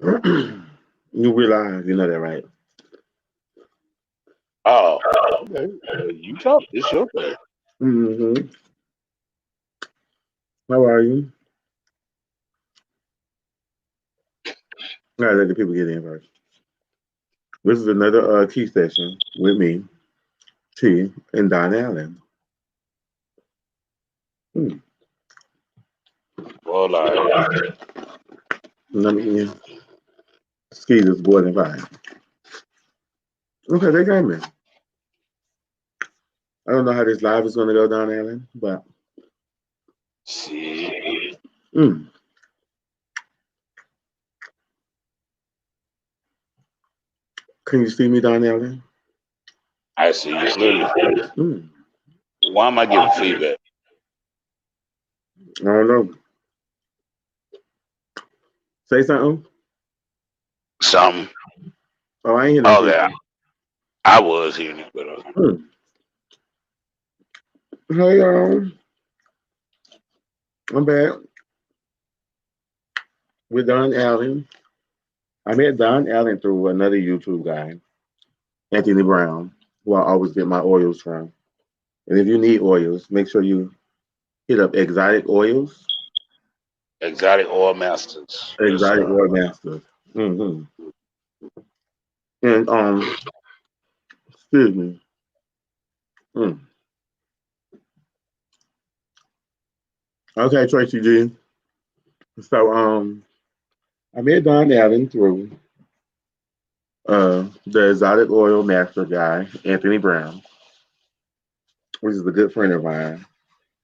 You realize you know that, right? Oh, okay. You talk. It's your thing. Mm-hmm. How are you? All right, let the people get in first. This is another tea session with me, T, and Don Allen. Hmm. Well, like, Let me see this boiling fire. Okay, they came in. I don't know how this live is going to go, Don Allen, but see, mm, can you see me, Don Allen? I see you clearly. Mm, Why am I giving feedback? I don't know. Say something. Something. Oh, I ain't hear no Oh, yeah. feedback. I was hearing it, but Mm. Hey, y'all. I'm back with Don Allen. I met Don Allen through another YouTube guy, Anthony Brown, who I always get my oils from. And if you need oils, make sure you hit up Exotic Oils, exotic oil masters. Yes, Exotic sir. Oil Masters. Hmm. And excuse me. Mm. Okay, Tracy G. So I met Don Allen through the Exotic Oil Master guy, Anthony Brown, which is a good friend of mine.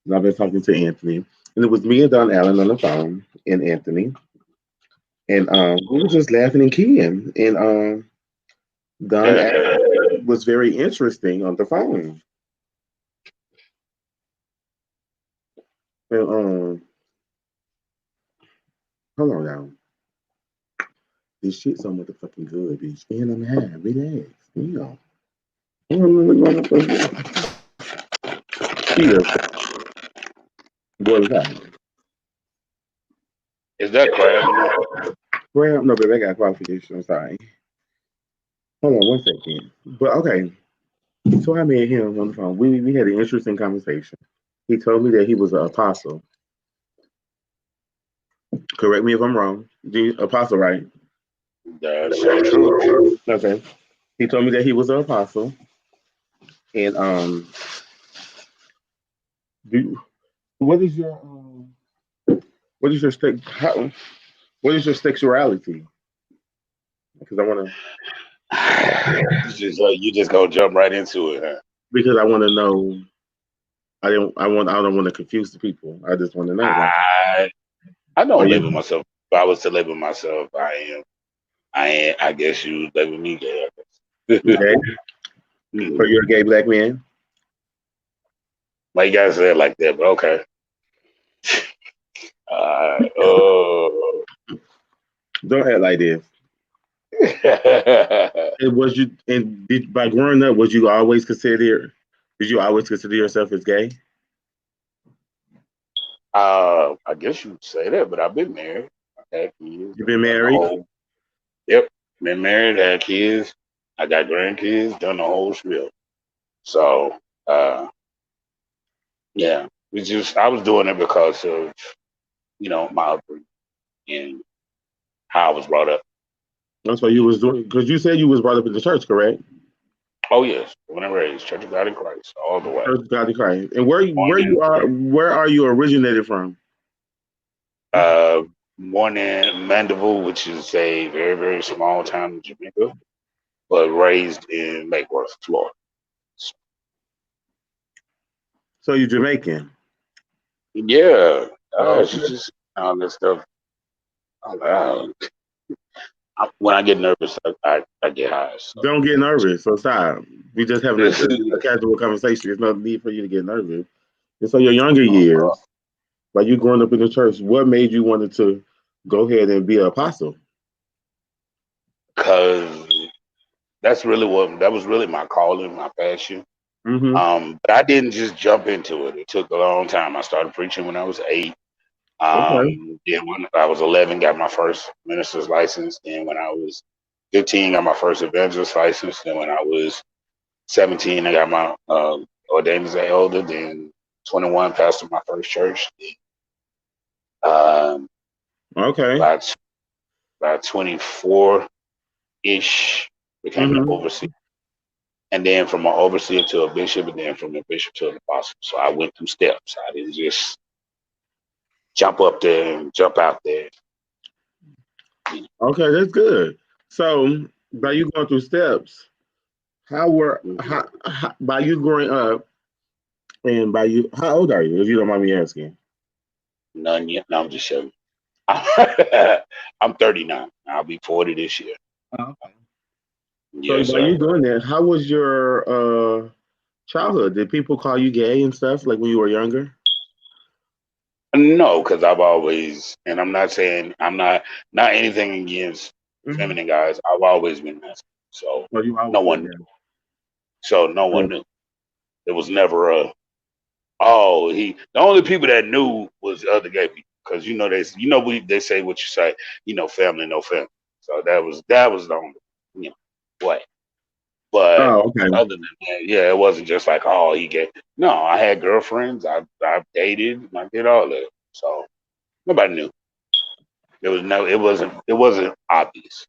And I've been talking to Anthony, and it was me and Don Allen on the phone, and Anthony, and we were just laughing and keying, and Don Allen was very interesting on the phone. And hold on now. This shit so motherfucking good, bitch. And I'm high. Relax. You know. Cheetah. Boy, was high. Is that crab in there? Well, no, baby, I got qualification. I'm sorry. Hold on one second. But okay. So I met him on the phone. We had an interesting conversation. He told me that he was an apostle. Correct me if I'm wrong. The apostle, right? That's so true. Okay. He told me that he was an apostle. And do, what is your what is your what is your sexuality? Because I want to You just gonna jump right into it, huh? because I want to know. I don't want to confuse the people. I just want to know. Like, I I are don't label you myself. If I was to label myself, I am. I ain't. I guess you would label me gay. I guess. gay? So you're a gay black man? Why you gotta say it like that? But okay. Oh. Don't act like this. And was you by growing up, was you always consider? Did you always consider yourself as gay? I guess you would say that, but I've been married. I had kids. You've been Done the married. whole. Yep. Been married. Had kids. I got grandkids. Done the whole spiel. So, uh, yeah. We just. I was doing it because of my upbringing and how I was brought up. That's what you was doing because you said you was brought up in the church, correct? Oh yes, born and raised, Church of God in Christ, all the way. Church of God in Christ. And Born in where are you originated from? uh, born in Mandeville, which is a very very small town in Jamaica, but raised in Lake Worth, Florida. So you're Jamaican. Yeah, Oh, she just all this stuff. When I get nervous, I get high. So. don't get nervous. So stop. We just having a casual conversation. There's no need for you to get nervous. And so your younger years, like you growing up in the church, what made you wanted to go ahead and be an apostle? Because that was really my calling, my passion. Mm-hmm. But I didn't just jump into it. It took a long time. I started preaching when I was 8. Okay. Then when I was 11, got my first minister's license. Then when I was 15, got my first evangelist license. Then when I was 17, I got my ordained as an elder. Then 21, pastored my first church. Um, Okay. by, by 24 ish, became an Mm-hmm. overseer. And then from an overseer to a bishop, and then from a bishop to an apostle. So I went through steps. I didn't just jump up there and jump out there. Okay, that's good. So by you going through steps, Mhm. by you growing up and by you how old are you, if you don't mind me asking? None yet. No, I'm just showing. I'm 39. I'll be 40 this year. Oh, okay. So Yes, by you sir. doing that, how was your childhood? Did people call you gay and stuff like when you were younger? No, because I've always, and I'm not saying not anything against Mm-hmm. feminine guys. I've always been masculine. So Well, you no always been one, there. so no Oh, one knew. It was never a, oh, the only people that knew was other gay people. Because they say what you say, family, no family. So that was the only, you way. But oh, okay. other than that, yeah, it wasn't just like, oh, he gay. No, I had girlfriends. I dated. I did all that. So nobody knew. There was no. It wasn't obvious.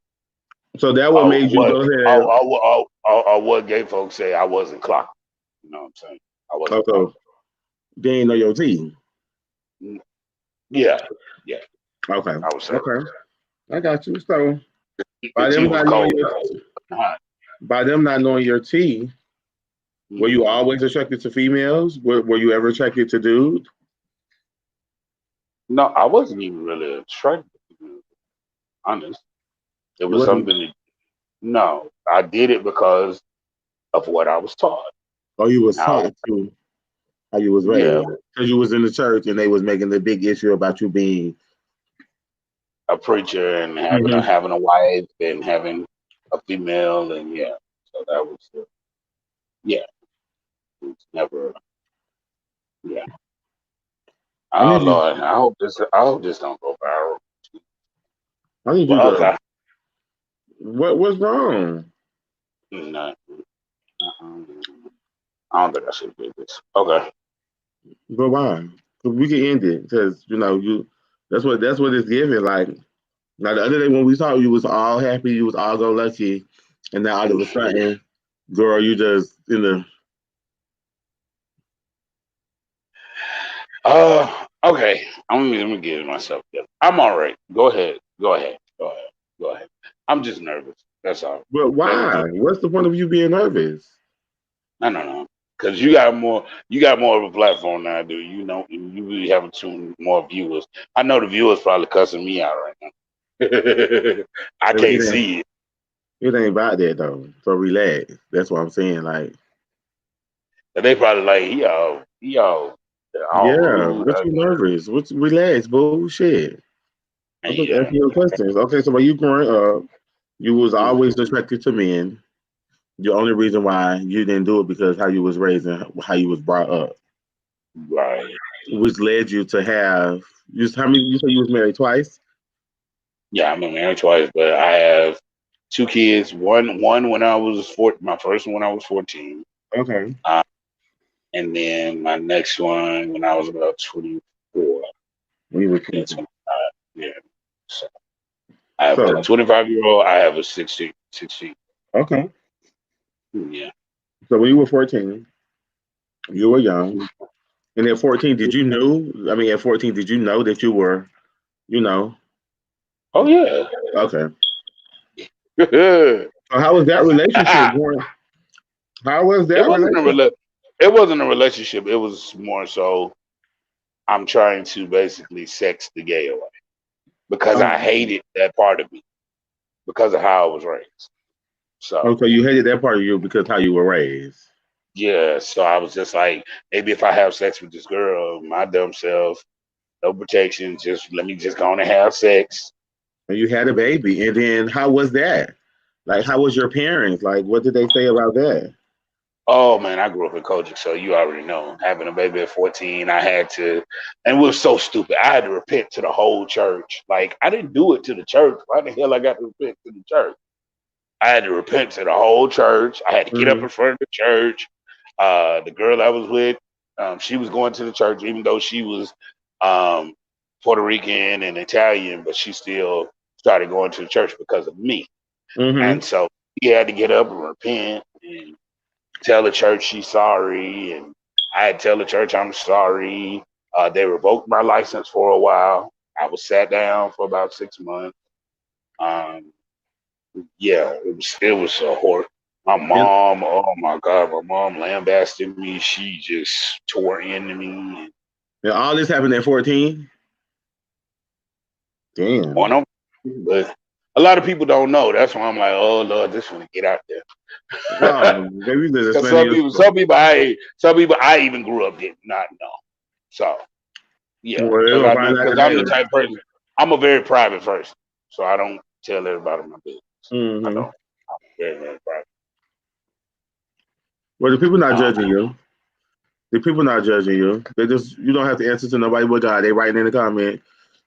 So that what Oh, made you what? go ahead. What gay folks say? I wasn't clocking. You know what I'm saying? I wasn't Also, clocking. they ain't know your team. Mm, yeah, yeah. Okay. I would say Okay. I got you. So the by tea them was not knowing cold your though. Hot. by them not knowing your team, were you Mhm. always attracted to females? Were you ever attracted to dudes? No, I wasn't even really attracted. To be honest, it You was wasn't. something. No, I did it because of what I was taught. Or you was Now, taught to how you was yeah, raised because you was in the church and they was making the big issue about you being. a preacher and having a Mhm. having a wife and having a female and yeah, so that was yeah, it was never yeah. I Oh need you. Lord, I hope this don't go viral. I need you Well, to. okay, What's wrong? no, I don't think I should do this. Okay, But why? 'Cause we can end it because you. That's what it's giving. Like now, the other day when we talked, you was all happy, you was all go lucky, and now all of a sudden, girl, you just in the. okay. I'm gonna get myself together. I'm all right. Go ahead. Go ahead. Go ahead. Go ahead. I'm just nervous. That's all. But Let me why? just. What's the point of you being nervous? I don't know. Because you got more of a platform than I do. You really have more viewers. I know the viewers probably cussing me out right now. I It can't ain't. see it. It ain't about that though. So relax. That's what I'm saying. Like, But they probably like, he all all yeah, rude. what you nervous? What's relax, boo? Shit. I'm just Yeah. asking you questions. Okay, so when you growing up, you was always attracted to men. The only reason why you didn't do it because how you was raised and how you was brought up, Right. which led you to have. How many? You said you was married twice. Yeah, I'm married twice, but I have two kids. One when I was my first one when I was 14. Okay. Uh, and then my next one when I was about 24. When you were Yeah, 20. 25. Yeah. So I have a So 25-year-old. I have a 16. okay. Yeah. So when you were 14, you were young. And at 14, did you know? I mean, at 14, did you know that you were, you know? Oh yeah. Okay. So how was that relationship going? How was it that wasn't a relationship? rela- It wasn't a relationship. It was more so I'm trying to basically sex the gay away because I Um, hated that part of me because of how I was raised. So so you hated that part of you because how you were raised. yeah. So I was just like, maybe if I have sex with this girl, my dumb self, no protection, just let me just go on and have sex. And you had a baby. And then how was that? Like, how was your parents? Like, what did they say about that? Oh man, I grew up in Kojic, so you already know. Having a baby at 14, I had to, and it was so stupid. I had to repent to the whole church. Like I didn't do it to the church. Why the hell I got to repent to the church? I had to repent to the whole church. I had to get up Mm-hmm. in front of the church. The girl I was with, she was going to the church, even though she was um, Puerto Rican and Italian, but she still started going to the church because of me. Mm-hmm. And so he had to get up and repent and tell the church she's sorry, and I had to tell the church I'm sorry. They revoked my license for a while. I was sat down for about 6 months. Um, yeah, it was a horror. My And, mom, oh my god, my mom lambasted me. She just tore into me. and all this happened at 14. On Damn. them, but a lot of people don't know. That's why I'm like, oh Lord, this one to get out No, there. baby, just Because explaining some your people, story. some people I even grew up did not know. So yeah, Well, they're because gonna I do, find out because I'm the today. type of person. I'm a very private person, so I don't tell everybody my business. I Mm-hmm. don't. I'm very very private. Well, the people not Um, judging you. The people not judging you. They just you don't have to answer to nobody but God. They writing in the comment.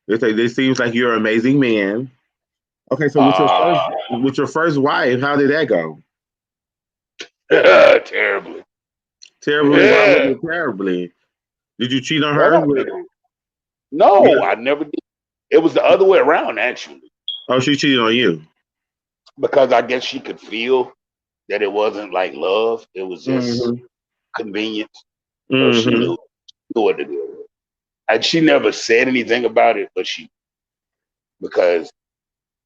They say this seems like you're an amazing man. Okay, so uh, with your first wife, how did that go? terribly. Terribly. Why was Yeah. it terribly? Did you cheat on her? Well, no, Yeah. I never did. It was the other way around actually, Oh, she cheated on you. because I guess she could feel that it wasn't like love; it was just Mm-hmm. convenience. So she Mm-hmm. knew what to do. And she never said anything about it, but she, because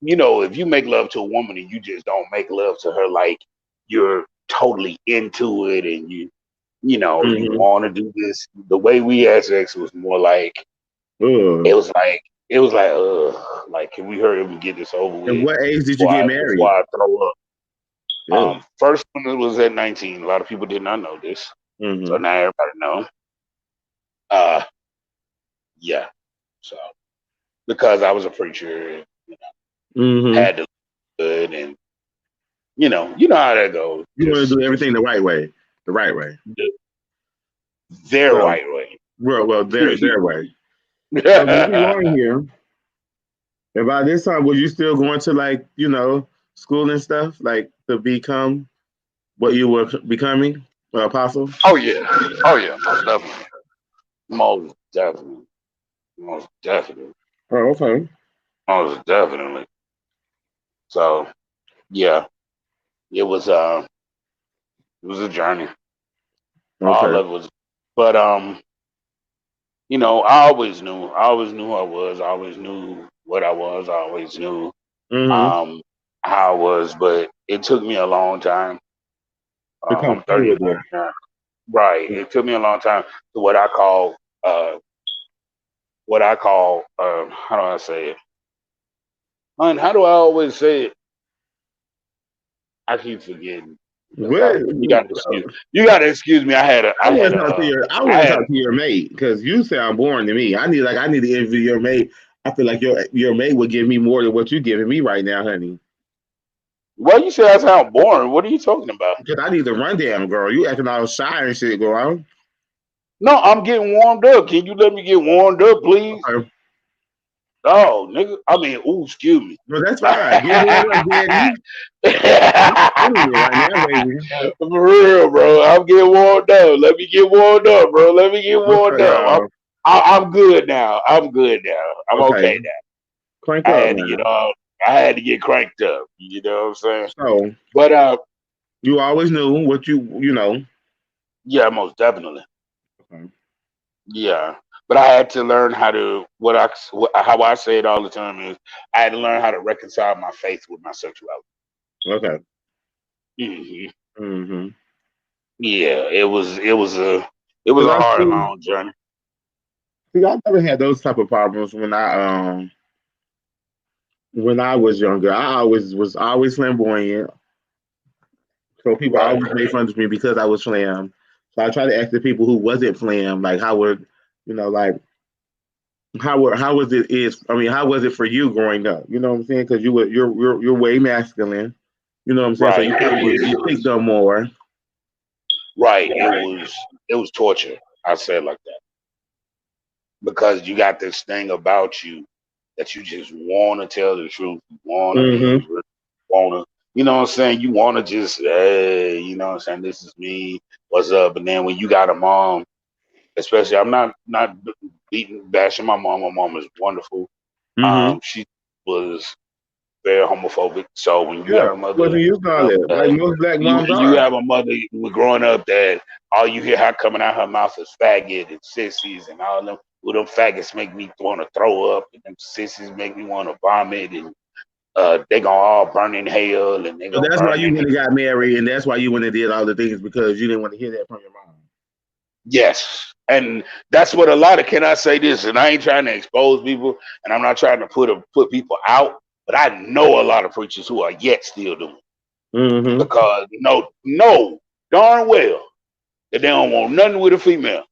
if you make love to a woman and you just don't make love to her like you're totally into it, and you Mm-hmm. want to do this. The way we had sex was more like it Ugh. was like it was like like, can we hurry up and get this over And with what age did you before get before married? I throw up. Ugh. First one was at 19. A lot of people did not know this, so Mm-hmm. now everybody know. Uh, yeah. So because I was a preacher, and, Mm-hmm. had to look good, and you know how that goes. You want to do Just everything the right way. The right way. the, their So, right way. well, their way. So moving on here. And by this time, were you still going to like, school and stuff, like to become what you were becoming, an apostle? Oh yeah. Oh yeah. Most definitely. Most definitely. Most definitely. Oh, okay. Most definitely. So yeah, it was a journey. All Okay. of it was, but I always knew who I was. I always knew what I was. I always knew Mm-hmm. um how I was, but it took me a long time. To come I'm through 39 with it. now. Right. It took me a long time to how do I say it? Man, how do I always say it? I keep forgetting. Because What? you gotta excuse me. I I want to had talk to your mate because you sound boring to me. I need to interview your mate. I feel like your mate would give me more than what you're giving me right now, honey. well, you say I sound boring. What are you talking about? Because I need the rundown, girl. You acting all shy and shit, girl. No, I'm getting warmed up. Can you let me get warmed up, please? Okay. Oh, nigga. I mean, ooh, excuse me. No, that's fine. Get warmed up, daddy. I'm feeling it right now, baby. For real, bro. I'm getting warmed up. Let me get warmed up, bro. Let me get warmed up. Uh, I'm good now. I'm good now. I'm okay. okay now. Crank I up had to get now. all. I had to get cranked up. You know what I'm saying? So But you always knew what you know. yeah, most definitely. Okay. Yeah, but I had to learn how I say it all the time is I had to learn how to reconcile my faith with my sexuality. Okay. Hmm. Mm-hmm. Yeah, it was Because a I hard, see, long journey. I never had those type of problems when I was younger. I always flamboyant, so people Right. always made fun of me because I was flam. So I try to ask the people who wasn't flam, like like how was it is I mean how was it for you growing up? You know what I'm saying? Because you're way masculine. You know what I'm saying? So Right. you probably you picked up more. right. It was torture. I said like that because you got this thing about you that you just want to tell the truth. You want to Mm-hmm. be, want to, you know what I'm saying? You want to just, hey, you know what I'm saying? This is me. What's up? And then when you got a mom, especially, I'm not beating bashing my mom. My mom is wonderful. Mm-hmm. She was very homophobic. So when you Yeah. have a mother Wasn't used to all up that. Like that most black moms you are. have a mother growing up that all you hear her coming out her mouth is faggot and sissies and all them. Well, them faggots make me want to throw up, and them sissies make me want to vomit, and they gonna all burn in hell, and they So gonna that's why burn you in went hell. and got married, and that's why you went and did all the things because you didn't want to hear that from your mom. Yes, and that's what a lot of. Can I say this? And I ain't trying to expose people, and I'm not trying to put people out, but I know a lot of preachers who are yet still doing it Mm-hmm. because no darn well that they don't want nothing with a female.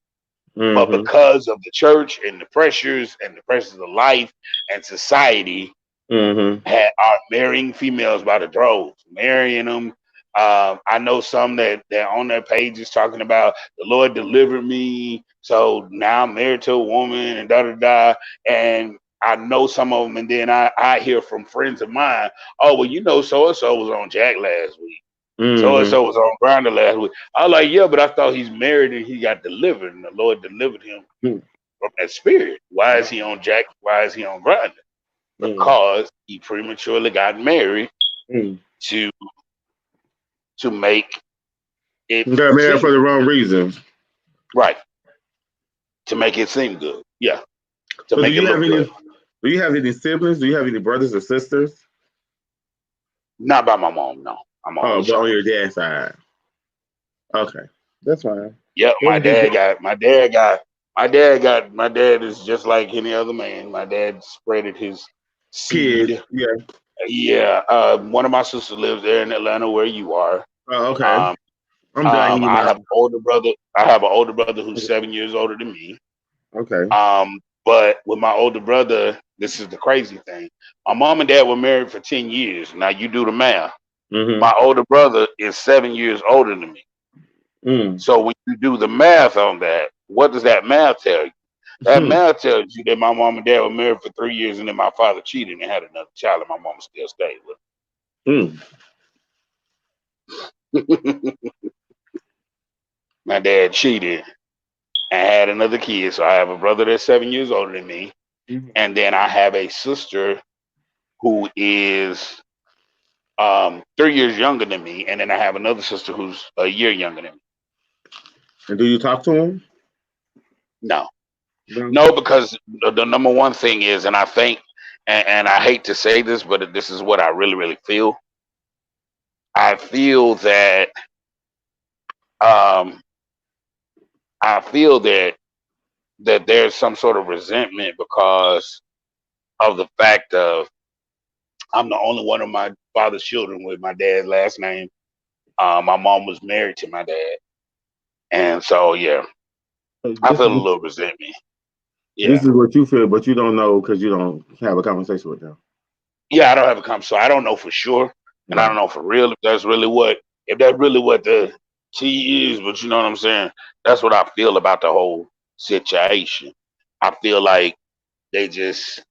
But Mm-hmm. because of the church and the pressures of life and society, Mm-hmm. are marrying females by the droves, marrying them. I know some that on their pages talking about the Lord delivered me, so now I'm married to a woman and da da da. And I know some of them, and then I hear from friends of mine, oh well, so and so was on Jack last week. So and Mm-hmm. so was on Grinder last week. I was like, yeah, but I thought he's married and he got delivered, and the Lord delivered him from that spirit. Why is he on Jack? Why is he on Grinder? Mm-hmm. Because he prematurely got married Mm-hmm. to make it You got married seem for the wrong reasons. right, to make it seem good. Yeah, to So do make it you have look any? good. Do you have any siblings? Do you have any brothers or sisters? Not by my mom, no. I'm an Oh, only but on child. your dad's side. Okay, that's fine. Yep, Those are just my dad is just like any other man. My dad spreaded his kids. seed. Yeah. Yeah, one of my sisters lives there in Atlanta where you are. Oh, okay. Um, I'm done here I now. have an older brother. I have an older brother who's 7 years older than me. Okay. But with my older brother, this is the crazy thing. My mom and dad were married for 10 years. Now you do the math. Mm-hmm. My older brother is 7 years older than me. Mm. So when you do the math on that, what does that math tell you? That math tells you that my mom and dad were married for 3 years and then my father cheated and had another child and my mom still stayed Mm. with him. My dad cheated and had another kid. So I have a brother that's 7 years older than me. Mm. And then I have a sister who is 3 years younger than me, and then I have another sister who's a year younger than me. And do you talk to him? No, No. no, because the number one thing is, and I think, and I hate to say this, but this is what I really, really feel. I feel that, um, I feel that there's some sort of resentment because of the fact of I'm the only one of my father's children with my dad's last name. My mom was married to my dad, and so yeah, So I feel a little resentment. Yeah. this is what you feel, but you don't know because you don't have a conversation with them. Yeah, I don't have a comp, so I don't know for sure, and I Right. don't know for real if that's really what the tea is. But you know what I'm saying? That's what I feel about the whole situation. I feel like they just,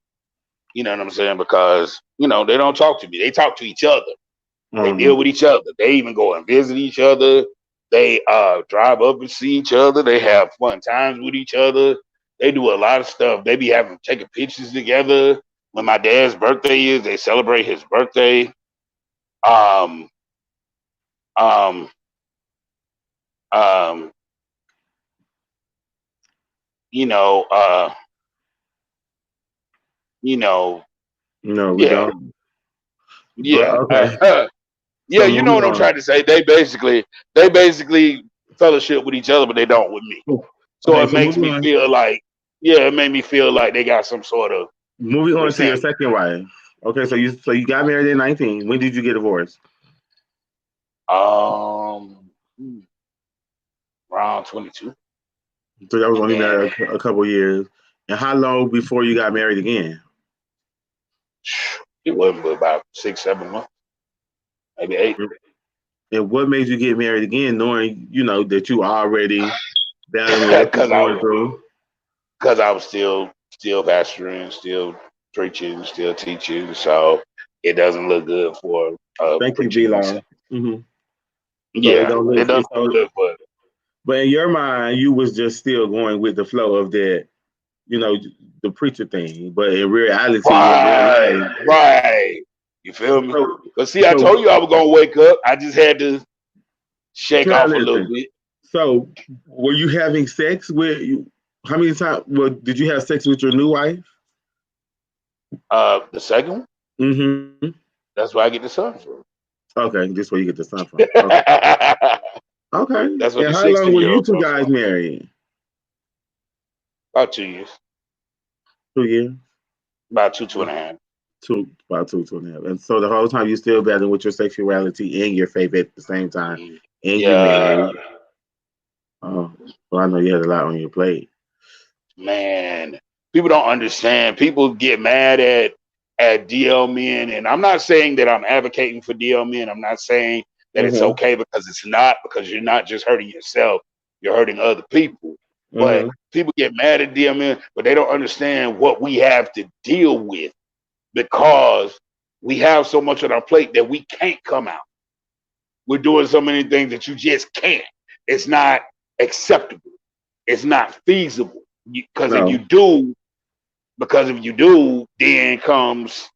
you know what I'm saying, because they don't talk to me. They talk to each other. They Mm-hmm. deal with each other. They even go and visit each other. They drive up and see each other. They have fun times with each other. They do a lot of stuff. They be having taking pictures together. When my dad's birthday is, they celebrate his birthday. Um, um, um, you know, uh, you know, No, we yeah, don't. But yeah, okay. yeah. So You know moving what I'm on. trying to say. They basically fellowship with each other, but they don't with me. So Okay, it so makes moving me on. feel like, yeah, it made me feel like they got some sort of Moving on to your resentment. second wife. Okay, so you got married at 19. When did you get divorced? Um, around 22, So that was and only then married a couple years. And how long before you got married again? it wasn't but about 6, 7 months, maybe 8. And what made you get married again, knowing that you already battling with what you're because I going was through? still pastoring, still preaching, still teaching. So it doesn't look good for a Thank you, preacher B to be Law. saved. hmm So it Yeah, don't it look. doesn't look So, good for. but in your mind, you was just still going with the flow of that, you know, the preacher thing. But in reality, in real Right, life, right. You feel me? so But see, I told so you I was gonna wake up. I just had to shake now off a little listen. bit. So were you having sex with you? How many times? Well, did you have sex with your new wife? The second one, Mm-hmm. that's where I get the sun from. Okay, this where you get the son from. Okay. Okay. That's where And the how long were 16-year you old two comes guys from. married? About 2 years, 2 years? about two Uh, and a half. about two and a half. And so the whole time you still battling with your sexuality and your faith at the same time, Mhm. and you Yeah, married. Oh, well, I know you had a lot on your plate. man, people don't understand. People get mad at DL men, and I'm not saying that I'm advocating for DL men. I'm not saying that it's Mm-hmm. okay because it's not. Because you're not just hurting yourself, you're hurting other people. But Mm-hmm. people get mad at DL men, but they don't understand what we have to deal with because we have so much on our plate that we can't come out. We're doing so many things that you just can't. It's not acceptable. It's not feasible. Because if you No. do, because if you do, then comes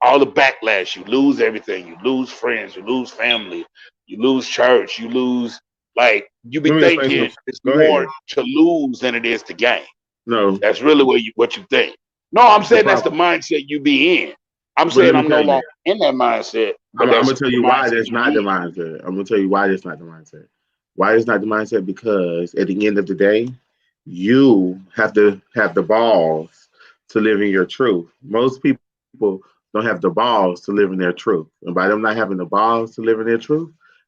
all the backlash. You lose everything. You lose friends. You lose family. You lose church. You lose you be Let me explain thinking something. it's Go more ahead. to lose than it is to gain. No. That's really what you think. No, I'm The saying that's the problem. mindset you be in. I'm But saying let me I'm no tell you. longer in that mindset, but I'm that's gonna tell the you why mindset that's you not the be mindset. I'm gonna tell you why that's not the mindset. Why it's not the mindset because at the end of the day, you have to have the balls to live in your truth. Most people don't have the balls to live in their truth, and by them not having the balls to live in their truth,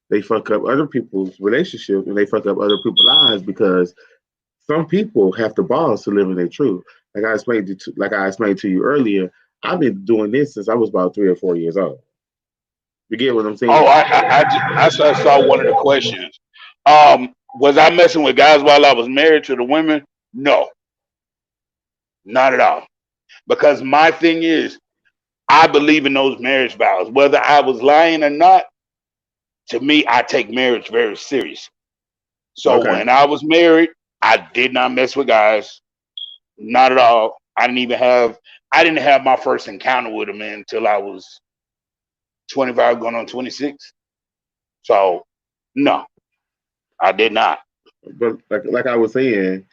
they fuck up other people's relationships and they fuck up other people's lives because some people have the balls to live in their truth. Like I explained to you earlier, I've been doing this since I was about 3 or 4 years old. You get what I'm Oh, saying? I saw one of the questions. Was I messing with guys while I was married to the women? No, not at all. Because my thing is, I believe in those marriage vows. Whether I was lying or not, to me, I take marriage very serious. So Okay. when I was married, I did not mess with guys, not at all. I didn't have my first encounter with them until I was 25, going on 26. So no, I did not. But like I was saying,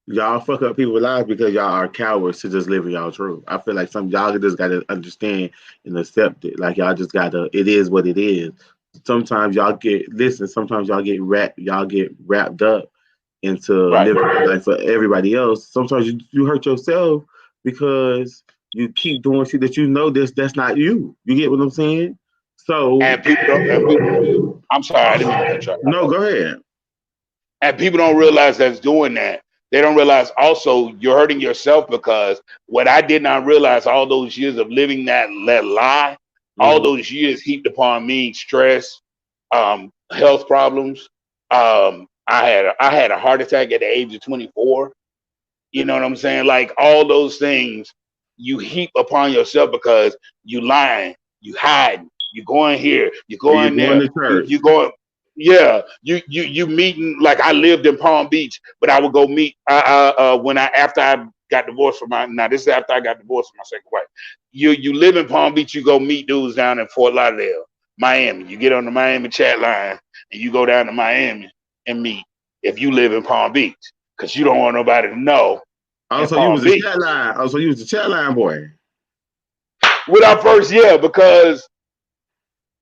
y'all fuck up people's lives because y'all are cowards to just live in y'all truth. I feel like some y'all just gotta understand and accept it. Like y'all just gotta. It is what it is. Sometimes y'all get listen. Sometimes y'all get wrapped up into Right. living your life for everybody else. Sometimes you hurt yourself because you keep doing shit that you know that's not you. You get what I'm saying? So And people don't. And people, I'm sorry, I didn't mean to cut you off. no, go ahead. And people don't realize that's doing that. They don't realize also you're hurting yourself because what I did not realize all those years of living that lie, all Mm-hmm. those years heaped upon me stress, health problems. I had a heart attack at the age of 24. You know what I'm saying? Like all those things you heap upon yourself because you lying, you hiding, you going here, you And you're going going there, to you church. going. Yeah, you meeting like I lived in Palm Beach, but I would go meet when I after I got divorced from my now this is after I got divorced from my second wife. You live in Palm Beach, you go meet dudes down in Fort Lauderdale, Miami. You get on the Miami chat line and you go down to Miami and meet if you live in Palm Beach because you don't want nobody to know in Also, you Palm was a Beach. chat line. Also, you was a chat line boy. When I first, yeah, because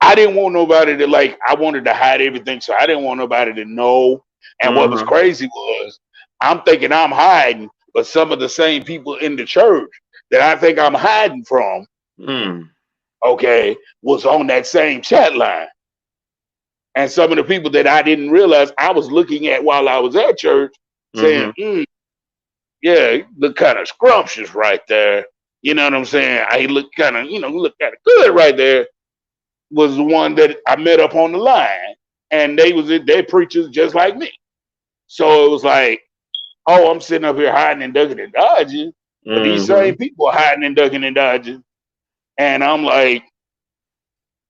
I didn't want nobody to I wanted to hide everything, so I didn't want nobody to know. And what was Uh-huh. crazy was I'm thinking I'm hiding, but some of the same people in the church that I think I'm hiding from, Mm. okay, was on that same chat line. And some of the people that I didn't realize I was looking at while I was at church saying, Mm-hmm. yeah, he look kind of scrumptious right there. You know what I'm saying? I look kind of, look kind of good right there. was the one that I met up on the line, and they preachers just like me. So it was like, oh, I'm sitting up here hiding and ducking and dodging, but these Mm-hmm. same people are hiding and ducking and dodging, and I'm like,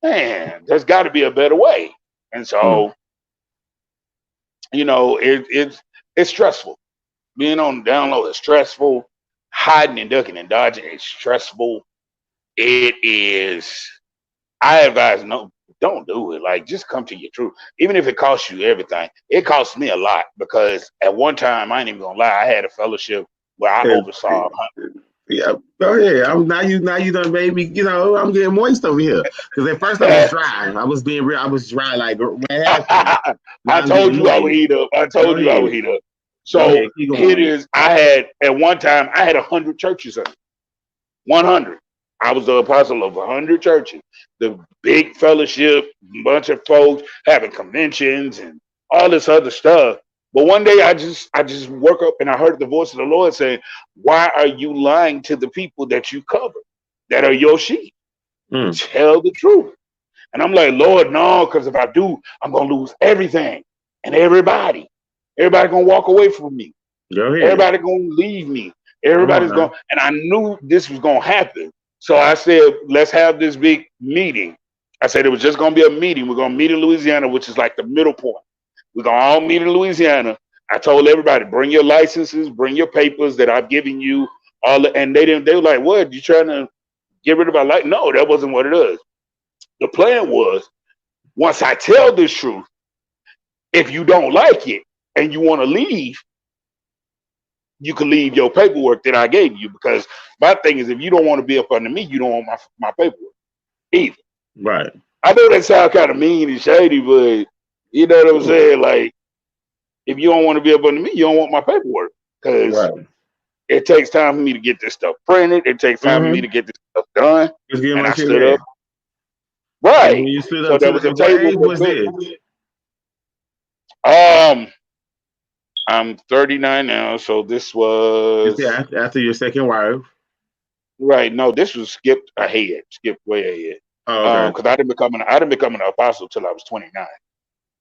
man, there's got to be a better way. And Mm. so, it's stressful. Being on the down low is stressful. Hiding and ducking and dodging is stressful. It is. I advise no, don't do it. Like just come to your truth, even if it costs you everything. It cost me a lot because at one time I ain't even gonna lie, I had a fellowship where I And, oversaw. yeah, go ahead. I'm now you done made me. I'm getting moist over here because at first I was dry. I was being real. I was dry. Like what happened? Now I I'm told getting you I would moist. heat up. I Go told you I would ahead. heat up. Go So ahead. Keep here it going. is. I had at one time I had 100 churches. 100. I was the apostle of 100 churches. The big fellowship, bunch of folks having conventions and all this other stuff. But one day I just woke up and I heard the voice of the Lord saying, "Why are you lying to the people that you cover, that are your sheep? Mm. Tell the truth." And I'm like, Lord, no, because if I do, I'm gonna lose everything and everybody. Everybody gonna walk away from me. Go ahead. Everybody gonna leave me. Come on Everybody's now. going, and I knew this was gonna happen. So I said, let's have this big meeting. I said it was just gonna be a meeting. We're gonna meet in Louisiana, which is like the middle point. We're gonna all meet in Louisiana. I told everybody, bring your licenses, bring your papers that I've given you. And they didn't. They were like, "What? You trying to get rid of our life?" No, that wasn't what it is. The plan was once I tell this truth, if you don't like it and you want to leave, you can leave your paperwork that I gave you because my thing is if you don't want to be up under me, you don't want my paperwork either. Right. I know that sounds kind of mean and shady, but you know what I'm Mm. saying? Like if you don't want to be up under me, you don't want my paperwork because Right. it takes time for me to get this stuff printed. It takes time for me Mm-hmm. to get this stuff done. Just getting And my I shit stood ready. up. And when Right. you stood So up there to was a the what table age for was business. this? Um, I'm 39 now, so this You said was after your second wife. right. No, this was skipped ahead, skipped way ahead. Oh, okay. Because I didn't become an apostle till I was 29.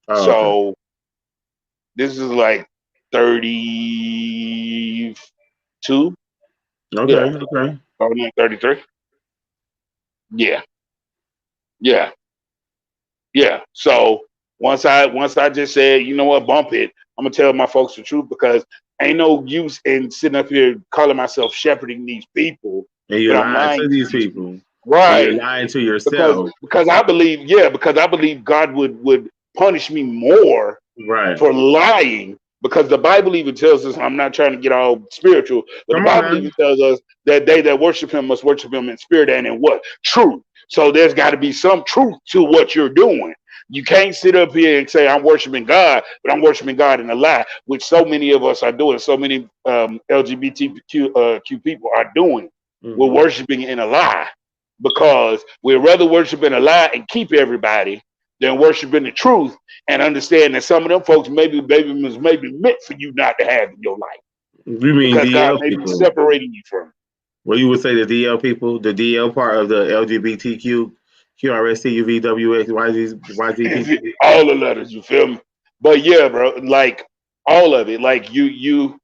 Oh, okay. So this is like 32. Okay. Yeah, Okay. 33. Yeah, yeah, yeah. So once I just said, you know what, bump it. I'm gonna tell my folks the truth because ain't no use in sitting up here calling myself shepherding these people, And but you're I'm lying lying to to these these people. people. And you're Right. lying to because yourself. because I believe God would punish me more Right. for lying because the Bible even tells us, I'm not trying to get all spiritual, but the Come on Bible now. even tells us that they that worship him must worship him in spirit and in what? Truth. So there's got to be some truth to what you're doing. You can't sit up here and say I'm worshiping God, but I'm worshiping God in a lie, which so many of us are doing. So many LGBTQ people are doing. We're Hmm. worshiping in a lie because we'd rather worship in a lie and keep everybody than worshiping the truth and understand that some of them folks maybe was maybe meant for you not to have in your life You mean because God DL may be people? separating you from Well, you would say the DL people, the DL part of the LGBTQ, QRSTUVWXYZ people. it. All the letters. You feel me? But yeah, bro, like all of it, like you,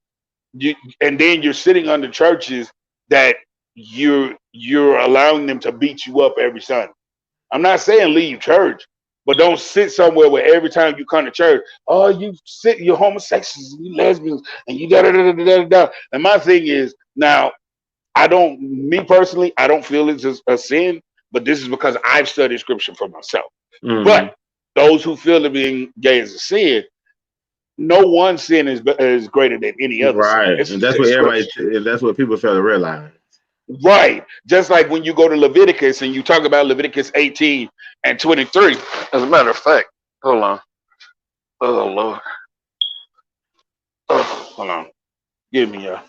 and then you're sitting under churches that you're allowing them to beat you up every Sunday. I'm not saying leave church, but don't sit somewhere where every time you come to church, oh, you're homosexuals, you lesbians, and you da da da da da da. And my thing is now, me personally, I don't feel it's a sin, but this is because I've studied scripture for myself. Mm. But those who feel that being gay is a sin, no one sin is greater than any other sin. Right, This and is that's what just everybody. scripture. And that's what people fail to realize. Right. Just like when you go to Leviticus and you talk about Leviticus 18 and 23. As a matter of fact, hold on. Oh, Lord. Oh, hold on. Give me, y'all.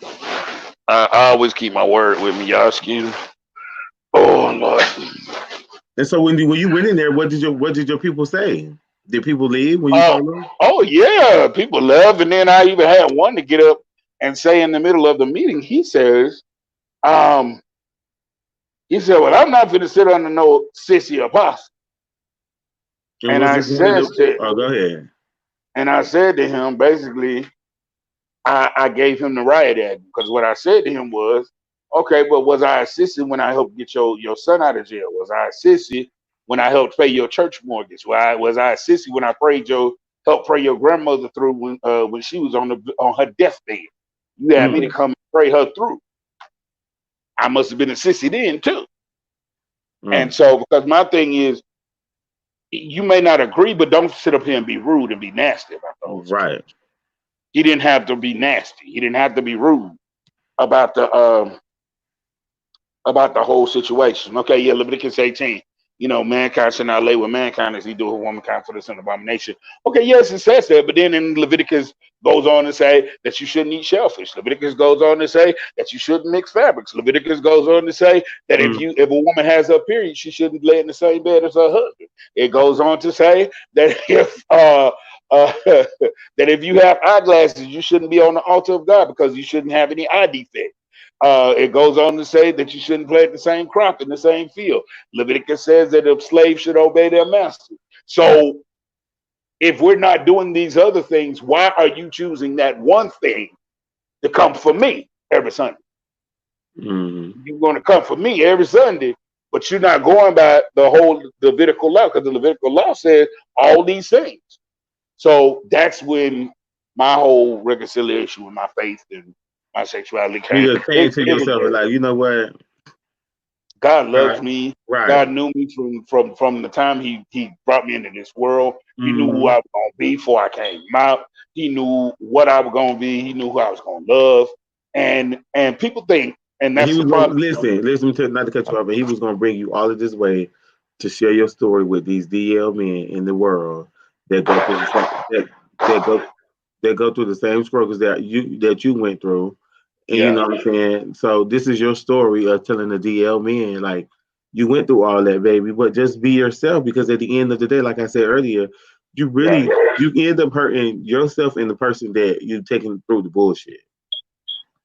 I always keep my word with me, y'all. Excuse me. Oh, Lord. And so when you went in there, what did your people say? Did people leave when you Oh, told them? oh, yeah. People love. And then I even had one to get up and say in the middle of the meeting, um, he said, well, I'm not going to sit under no sissy apostle. And And was I this one of says the? to Oh, go ahead. and I said to him basically, I gave him the riot act because what I said to him was, okay, but was I assisted when I helped get your son out of jail? Was I assisted when I helped pay your church mortgage? Was I assisted when I prayed your helped pray your grandmother through when she was on her deathbed? You had me to Mm, come and pray her through. I must have been assisted in too. And mm, so because my thing is, you may not agree, but don't sit up here and be rude and be nasty about the whole situation. right. He didn't have to be nasty. He didn't have to be rude about the whole situation. Okay, yeah, Leviticus 18. Mankind should not lay with mankind as he do with womankind for this an abomination. Okay, yes, it says that, but then in Leviticus goes on to say that you shouldn't eat shellfish. Leviticus goes on to say that you shouldn't mix fabrics. Leviticus goes on to say that if Mm, you if a woman has her period, she shouldn't lay in the same bed as her husband. It goes on to say that if that if you have eyeglasses, you shouldn't be on the altar of God because you shouldn't have any eye defect. It goes on to say that you shouldn't plant the same crop in the same field. Leviticus says that a slave should obey their master. So if we're not doing these other things, why are you choosing that one thing to come for me every Sunday? mm. You're going to come for me every Sunday, but you're not going by the whole Levitical law because the Levitical law says all these things. So that's when my whole reconciliation with my faith and my sexuality came. You came It, to it was yourself and there. like, you know what? God loves Right. me. Right. God knew me from the time he brought me into this world. He knew who Mm-hmm. I was gonna be before I came out. He knew what I was gonna be. He knew who I was gonna love. And people think, and And he that's the was going to problem. listen to not to cut you off, but he was going to bring you all of this way to share your story with these DL men in the world that go through the same that go that go through the same struggles that you went through. And you Yeah. know what I'm saying? So this is your story of telling the DL men like you went through all that, baby, but just be yourself because at the end of the day, like I said earlier, you really Right. you end up hurting yourself and the person that you taking through the bullshit.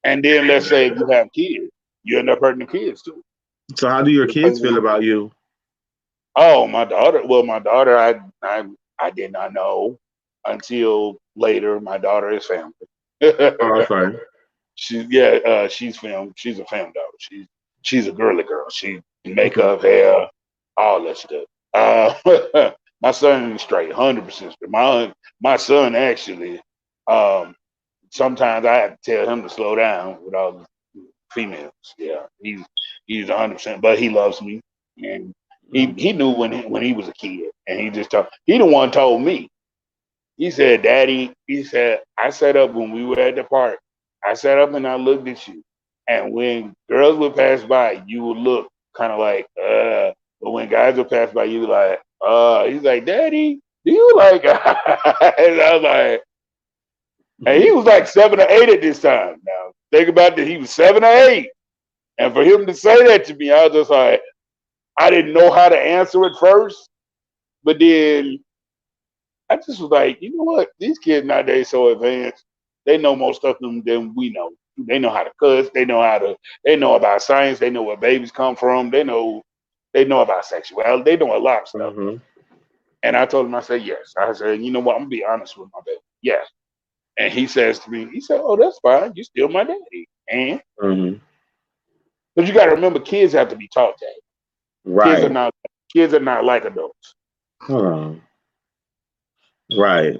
And then let's say if you have kids, you end up hurting the kids too. So how do your kids Because feel about you? oh, my daughter. Well, my daughter, I did not know until later. My daughter is family. Oh, okay. She's film. She's a film daughter. She's a girly girl. She makeup, hair, all that stuff. My son is straight, 100% straight. My son actually, um, sometimes I have to tell him to slow down with all the females. Yeah, he's 100%, but he loves me, and Mm. he knew when he was a kid, and he the one told me. He said, Daddy, he said, I sat up when we were at the park. I sat up and I looked at you. And when girls would pass by, you would look kind of like, But when guys would pass by, you like, He's like, Daddy, do you like, and I was like, and he was like 7 or 8 at this time. Now, think about that. He was 7 or 8. And for him to say that to me, I was just like, I didn't know how to answer it first. But then I just was like, you know what? These kids nowadays so advanced. They know more stuff than we know. They know how to cuss. They know about science. They know where babies come from. They know about sexuality. They know a lot of stuff. Mm-hmm. And I told him, I said, yes. I said, you know what? I'm gonna be honest with my baby. Yes. And he says to me, he said, oh, that's fine. You still my daddy. And Mm-hmm. but you gotta remember kids have to be taught that. Kids are Right. not kids are not like adults. Hold on. Right.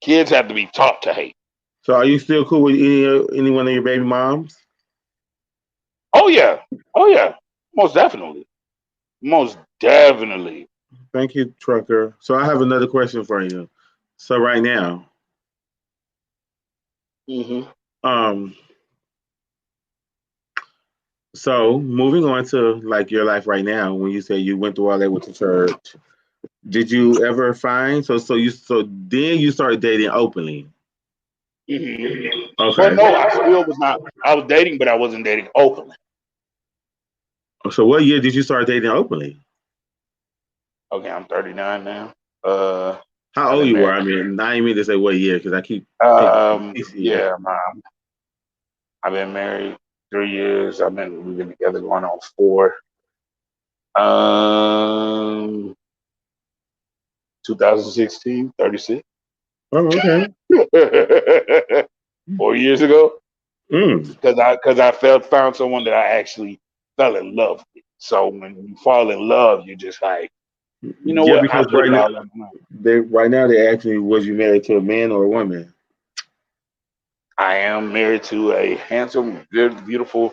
Kids have to be taught to hate. So are you still cool with any one of your baby moms? Oh yeah. Oh yeah. Most definitely. Most definitely. Thank you, Trucker. So I have another question for you. So right now, Hmm. um, so moving on to like your life right now, when you say you went through all that with the church, did you ever find so then you started dating openly? Hmm. Well, Okay. no, I still was not. I was dating, but I wasn't dating openly. So what year did you start dating openly? Okay, I'm 39 now. Uh, How I've old been you were? married. I mean, I didn't mean to say what year because I keep picking. Yeah, I've been married 3 years. We've been together going on 4. Um, 2016, 36. Oh, okay. 4 years ago, Mm. because I felt found someone that I actually fell in love with. So when you fall in love, you're just like, you know Yeah, what? I because put it all on the line. right now they ask me, was you married to a man or a woman? I am married to a handsome, good, beautiful,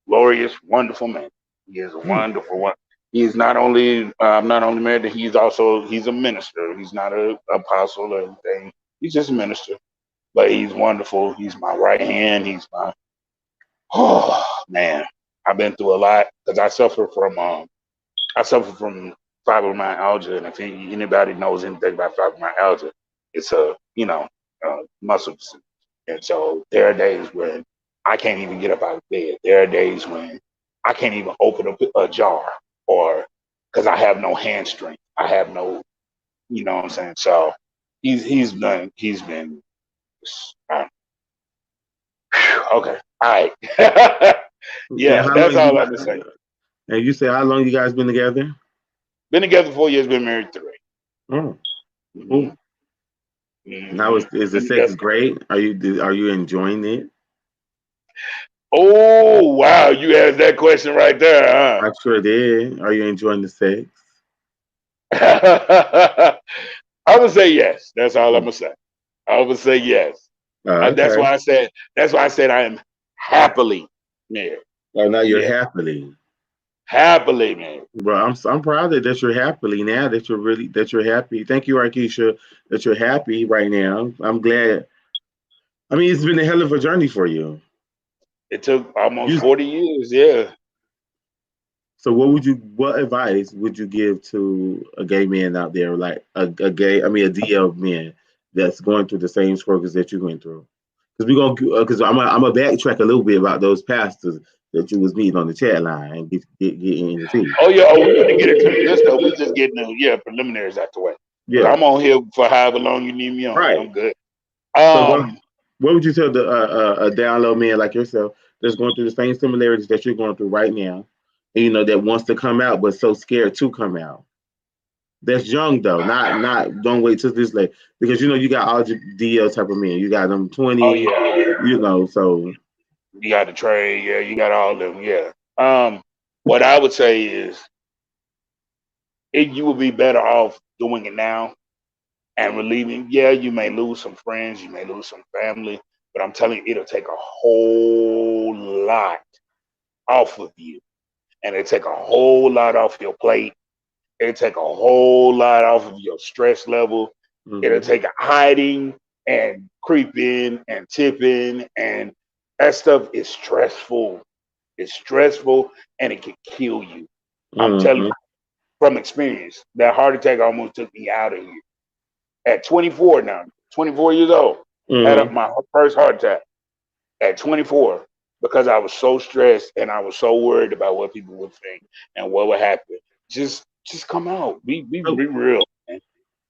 glorious, wonderful man. He is a Mm. wonderful one. He's not only I'm not only married, he's a minister. He's not a apostle or anything. He's just a minister, but he's wonderful. He's my right hand. He's my oh man. I've been through a lot because I suffer from fibromyalgia, and if anybody knows anything about fibromyalgia, it's a muscle disease. And so there are days when I can't even get up out of bed. There are days when I can't even open up a jar, or because I have no hand strength. I have no, you know what I'm saying. So he's been uh, okay. All right. And Yeah, how that's long you all I'm got? gonna say. And you say how long you guys been together? Been together 4 years. Been married 3. Oh, Mm-hmm. cool. Now Mm-hmm. is the Been sex together. great? Are you enjoying it? Oh wow, you asked that question right there, I sure did. Are you enjoying the sex? huh? I'm gonna say yes. That's all I'm gonna say. I'm gonna say yes. That's Okay. why I said. That's why I said I am happily married. Oh, now you're Yeah, happily. happily married. Bro, I'm proud that you're happily now that you're happy. Thank you, Arkisha, that you're happy right now. I'm glad. I mean, it's been a hell of a journey for you. It took almost You 40 years. Yeah. so what advice would you give to a gay man out there, like a gay, I mean, a DL man that's going through the same struggles that you went through? Because we're gonna, because I'm a backtrack a little bit about those pastors that you was meeting on the chat line and get in the tea. Oh yeah. Oh, we're gonna get into the good stuff. We just getting the preliminaries out the way. Cause Yeah, I'm on here for however long you need me on. right. I'm good. So Um. what would you tell a down low man like yourself that's going through the same similarities that you're going through right now, and that wants to come out but so scared to come out? That's young though, not don't wait till this late because you got all the DL type of men. You got them Oh 20, yeah. so You got the trade. Yeah. You got all of them. Yeah. What I would say is, you would be better off doing it now and relieving. Yeah, you may lose some friends, you may lose some family, but I'm telling you, it'll take a whole lot off of you, and it'll take a whole lot off your plate. It'll take a whole lot off of your stress level. It'll hmm take a hiding and creeping and tipping, and that stuff is stressful. It's stressful, and it can kill you. I'm telling you hmm from experience. That heart attack almost took me out of here at 24 now, 24 years old. Had hmm my first heart attack at 24 because I was so stressed and I was so worried about what people would think and what would happen. Just come out. so, Be real. Man.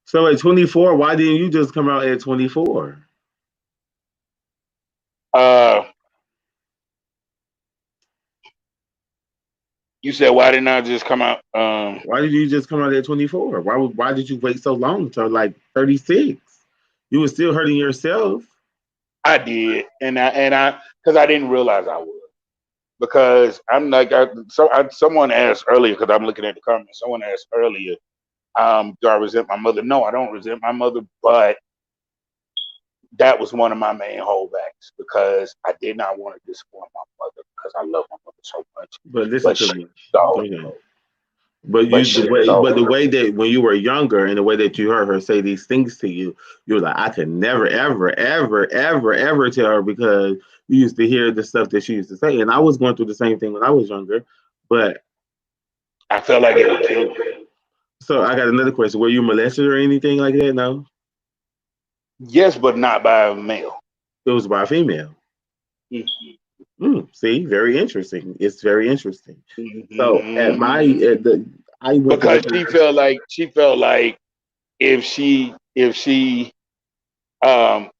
so at 24, why didn't you just come out at 24? Uh, you said why didn't I just come out? Why did you just come out at 24? Why did you wait so long till like 36? You were still hurting yourself. I did, and I because I didn't realize I would. Because I'm like, someone asked earlier, because I'm looking at the comments. Someone asked earlier, do I resent my mother? No, I don't resent my mother, but that was one of my main holdbacks because I did not want to disappoint my mother because I love my mother so much. But listen But to she me. so Okay. But but you she so the way that when you were younger and the way that you heard her say these things to you, you were like, I could never, ever, ever, ever, ever tell her because you used to hear the stuff that she used to say. And I was going through the same thing when I was younger. But I felt like it would kill me. so I got another question. Were you molested or anything like that? No. Yes, but not by a male. It was by a female. Mhm. See, very interesting. It's very interesting. So Mhm. I went through Because the she felt like if she um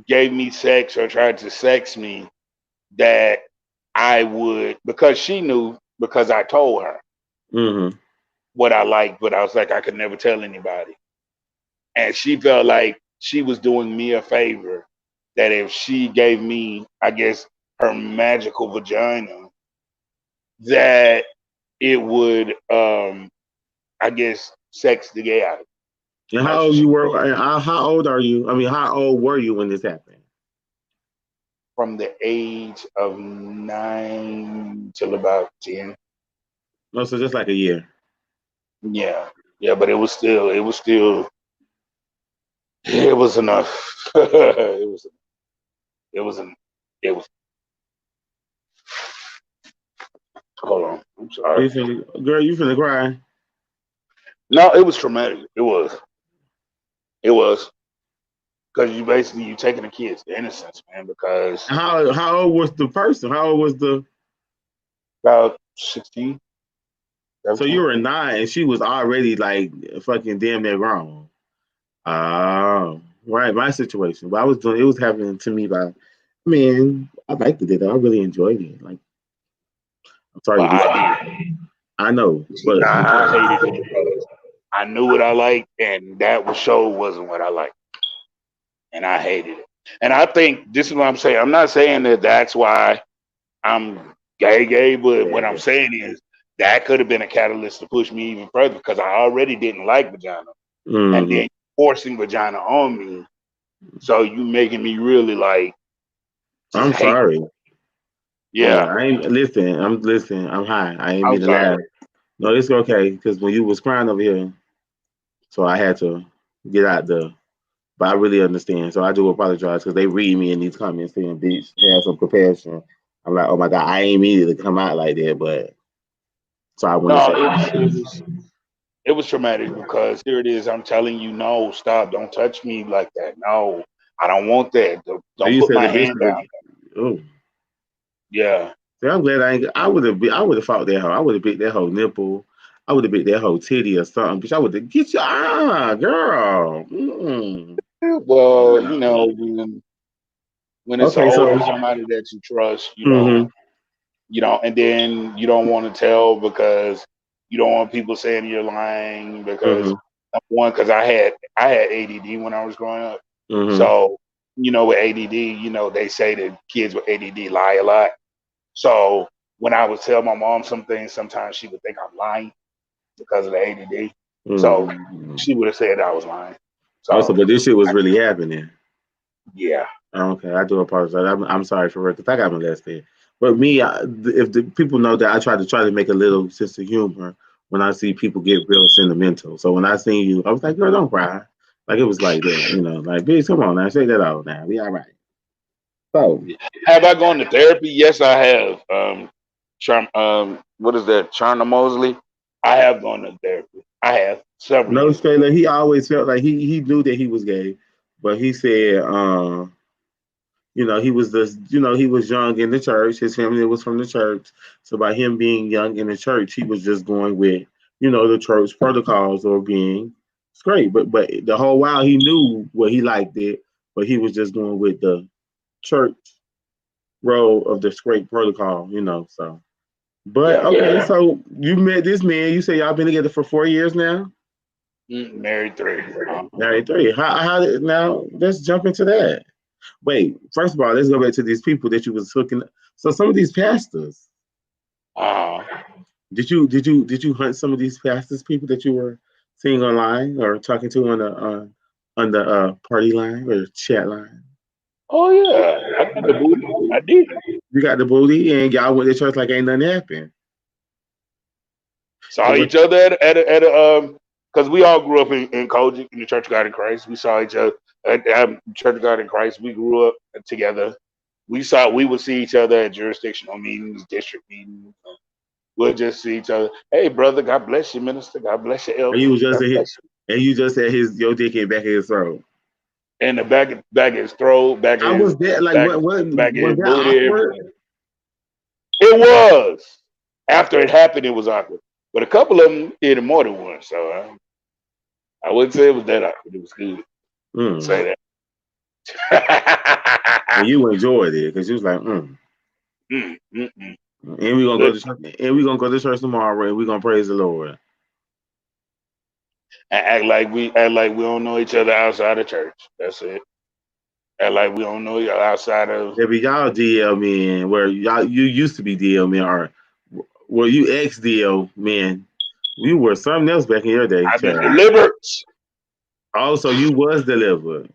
gave me sex or tried to sex me, that I would, because she knew, because I told her hmm what I liked, but I was like, I could never tell anybody. and she felt like she was doing me a favor. That if she gave me, I guess, her magical vagina, that it would, I guess, sex the gay out of me. And how That's what old she you said. were? And how old are you? I mean, how old were you when this happened? From the age of 9 till about 10. No, so just like a year. Yeah, yeah, but it was enough. It was an, it was. Hold on, I'm sorry. Girl, you finna cry. No, it was traumatic. It was because you basically you taking the kid's innocence, man. Because How old was the person? How old was the? about 16, So you 17. were 9, and she was already like fucking damn near grown. Oh, right. My situation. What I was doing, it was happening to me by. Man, I liked it. I really enjoyed it. Like, I'm sorry But to be. I did. I know, See, but I hated it because I knew what I liked, and that was show wasn't what I liked, and I hated it. And I think this is what I'm saying. I'm not saying that that's why I'm gay, but what I'm saying is that could have been a catalyst to push me even further because I already didn't like vagina, and mhm. then forcing vagina on me, so you making me really like just I'm hate. sorry. Yeah, Yeah, I ain't listen. I'm listen. I'm high. I ain't I'm mean to sorry. laugh. No, it's okay because when you was crying over here, so I had to get out the. But I really understand. So I do apologize because they read me in these comments saying, "Bitch, have some compassion." I'm like, oh my god, I ain't mean it to come out like that, but so I want to No, say, it was traumatic because here it is. I'm telling you, no, stop, don't touch me like that. No, I don't want that. so Don't you put said my the bitch hand was. down. Oh, Yeah. see, I'm glad I ain't. I would have. I would have fought that hoe. I would have bit that whole nipple. I would have bit that whole titty or something. Bitch, I would have get your girl. Mm. Well, Yeah. when it's Okay, older so. somebody that you trust, Hmm. and then you don't want to tell because you don't want people saying you're lying because Hmm. number one, because I had ADD when I was growing up. Hmm. So, with ADD, they say that kids with ADD lie a lot. So when I would tell my mom some things, sometimes she would think I'm lying because of the ADD. So Hmm. she would have said I was lying. Also, So but this shit was I, really happening. yeah, Okay, I do apologize. I'm sorry for because I got molested. But me, if the people know that I try to make a little sense of humor when I see people get real sentimental. So when I seen you, I was like, girl, don't cry. Like it was like that, like bitch, come on now, shake that out now. Be all right. So have I gone to therapy? Yes, I have. What is that? Charna Mosley. I have gone to therapy. I have several no years straight ago. up, he always felt like he knew that he was gay, but he said, he was he was young in the church. His family was from the church. So by him being young in the church, he was just going with, the church protocols or being straight. But the whole while he knew what he liked it, but he was just going with the church role of the straight protocol. So but Yeah, okay, so you met this man, you say y'all been together for 4 years now? married three. Married three. How did now let's jump into that. Wait, first of all, let's go back to these people that you was hooking. So some of these pastors, Uh, did you hunt some of these pastors, people that you were seeing online or talking to on the party line or chat line? oh yeah, I got the booty. I did. You got the booty, and y'all went to church like ain't nothing happened. Saw It was each other at a because we all grew up in Kojic in the Church of God in Christ. We saw each other at Church of God in Christ. We grew up together. We would see each other at jurisdictional meetings, district meetings. We'll just see each other. Hey, brother, God bless you, minister. God bless you, and elder. you was just God at his, bless you. and you just had his your dick in back of his throat. And the back of his throat, I was there. Like, back of was his that booty, awkward? everything. It was. After it happened, it was awkward. But a couple of them did it more than once, so I wouldn't say it was that awkward. It was good. Mm. Say And that. you enjoyed it because you was like, Mm, mm, mm. and we gonna go Good. to church, and we gonna go to church tomorrow, and we gonna praise the Lord. and act like we don't know each other outside of church. That's it. Act like we don't know each other outside of. Maybe y'all DL men, where y'all you used to be DL men, or were you ex DL men? You were something else back in your day, I've been child. delivered. Also, you was delivered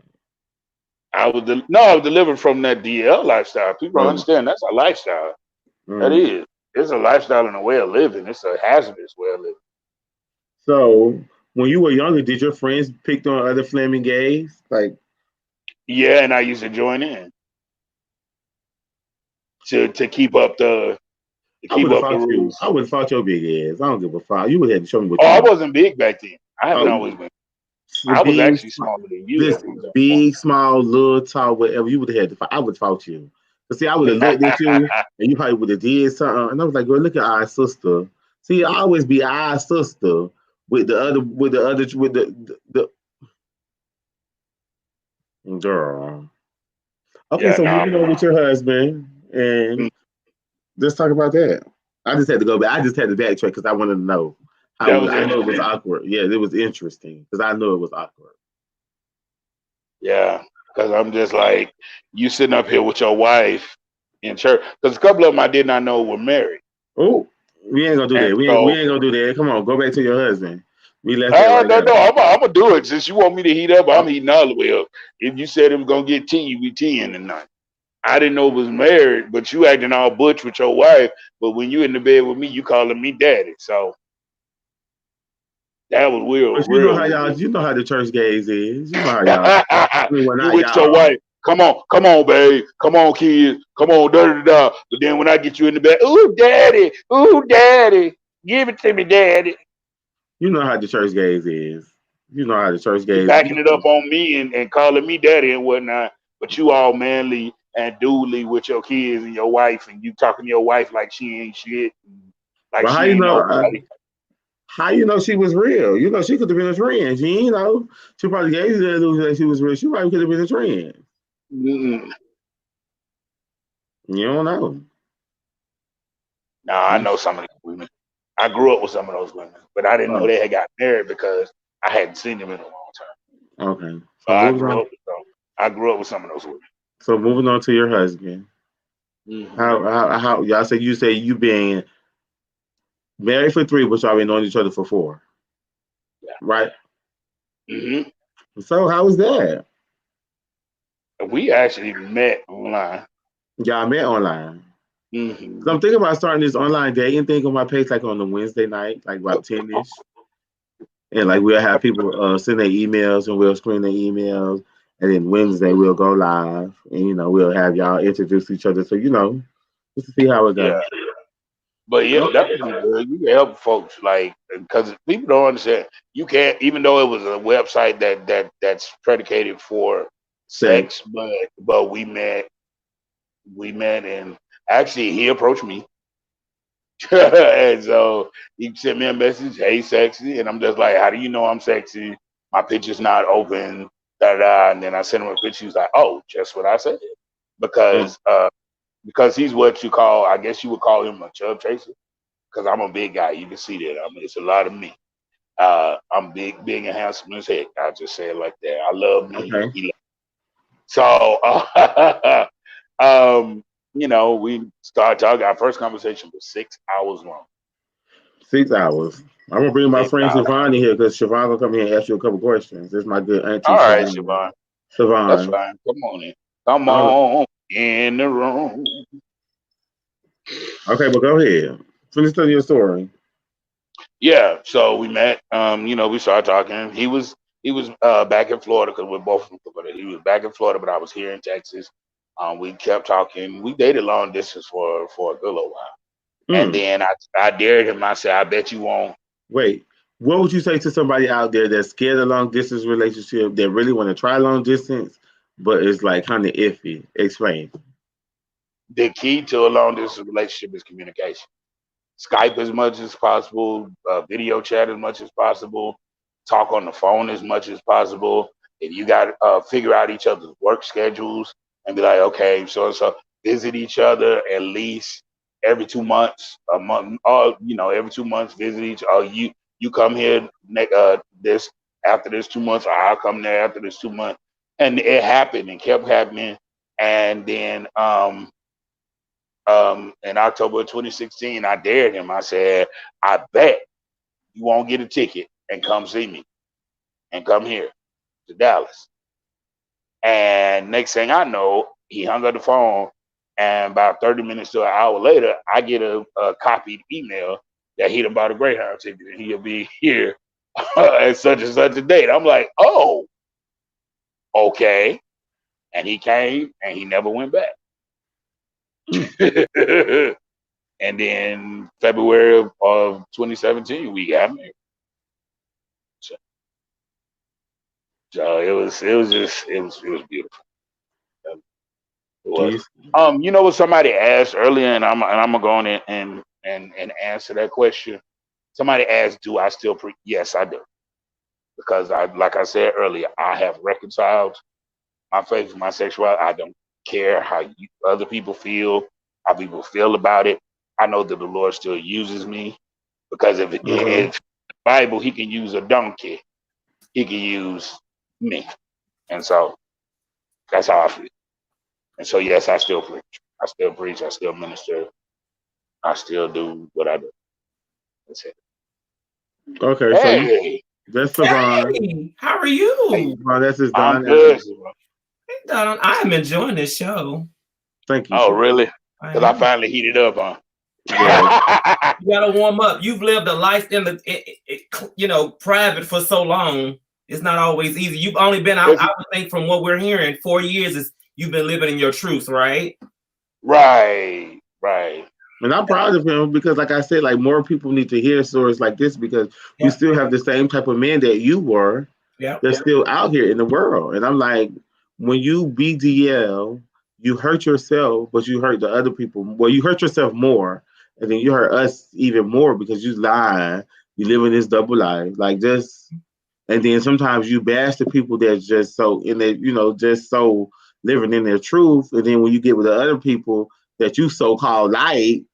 I was delivered from that DL lifestyle. People don't from. understand that's a lifestyle. That Mm. is. It's a lifestyle and a way of living. It's a hazardous way of living. So, when you were younger, did your friends pick on other flaming gays? Like, Yeah, and I used to join in to I would have keep up the fought you. rules. I would have fought your big ass. I don't give a fuck. You would have to show me what Oh, you I know. wasn't big back then. I haven't Oh, always been. the I was big, actually smaller than you at one listen, big, small, little, tall, whatever. You would have had to fight. I would have fought you. But see, I would have looked at time. you, and you probably would have did something. And I was like, girl, look at our sister. See, I always be our sister the girl. Okay, Yeah, so no, moving on with your husband, and let's talk about that. I just had to go back. I just had to backtrack because I wanted to know how that it was. was I know it was interesting. awkward. Yeah, it was interesting because I know it was awkward. Yeah, because I'm just like you sitting up here with your wife in church. Because a couple of them I did not know were married, Oh, we ain't gonna do and that. We so ain't gonna do that. Come on, go back to your husband. We left that right no, there. no, I'm gonna do it. Since you want me to heat up, I'm Oh, heating all the way up. If you said it was gonna get tea, we teeing tonight. I didn't know it was married, but you acting all butch with your wife. But when you in the bed with me, you calling me daddy. So that was real, but you know real how y'all. weird. You know how the church gays is. You know how y'all. I mean, well, You not with your y'all. wife. Come on, babe. Come on, kids. Come on, da da da. But then when I get you in the bed, ooh, daddy, give it to me, daddy. You know how the church gays is. You know how the church You gays. backing it up on me and calling me daddy and whatnot. But you all manly and doodly with your kids and your wife, and you talking to your wife like she ain't shit, like But how she you ain't know? nobody. How you know she was real? You know she could have been a trend. She, you know, she probably gave you that illusion that she was real. She probably could have been a trend. Mm-mm. You don't know. Nah, I You, know some of these women. I grew up with some of those women, but I didn't know oh, they had got married because I hadn't seen them in a long time. okay. But So I moving grew on. up with them. I grew up with some of those women. So moving on to your husband. Hmm How y'all say you been married for 3, but y'all been knowing each other for 4, Yeah. right? hmm So how was that? We actually met online. Y'all met online. So Hmm I'm thinking about starting this online dating thing on my page, like on the Wednesday night, like about 10ish, and like we'll have people send their emails and we'll screen their emails, and then Wednesday we'll go live, and we'll have y'all introduce each other, so just to see how it Yeah. goes. But yeah, Okay. that would be good. You can help folks like because people don't understand. You can't even though it was a website that's predicated for Sex. sex, but we met and actually he approached me and so he sent me a message, hey, sexy. And I'm just like, how do you know I'm sexy? My picture's not open, da da. And then I sent him a picture. He was like, oh, just what I said. Oh, Because because he's what you call, I guess you would call him a chub chaser. Because I'm a big guy. You can see that. I mean, it's a lot of me. I'm big and handsome as heck. I just say it like that. I love me. okay. So, we started talking. Our first conversation was 6 hours long. 6 hours. I'm gonna bring my Six friend hours. Siobhan in here because Siobhan gonna come here and ask you a couple questions. This is my good auntie All right, Siobhan. Siobhan. That's Siobhan. fine. Come on in. Come All right. on in the room. Okay, but go ahead. Finish telling your story. Yeah. So we met. We started talking. He was back in Florida because we're both from Florida. He was back in Florida, but I was here in Texas. We kept talking. We dated long distance for a good little while, and Mm. then I dared him. I said, "I bet you won't." Wait, what would you say to somebody out there that's scared of long distance relationship that really want to try long distance, but it's like kind of iffy? Explain. The key to a long distance relationship is communication. Skype as much as possible, video chat as much as possible, talk on the phone as much as possible. If you got to figure out each other's work schedules and be like, okay, so visit each other at least every 2 months, a month, or every 2 months, visit each. You come here this after this 2 months, or I'll come there after this 2 months. And it happened and kept happening. And then in October 2016, I dared him. I said, I bet you won't get a ticket and come see me and come here to Dallas. And next thing I know, he hung up the phone. And about 30 minutes to an hour later, I get a copied email that he'd bought a Greyhound ticket and he'll be here at such and such a date. I'm like, oh, okay. And he came and he never went back. And then February of 2017, we got married. So, it was beautiful. It was. You know what somebody asked earlier, and I'm gonna go on and answer that question. Somebody asked, "Do I still preach?" Yes, I do, because like I said earlier, I have reconciled my faith, my sexuality. I don't care how other people feel, how people feel about it. I know that the Lord still uses me, because if the Bible, He can use a donkey, He can use me, and so that's how I feel. And so, yes, I still preach. I still preach. I still minister. I still do what I do. That's it. Okay, so Hey, that's Savon. Hey, how are you? Well, that's his I'm Don. good. Hey, Donald, I am enjoying this show. Thank you. Oh, Sir. really? Because I finally heated up, huh? Yeah. You gotta warm up. You've lived a life in the private for so long. It's not always easy. You've only been, I would think, from what we're hearing, 4 years is you've been living in your truth, right? Right. And I'm proud of him because, like I said, like more people need to hear stories like this because we still have the same type of men that you were. They're still out here in the world. And I'm like, when you BDL, you hurt yourself, but you hurt the other people. Well, you hurt yourself more, and then you hurt us even more because you lie. You live in this double life, like just. And then sometimes you bash the people that's just so in their, just so living in their truth. And then when you get with the other people that you so called like,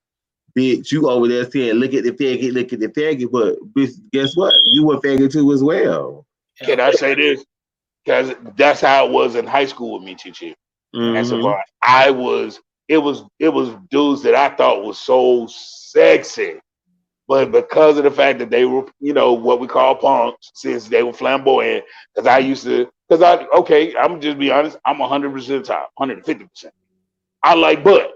bitch, you over there saying, look at the faggot, but bitch, guess what? You were faggot too as well. Can I say this? Because that's how it was in high school with me, Chichi. And so it was dudes that I thought was so sexy. But because of the fact that they were, what we call punks, since they were flamboyant, because I'm just be honest, I'm 100% top, 150%. I like butt.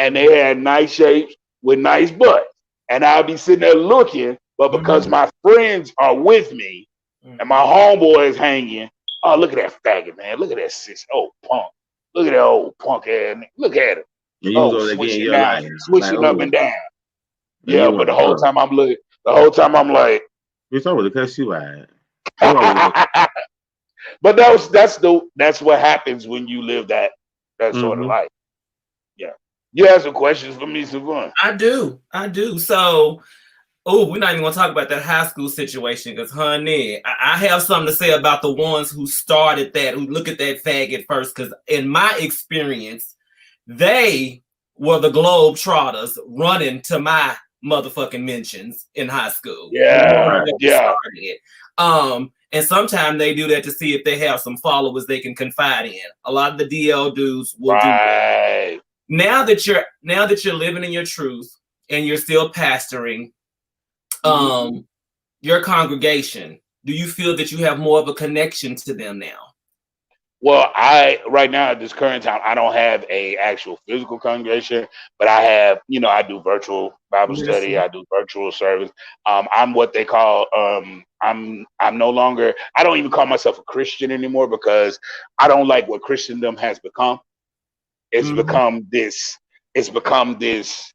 And they had nice shapes with nice butts. And I'll be sitting there looking, but because my friends are with me and my homeboy is hanging, oh, look at that faggot, man. Look at that sis, old punk. Look at that old punk ass. Look at him. Switching down, switching up and down. Yeah, but the whole time I'm like, it's over to cuss you out. But that's what happens when you live that sort of life. Yeah. You have some questions for me, Savon? I do. So, we're not even gonna talk about that high school situation because, honey, I have something to say about the ones who started that, who look at that faggot first. Because in my experience, they were the globe trotters running to my motherfucking mentions in high school. Yeah. And sometimes they do that to see if they have some followers they can confide in. A lot of the DL dudes will do that. Now that you're living in your truth and you're still pastoring your congregation, do you feel that you have more of a connection to them now? Well, right now at this current time, I don't have a actual physical congregation, but I have, I do virtual Bible study. I do virtual service. I'm what they call, I'm no longer, I don't even call myself a Christian anymore because I don't like what Christendom has become. It's become this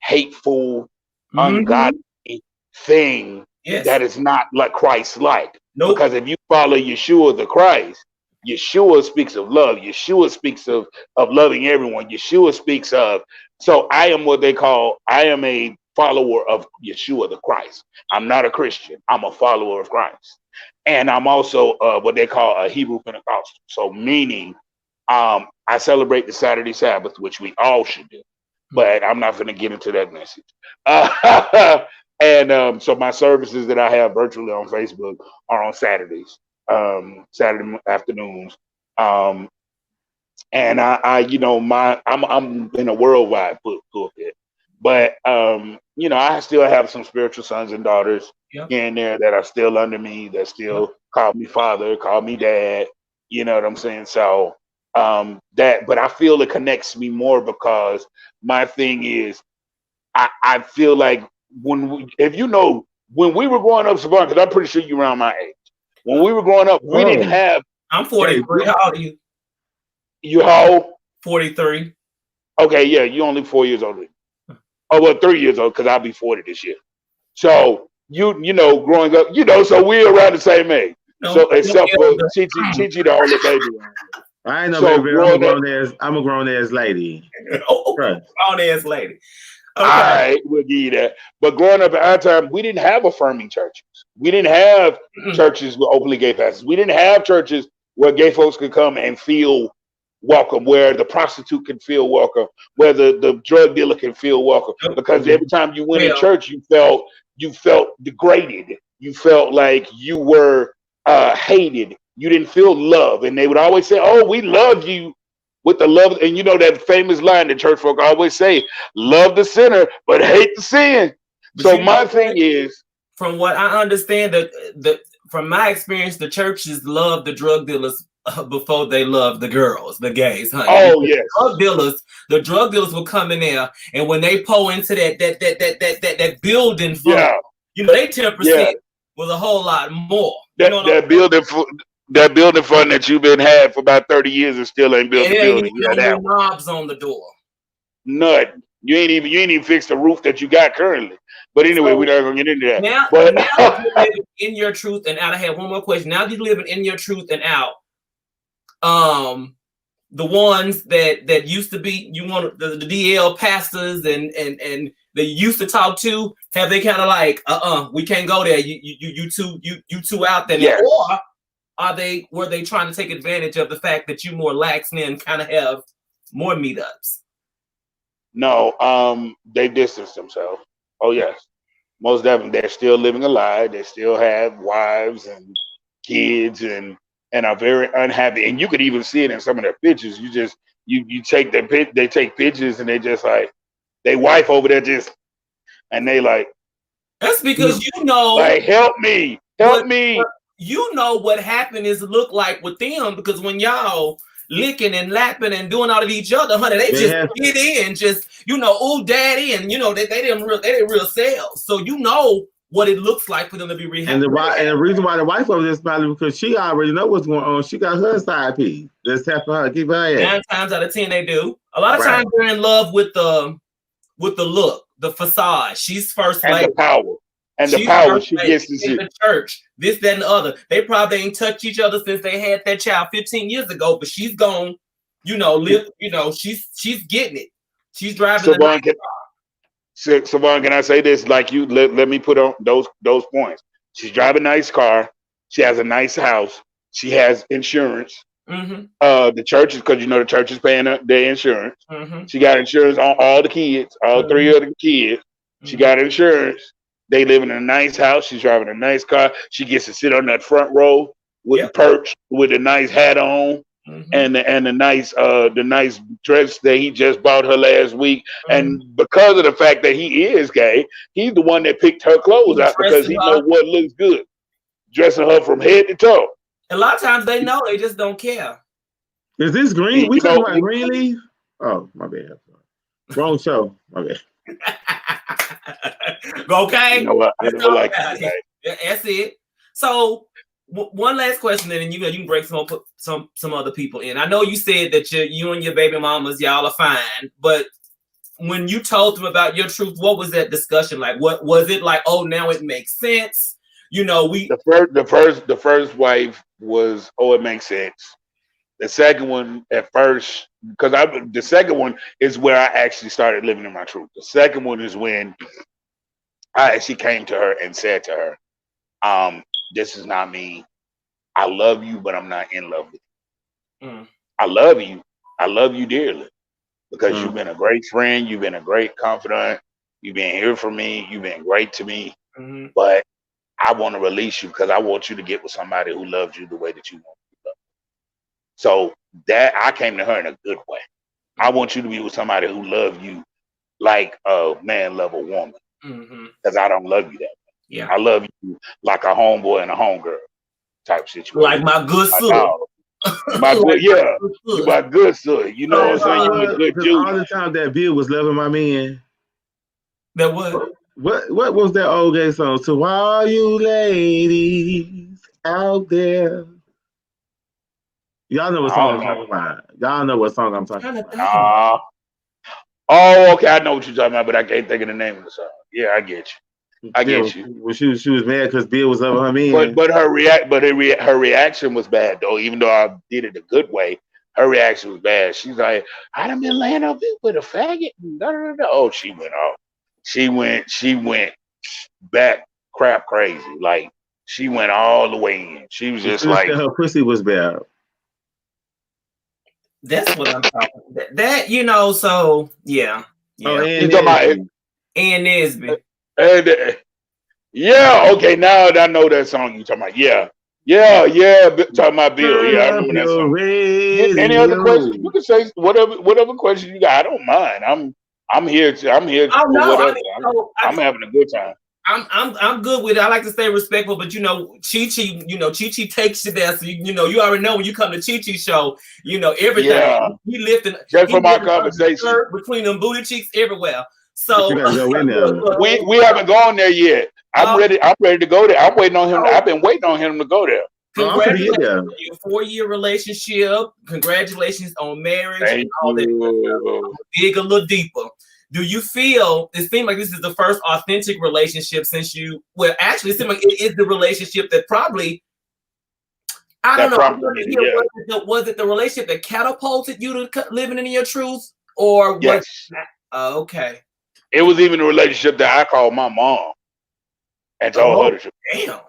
hateful, ungodly thing that is not like Christ-like. Nope. Because if you follow Yeshua the Christ, Yeshua speaks of love. Yeshua speaks of loving everyone. Yeshua speaks of, so I am a follower of Yeshua the Christ. I'm not a Christian. I'm a follower of Christ. And I'm also what they call a Hebrew Pentecostal. So meaning I celebrate the Saturday Sabbath, which we all should do. But I'm not going to get into that message. And so my services that I have virtually on Facebook are on Saturdays, Saturday afternoons. Um, and I'm in a worldwide pulpit, but I still have some spiritual sons and daughters Yep. here and there that are still under me, that still call me father, call me dad. You know what I'm saying? So but I feel it connects me more because my thing is I feel like if when we were growing up, Savon, because I'm pretty sure you're around my age. When we were growing up, we didn't Oh, have I'm wait. 43. How old are you? you how 43. okay, yeah, you're only 4 years older. Oh well, 3 years old because I'll be 40 this year. So growing up, so we're around the same age. No, So except for Chichi, the only baby. I ain't no So baby. growing up, I'm a grown ass lady. oh, Right. grown ass lady. all Okay. right, we'll give you that. But growing up at our time, we didn't have affirming churches. We didn't have churches with openly gay pastors. We didn't have churches where gay folks could come and feel welcome, where the prostitute can feel welcome, where the drug dealer can feel welcome. Because every time you went in Well, church, you felt degraded. You felt like you were hated. You didn't feel love. And they would always say, "Oh, we love you." With the love, and that famous line that church folk always say, love the sinner, but hate the sin. but So you know my what? thing is, From what I understand, from my experience, the churches love the drug dealers before they love the girls, the gays, honey. oh yes, The drug dealers will come in there, and when they pour into that building fund, yeah, they 10% yeah, was a whole lot more. You that know what I'm that saying? building fund that you've been had for about 30 years and still ain't built And the it ain't even building. Yeah, no that new one. knobs on the door. Nothing. You ain't even fixed the roof that you got currently. But anyway, we're So not gonna get into that. now But that you're living in your truth and out, I have one more question. Now that you're living in your truth and out, the ones that used to be the DL pastors and they used to talk to, have they kind of like we can't go there, you two out there now, yes, or were they trying to take advantage of the fact that you more lax and kind of have more meetups? no, they distanced themselves. Oh yes, most definitely. They're still living a lie. They still have wives and kids and are very unhappy. And you could even see it in some of their pictures. You take they take pictures and they just like they wife over there just and they That's because like help me, help what me. what happiness look like with them, because when y'all licking and lapping and doing all of each other, honey, they just get in, just ooh, daddy, and they didn't real selves. So what it looks like for them to be And the reason why the wife over there is probably because she already know what's going on. She got her side piece. Just helping her keep her ass. 9 times out of 10 they do. A lot of times they're in love with the look, the facade. She's first And lady. the power. And the She's power she gets to in see. the church, this, that, and the other. They probably ain't touched each other since they had that child 15 years ago, but she's gone, live, she's getting it. She's driving the nice car. Savon, can I say this? Like you let me put on those points. She's driving a nice car. She has a nice house. She has insurance. Mm-hmm. The churches, because the church is paying their insurance. Mm-hmm. She got insurance on all the kids, all 3 of the kids. She got insurance. They live in a nice house. She's driving a nice car. She gets to sit on that front row with the perch, with a nice hat on, and the nice dress that he just bought her last week. And because of the fact that he is gay, he's the one that picked her clothes out because he knows what looks good, dressing her from head to toe. A lot of times they know, they just don't care. Is this green? We talking about Greenleaf? Oh, my bad. Wrong show. My bad. Okay. You know what? I never like it. That's it. So one last question, and then you can break some other people in. I know you said that you and your baby mamas, y'all are fine, but when you told them about your truth, what was that discussion like? What was it like? Oh, now it makes sense. The first wife was, oh, it makes sense. The second one at first, because the second one is where I actually started living in my truth. The second one is when I actually came to her and said to her, this is not me. I love you, but I'm not in love with you. I love you. I love you dearly because you've been a great friend. You've been a great confidant. You've been here for me. You've been great to me. Mm-hmm. But I want to release you because I want you to get with somebody who loves you the way that you want to be loved. So that I came to her in a good way. I want you to be with somebody who loves you like a man love a woman. Because I don't love you that way. Yeah. I love you like a homeboy and a homegirl type situation. Like my good son. My good, yeah. You my good son. You know what I'm saying? You a good dude. All the time that Bill was loving my man. That what? What was that old gay song? To all you ladies out there. Y'all know what song I'm talking about. Y'all know what song I'm talking about. Oh, okay. I know what you're talking about, but I can't think of the name of the song. Yeah, I get you. I get you. When she was mad because Bill was loving her man. But her reaction was bad though. Even though I did it a good way, her reaction was bad. She's like, "I done been laying up with a faggot." Oh, she went off. She went back crap crazy. Like she went all the way in. She was just like her pussy was bad. That's what I'm talking about. That so yeah. Oh, and you talking about Ann Nesby. Yeah, okay, now I know that song you talking about. Yeah. Talking about Bill. Yeah, I remember that song. Any other questions? You can say whatever questions you got. I don't mind. I'm here for whatever. I'm having a good time. I'm good with it. I like to stay respectful, but Chi Chi takes you there. So you already know when you come to Chi Chi show, everything. Yeah. He lifting just from our conversation between them booty cheeks everywhere. So we haven't gone there yet. I'm ready to go there. I'm waiting on him. I've been waiting on him to go there. Congratulations on your 4-year relationship. Congratulations on marriage. And all that. Dig a little deeper. Do you feel it seems like this is the first authentic relationship since you? Well, actually, it seems like it is the relationship that probably. I don't know. Was it the relationship that catapulted you to living in your truth, or yes? Okay. It was even a relationship that I called my mom and told her to. Damn.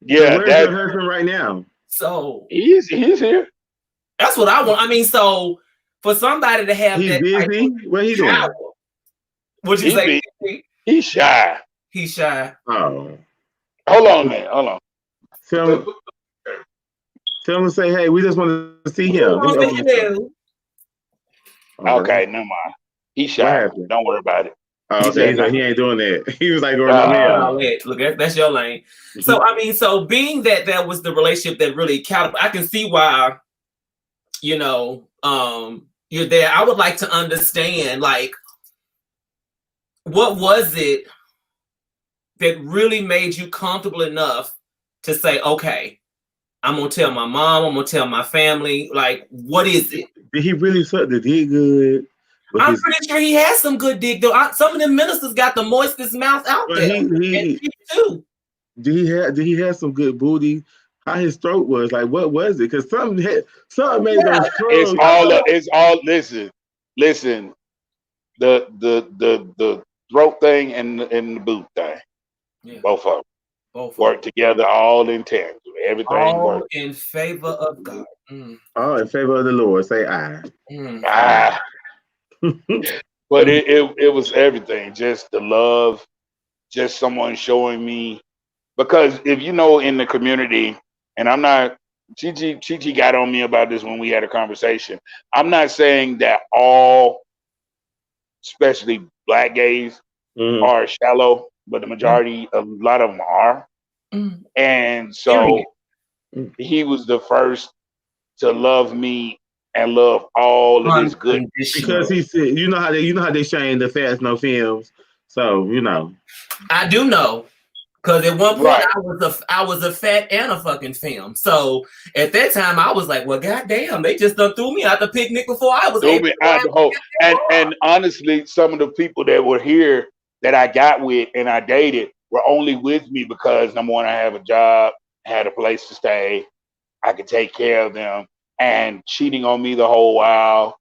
Yeah, so where's your husband right now? So he's here. That's what I want. I mean, so for somebody to have he's busy. What he doing? What'd you say? He's shy. He's shy. Oh. Hold on, man. Hold on. Tell him to say, hey, we just want to see him. Okay, never mind. He's shy. Don't worry about it. Oh, okay. He ain't doing that. He was like, look, that's your lane. So, I mean, so being that was the relationship that really I can see why, you're there. I would like to understand, like, what was it that really made you comfortable enough to say, okay, I'm going to tell my mom, I'm going to tell my family, like, what is it? Did he really suck the dick good? I'm pretty sure he has some good dick, though. Some of the ministers got the moistest mouth out there. He too. Did he have some good booty? How his throat was? Like, what was it? Because something made those curls. It's all. Listen. The throat thing and the boot thing. Yeah. Both of them. Work together, all in tandem. Everything all works in favor of God. All in favor of the Lord. Say I. But it was everything. Just the love, just someone showing me. Because if in the community, and I'm not, Chi got on me about this when we had a conversation. I'm not saying that all, especially black gays, are shallow, but the majority, a lot of them are. And so he was the first to love me and love all of his good. Because he said, you know how they shame the fats no films. So I do know. Because at one point I was a fat and a fucking film. So at that time I was like, well, goddamn, they just done threw me out the picnic before I was able to and honestly, some of the people that were here that I got with and I dated were only with me because number one, I have a job, had a place to stay, I could take care of them, and cheating on me the whole while.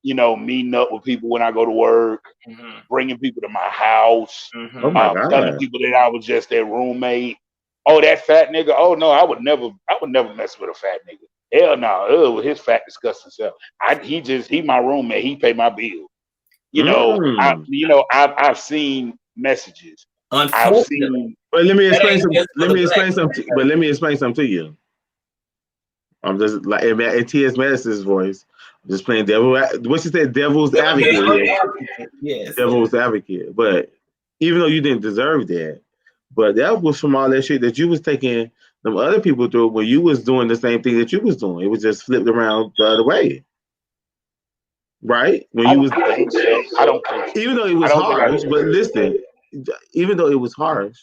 Meeting up with people when I go to work, bringing people to my house, telling people that I was just their roommate. Oh, that fat nigga. Oh no, I would never mess with a fat nigga. Hell no. His fat disgusting self. He my roommate. He pay my bill. Mm. I've seen messages. I've Unfortunately, seen. But let me that explain ain't some. just for Let the me black explain some. But let me explain something to you. I'm just like in T.S. Madison's voice. I'm just playing devil. What she said, devil's advocate. devil's Yeah, advocate. Yes. devil's advocate. But even though you didn't deserve that, but that was from all that shit that you was taking them other people through when you was doing the same thing that you was doing. It was just flipped around the other way, right? When I you don't was, think so. I don't think so. even though it I was don't think I harsh, did. but listen, even though it was harsh,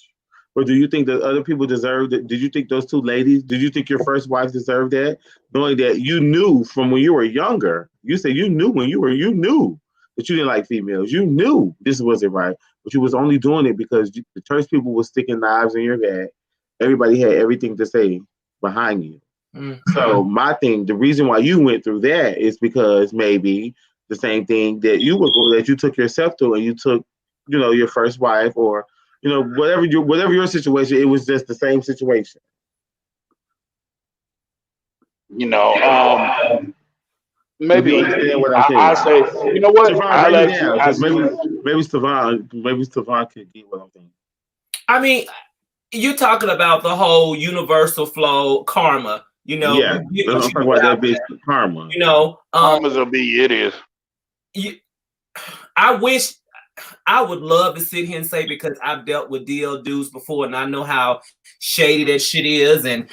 or do you think that other people deserved it? Did you think those two ladies, did you think your first wife deserved that? Knowing that you knew from when you were younger, you said you knew when you knew that you didn't like females. You knew this wasn't right, but you was only doing it because the church people was sticking knives in your back. Everybody had everything to say behind you. Mm. So my thing, the reason why you went through that is because maybe the same thing that that you took yourself through, and you took, your first wife, or whatever your situation, it was just the same situation. You know, If you maybe understand what I'm I saying, say, you know what? Savon, I'll break it ask you. down I because see. maybe Savon could get what I'm saying. I mean, you're talking about the whole universal flow karma. Yeah, You get I'm what you talking put about out that bitch there. karma. Karma's a B. It is. You, I wish I would love to sit here and say, because I've dealt with DL dudes before and I know how shady that shit is, and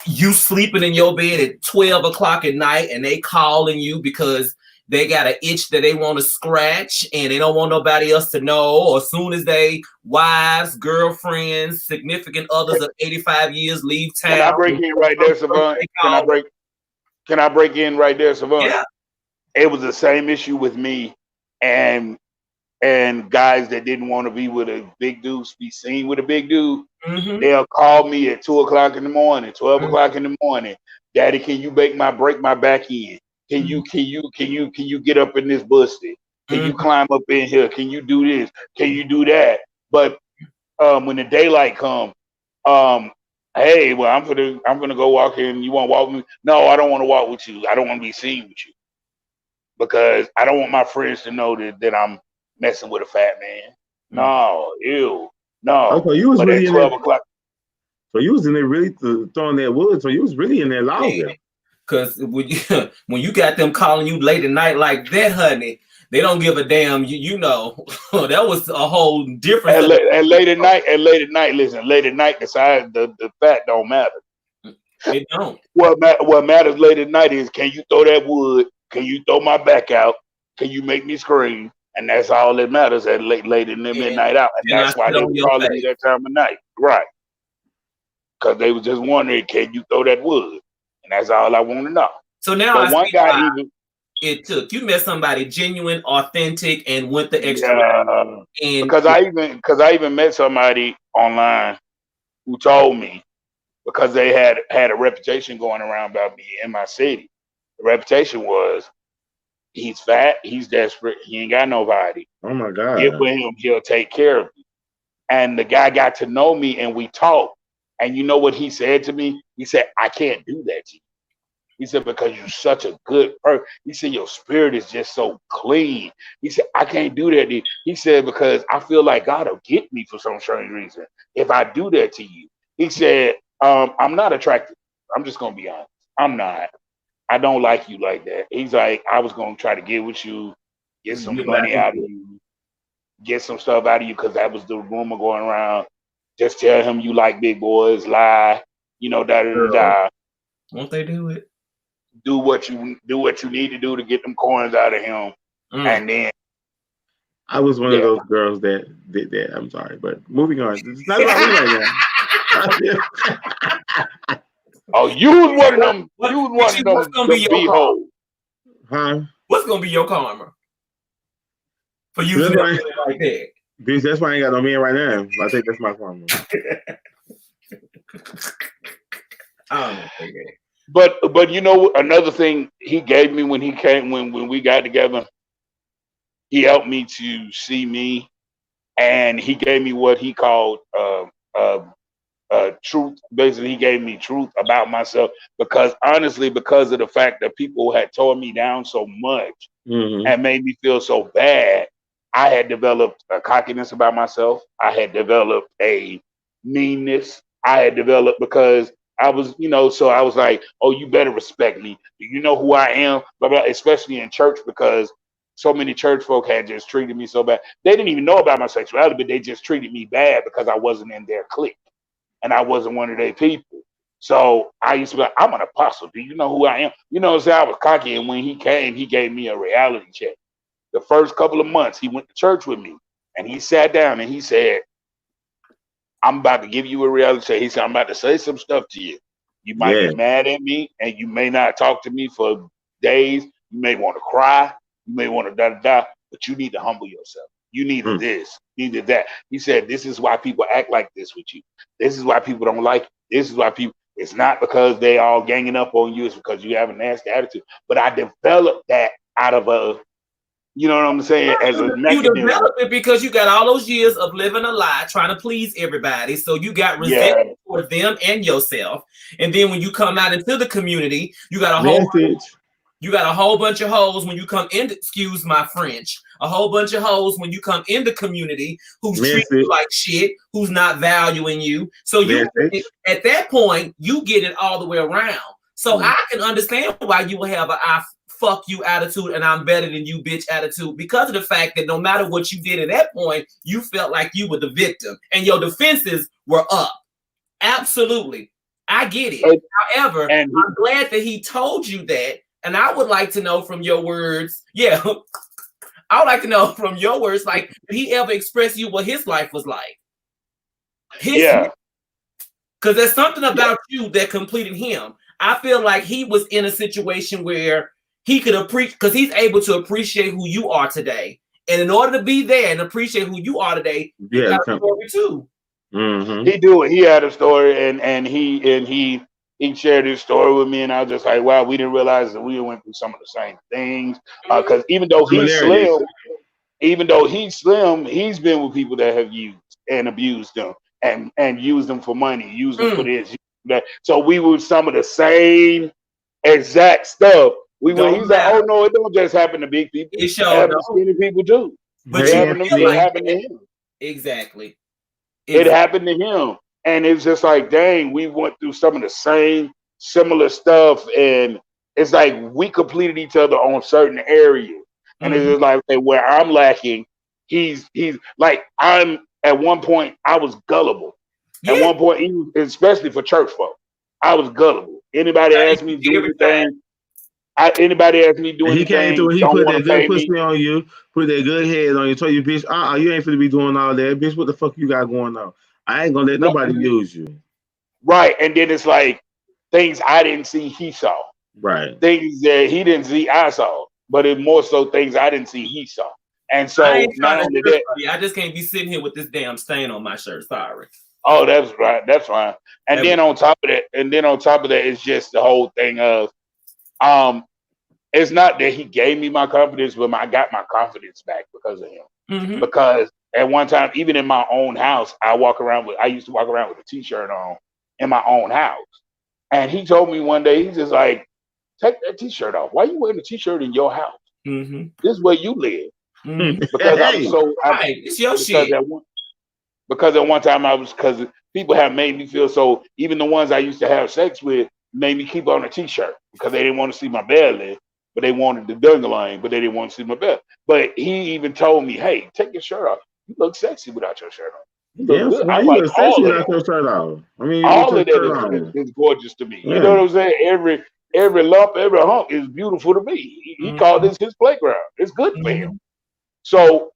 you sleeping in your bed at 12 o'clock at night and they calling you because they got an itch that they want to scratch and they don't want nobody else to know, or as soon as they wives, girlfriends, significant others of 85 years leave Can I town, break in right there, Savant? they Can I call. break? Can I break in right there, Savant? Yeah. It was the same issue with me, and guys that didn't want to be with a big dude, be seen with a big dude. Mm-hmm. They'll call me at 2 o'clock in the morning, 12 o'clock Mm-hmm. in the morning. Daddy, can you break my back in? Can you get up in this busted? Can you Mm-hmm. climb up in here? Can you do this? Can you do that? But when the daylight come, um, hey, well, I'm gonna go walk in. You want to walk with me? No, I don't want to walk with you. I don't want to be seen with you because I don't want my friends to know that I'm messing with a fat man. Mm-hmm. No, ew, no. Oh, you was But at really in there. 12 o'clock, So you was in there really throwing that wood. So you was really in there longer. Because when you, when you got them calling you late at night like that, honey, they don't give a damn. That was a whole different set of. late at night, listen, late at night, the fat don't matter. It don't. What matters late at night is, can you throw that wood? Can you throw my back out? Can you make me scream? And that's all that matters at late in the And midnight out. And can I that's why sit they on were your calling me face? that time of night. Right. Because they was just wondering, can you throw that wood? And that's all I want to know. So now But I one see guy why even, it took. You met somebody genuine, authentic, and went the extra yeah, mile. And because I even met somebody online who told me, because they had a reputation going around about me in my city. The reputation was, he's fat, he's desperate, he ain't got nobody. Oh my Get god. with him, he'll take care of you. And the guy got to know me and we talked. And you know what he said to me? He said, I can't do that to you. He said, because you're such a good person. He said, your spirit is just so clean. He said, I can't do that to you. He said, because I feel like God will get me for some strange reason if I do that to you. He said, I'm not attracted. I'm just going to be honest. I'm not. I don't like you like that. He's like, I was going to try to get with you, get you some back money into out of it. you, get some stuff out of you, because that was the rumor going around. Just tell him you like big boys, lie, da da da Girl, da. won't they do it? Do what you need to do to get them coins out of him, Mm. and then I was one of yeah. those girls that did that. I'm sorry, but moving on. It's not about me right now. Oh, you was one of What? them. What? You was one Richie, of what's them. gonna be Them your karma? b-holes. Huh? What's gonna be your karma for So using that's that why, like that? bitch. That's why I ain't got no man right now. I think that's my karma. I don't know. Okay. But another thing he gave me when he came, when we got together, he helped me to see me, and he gave me what he called uh, truth. Basically, he gave me truth about myself, because honestly, because of the fact that people had torn me down so much, and made me feel so bad. I had developed a cockiness about myself. I had developed a meanness. I had developed because I was, so I was like, oh, you better respect me. Do you know who I am? Blah, blah, especially in church because so many church folk had just treated me so bad. They didn't even know about my sexuality, but they just treated me bad because I wasn't in their clique and I wasn't one of their people. So I used to be like, I'm an apostle. Do you know who I am? So I was cocky. And when he came, he gave me a reality check. The first couple of months, he went to church with me and he sat down and he said, I'm about to give you a reality check. He said, I'm about to say some stuff to you. You might be mad at me and you may not talk to me for days. You may want to cry. You may want to da-da-da, but you need to humble yourself. You needed this, needed that. He said, this is why people act like this with you. This is why people don't like you. This is why people, it's not because they all ganging up on you. It's because you have a nasty attitude. But I developed that out of a, you know what I'm saying? As a mechanism. You developed it because you got all those years of living a lie, trying to please everybody. So you got resentment for them and yourself. And then when you come out into the community, you got a whole bunch of hoes when you come in. Excuse my French. A whole bunch of hoes when you come in the community who's treating you like shit, who's not valuing you. So you, at that point, you get it all the way around. So I can understand why you will have a fuck you attitude and I'm better than you bitch attitude because of the fact that no matter what you did at that point, you felt like you were the victim and your defenses were up. Absolutely. I get it. However, I'm glad that he told you that. And I would like to know from your words. Yeah. I would like to know from your words, like, did he ever express you what his life was like? Because there's something about you that completed him. I feel like he was in a situation where he could appreciate, because he's able to appreciate who you are today. And in order to be there and appreciate who you are today, you got a story too. He do it. He had a story, and he shared his story with me, and I was just like, wow, we didn't realize that we went through some of the same things. Because even though he's slim, he's been with people that have used and abused them and used them for money, used them for this, that. So we were some of the same exact stuff. He's like, oh no, it don't just happen to big people. It happens to skinny people too. But it happened to him. Exactly. It happened to him. And it's just like, dang, we went through some of the same similar stuff. And it's like we completed each other on certain areas. And it's just like, okay, where I'm lacking, he's like, at one point, I was gullible. At one point, especially for church folk, I was gullible. Anybody asked me to do anything, anybody asked me to do anything, he came through, he put that good pussy on you, put that good head on you, told you, bitch, you ain't finna be doing all that. Bitch, what the fuck you got going on? I ain't gonna let nobody use you. Right. And then it's like things I didn't see, he saw. Right. Things that he didn't see, I saw. But it's more so things I didn't see, he saw. And so not only that, I just can't be sitting here with this damn stain on my shirt. Sorry. Oh, that's right. That's fine. And then on top of that, it's just the whole thing of it's not that he gave me my confidence, but I got my confidence back because of him. Because at one time, even in my own house, I used to walk around with a t-shirt on in my own house. And he told me one day, he's just like, take that t-shirt off. Why are you wearing a t-shirt in your house? This is where you live. Because it's your shit. Because at one time because people have made me feel so, even the ones I used to have sex with made me keep on a t-shirt because they didn't want to see my belly, but they wanted the Donallen, but they didn't want to see my belly. But he even told me, hey, take your shirt off. You look sexy without your shirt on. You look good. I like sexy without your shirt off. I mean, all of that is gorgeous to me. You know what I'm saying? Every lump, every hump is beautiful to me. He called this his playground. It's good for him. So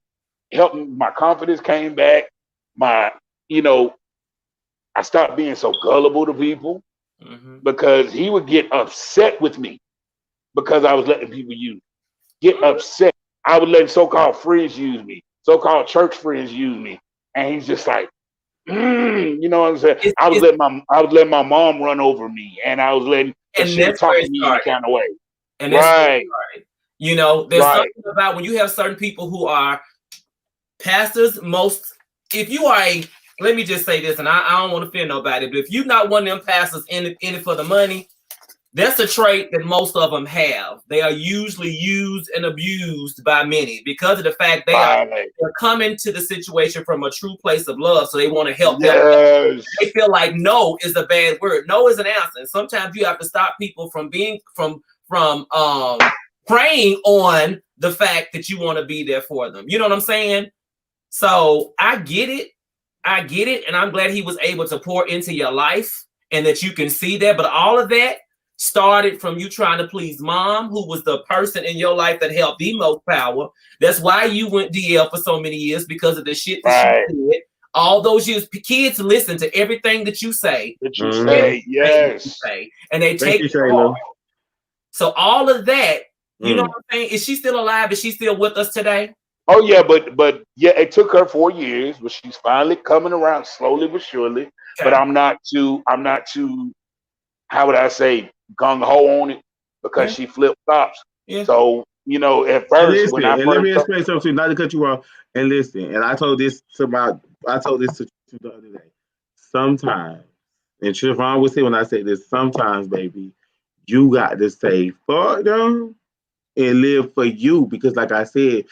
my confidence came back. I stopped being so gullible to people because he would get upset with me because I was letting people get upset. I would let so-called friends use me, so-called church friends use me, and he's just like, you know what I'm saying? I was letting my mom run over me, and I was letting she was talking to me in a kind of way. And that's you know, there's something about when you have certain people who are pastors. If you are let me just say this, and I don't want to offend nobody, but if you're not one of them pastors in it for the money, That's a trait that most of them have. They are usually used and abused by many because of the fact Right. they're coming to the situation from a true place of love, so they want to help them. They Yes. feel like no is a bad word. No is an answer. And sometimes you have to stop people from being from preying on the fact that you want to be there for them. You know what I'm saying? So I get it. I get it. And I'm glad he was able to pour into your life and that you can see that. But all of that started from you trying to please mom, who was the person in your life that held the most power. That's why you went DL for so many years, because of the shit that Right. she did. All those years, kids listen to everything that you say. That you say, yes. And they Thank take you, it hard. Shayla. So all of that, you know what I'm saying? Is she still alive? Is she still with us today? Oh yeah, but yeah, it took her 4 years, but she's finally coming around slowly but surely. But Okay. I'm not too, how would I say, gung ho on it, because Yeah. she flip flops. Yeah. So, at And first listen, when I and let first me explain something to you, not to cut you off. And listen, and I told this to you the other day. Sometimes, and Siobhan would say when I say this, sometimes, baby, you got to say, fuck them and live for you. Because like I said,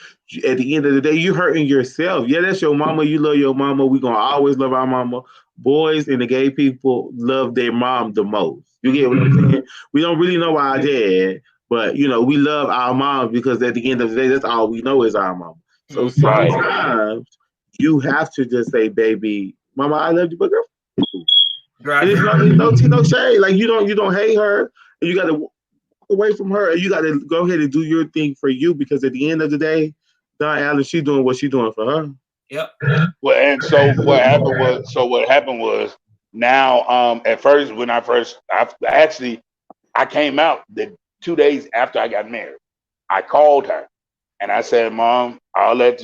at the end of the day, you hurting yourself. Yeah, that's your mama. You love your mama. We gonna always love our mama. Boys and the gay people love their mom the most. You get what I'm saying? We don't really know our dad, but we love our mom because at the end of the day, that's all we know is our mom. So right, sometimes you have to just say, baby, mama, I love you, but girl, and it's no shade. Like you don't hate her. And you got to away from her, and you got to go ahead and do your thing for you, because at the end of the day, Don Allen, she doing what she doing for her. Yep. well, and what happened was, now, at first, when I came out the 2 days after I got married. I called her and I said, Mom, all that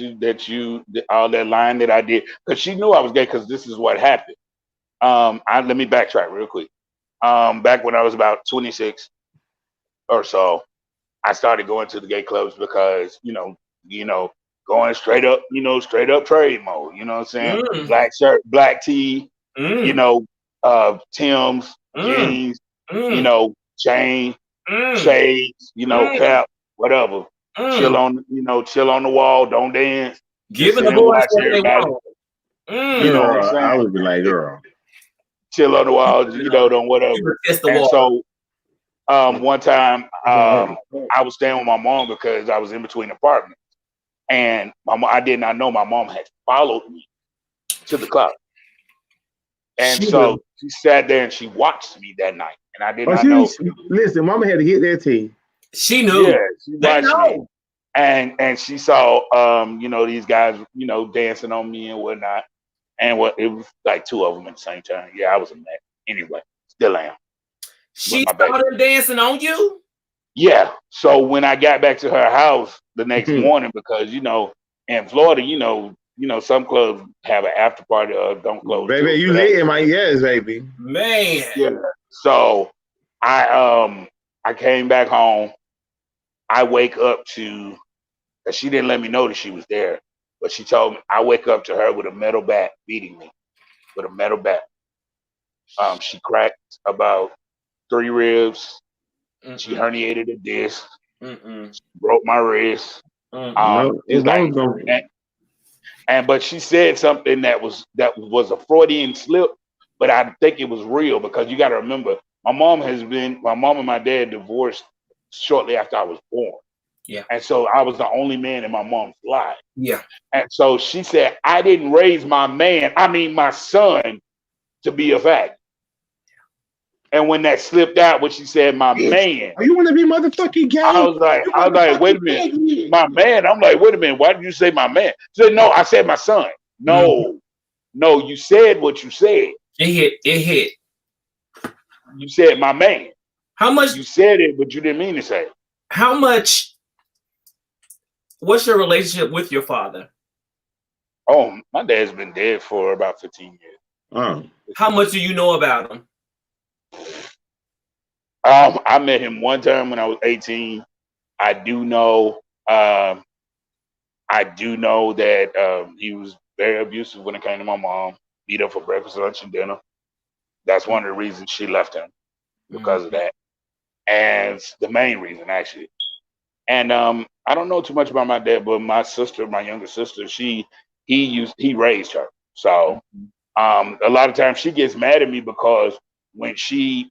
lying that I did, because she knew I was gay, because this is what happened. Let me backtrack real quick. Back when I was about 26 or so, I started going to the gay clubs because, going straight up trade mode, you know what I'm saying? Mm. Black shirt, black tee, Mm. Tim's, Mm. jeans, Mm. chain, Mm. shades, Mm. cap, whatever. Mm. Chill on the wall, don't dance. Just Giving sit the and boys watch what they everybody. want. You know Mm. what I'm Girl, I saying? would be like, girl. Chill on the wall, don't You whatever. would test the And water. so, one time, I was staying with my mom because I was in between apartments, and I did not know my mom had followed me to the club, and She was. so she sat there and she watched me that night, and I did Oh, not know. listen, mama had to get that tea. She knew. Yeah, she They watched me, know. and she saw, these guys, dancing on me and whatnot, and it was like two of them at the same time. Yeah, I was a mess. Anyway, still am with She my saw baby. them dancing on you. Yeah. So when I got back to her house the next Baby, morning, because in Florida, some clubs have an after party or don't close till you whatever. lit in my yes, baby. Man. Yeah. So I I came back home. I wake up to, 'cause she didn't let me know that she was there, but she told me, I wake up to her with a metal bat beating me with a metal bat. She cracked about 3 ribs. She Mm-mm. herniated a disc, Mm-mm. broke my wrist. Mm-mm. She's It's like, always going. but she said something that was a Freudian slip, but I think it was real, because you got to remember, my mom and my dad divorced shortly after I was born, Yeah. and so I was the only man in my mom's life, Yeah. and so she said, I didn't raise my son, to be a fact. And when that slipped out, when she said my Bitch, man, you want to be motherfucking gay? You I was like, wait a motherfucking minute, gay. my man. I'm like, wait a minute, why did you say my man? She said, no, I said my son. Mm. No, you said what you said. It hit. It hit. You said my man. How much? You said it, but you didn't mean to say it. How much? What's your relationship with your father? Oh, my dad's been dead for about 15 years. Oh. How much do you know about him? I met him one time when I was 18. I do know. I do know that he was very abusive when it came to my mom. Beat up for breakfast, lunch, and dinner. That's one of the reasons she left him, Mm. because of that. as the main reason, actually. And I don't know too much about my dad, but my sister, my younger sister, he raised her. So a lot of times she gets mad at me because when she,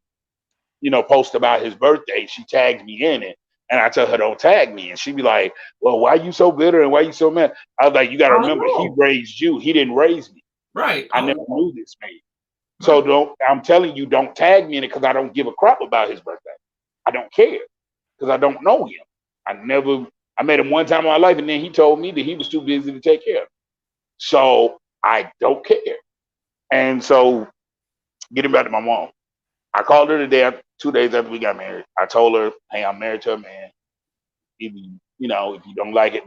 post about his birthday, she tags me in it. And I tell her, don't tag me. And she be like, well, why you so bitter and why you so mad? I was like, you got to Oh remember, he no. raised you. He didn't raise me. Right. I Oh never no. knew this man. So Right. I'm telling you, don't tag me in it because I don't give a crap about his birthday. I don't care because I don't know him. I met him one time in my life and then he told me that he was too busy to take care of me. So I don't care. And so getting back to my mom, I called her the day, 2 days after we got married. I told her, hey, I'm married to a man. If you don't like it,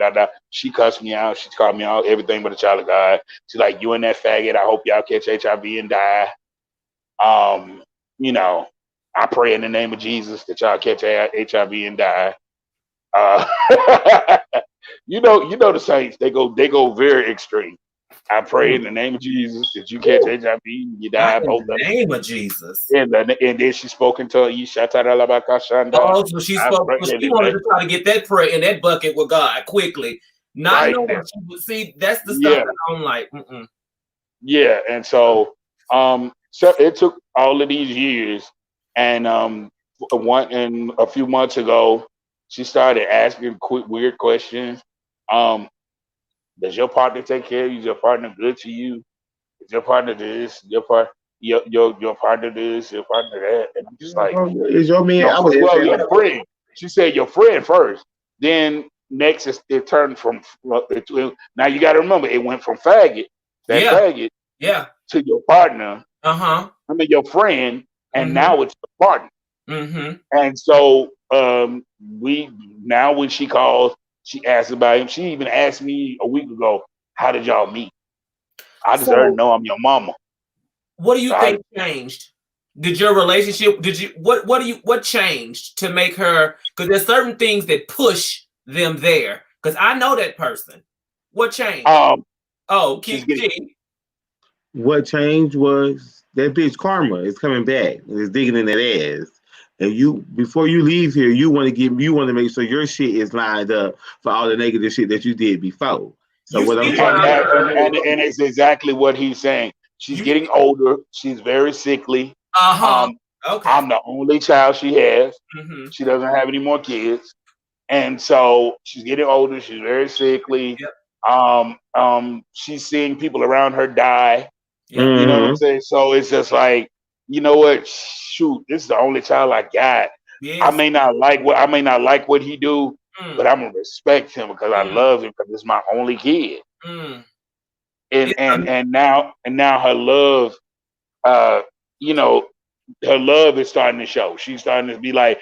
she cussed me out. She called me out everything but a child of God. She's like, you and that faggot. I hope y'all catch HIV and die. Um, you know, I pray in the name of Jesus that y'all catch HIV and die. Uh, the saints. They go very extreme. I pray in the name of Jesus that you catch Ooh, HIV and you not die, in both the of you. name of Jesus. And then she spoke into Yishatarabakashanda. Oh, so she I spoke. pray So in she the wanted name to try to get that prayer in that bucket with God quickly, not right knowing now. she would see. That's the stuff Yeah, that I'm like. Mm-mm. yeah. And so it took all of these years, and a few months ago, she started asking quick weird questions. Um, does your partner take care of you? Is your partner good to you? Is your partner this? Your partner this? Your partner that? And I'm just like, Is your man? I would ask well, your that. friend. She said your friend first. Then next it turned from now you got to remember it went from that Yeah. faggot Yeah. to your partner. Uh-huh. I mean your friend, and Mm-hmm. now it's your partner. Mm-hmm. And so we now when she calls, she asks about him. She even asked me a week ago, "How did y'all meet?" I just heard, So "No, I'm your mama." what do So you think changed? Did your relationship, what changed to make her, because there's certain things that push them there. Because I know that person. What changed? um Oh, she's keep getting G. What changed was that bitch karma is coming back and is digging in that ass. And you, before you leave here, you want to make sure your shit is lined up for all the negative shit that you did before. So You what I'm see what trying I'm and it's exactly what he's saying. She's you getting older. She's very sickly. uh-huh. Um, Okay. I'm the only child she has. Mm-hmm. She doesn't have any more kids, and so she's getting older. She's very sickly. Yep. She's seeing people around her die. Yep. You know what I'm mm-hmm. saying? So it's just like, you know what? Shoot, this is the only child I got. Yes. I may not like what he do, but Mm, I'm gonna respect him because I mm, love him because it's my only kid. mm. And It's and and now her love, uh, you know, her love is starting to show. She's starting to be like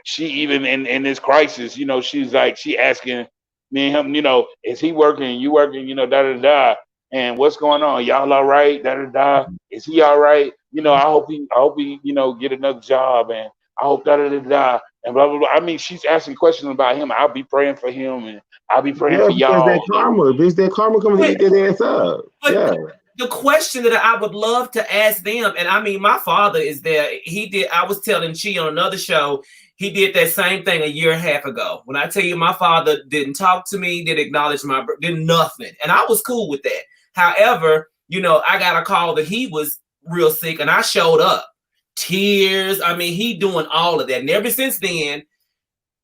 she even in this crisis, she's like she asking me and him, is he working? You working? Da da da. And what's going on? Y'all all right? Da da da. Is he all right? mm, I hope he, get another job, and I hope da da da da. And blah blah blah. I mean, she's asking questions about him. I'll be praying for him, and I'll be praying Yeah, for because that y'all. And karma, bitch, that karma coming to but eat that ass up. but Yeah. the question that I would love to ask them, and I mean, my father is there. He did. I was telling Chi on another show. He did that same thing a year and a half ago. When I tell you, my father didn't talk to me, didn't acknowledge did nothing, and I was cool with that. However, I got a call that he was real sick, and I showed up, tears. I mean, he doing all of that, and ever since then,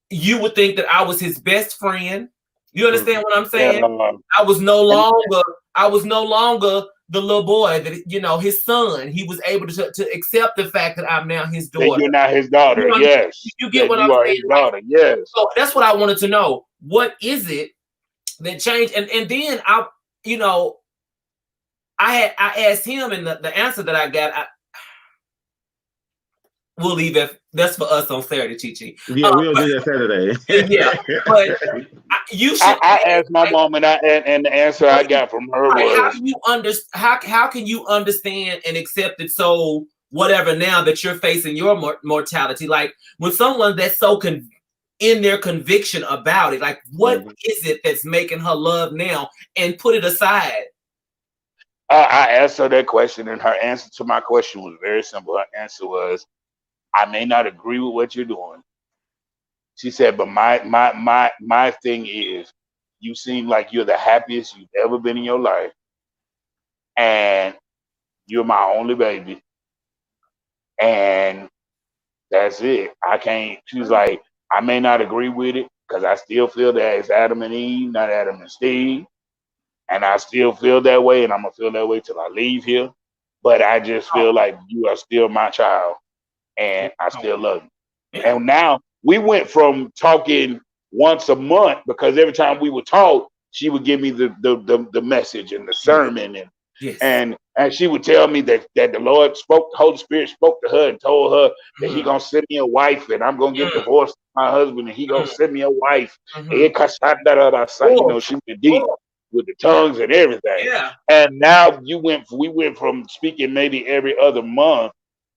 you would think that I was his best friend. You understand what I'm saying? and I was no and longer, I was no longer the little boy that his son. He was able to accept the fact that I'm now his that daughter. you're not his daughter. You, Yes, you get that what I'm you are saying? his Like, daughter. Yes. so that's what I wanted to know. What is it that changed? And then you know, I asked him, and the answer that I got, we'll leave it. That's for us on Saturday, Chi. Yeah, we'll do that Yeah, Saturday. but you should I ask, asked my like, mom, and the answer I got from her right. How was, can you how can you understand and accept it so whatever now that you're facing your mortality? Like when someone that's so in their conviction about it, like what Mhm. is it that's making her love now and put it aside? I asked her that question, and her answer to my question was very simple. Her answer was, I may not agree with what you're doing. She said, but my thing is, you seem like you're the happiest you've ever been in your life, and you're my only baby, and that's it. I can't. She was like, I may not agree with it because I still feel that it's Adam and Eve, not Adam and Steve, and I still feel that way, and I'm gonna feel that way till I leave here. But I just feel like you are still my child, and I still love you. Yeah. And now we went from talking once a month because every time we would talk, she would give me the message and the sermon, Yes. and she would tell me that the Lord spoke, the Holy Spirit spoke to her and told her that He gonna send me a wife, and I'm gonna get divorced from my husband, and He gonna send me a wife. You know, she went deep with the tongues and everything. Yeah. And now we went from speaking maybe every other month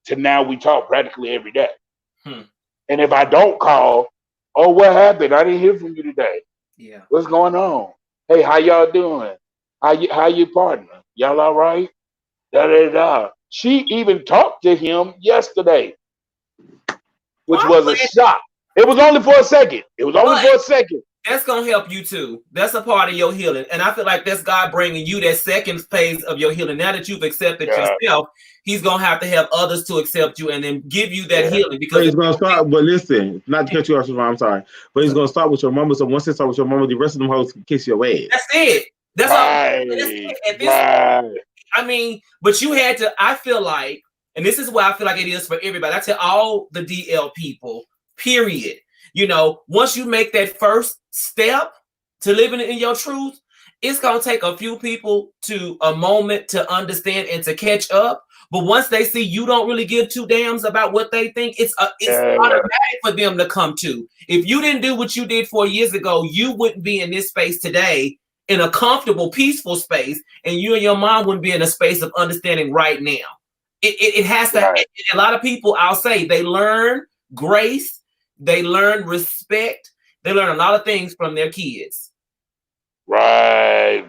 to now we talk practically every day. And if I don't call, oh, what happened? I didn't hear from you today. Yeah. What's going on? Hey, how y'all doing? How you partner? Y'all all right? Da da da. She even talked to him yesterday, which was a shock. It was only for a second. That's gonna help you too. That's a part of your healing, and I feel like that's God bringing you that second phase of your healing. Now that you've accepted yourself, He's gonna have to help others to accept you, and then give you that healing. Because He's gonna start. But listen, not to cut you off, I'm sorry, but He's gonna start with your mama. So once it starts with your mama, the rest of them hoes can kiss your ass. That's it. That's right. all. That's it. At this point, I mean, but you had to. I feel like, and this is why I feel like it is for everybody. I tell all the DL people, period. You know, once you make that first step to living in your truth, it's going to take a few people to a moment to understand and to catch up. But once they see you don't really give two damns about what they think, it's automatic for them to come to. If you didn't do what you did 4 years ago, you wouldn't be in this space today in a comfortable, peaceful space. And you and your mom wouldn't be in a space of understanding right now. It has to. Right. A lot of people, I'll say, they learn grace. They learn respect. They learn a lot of things from their kids. Right.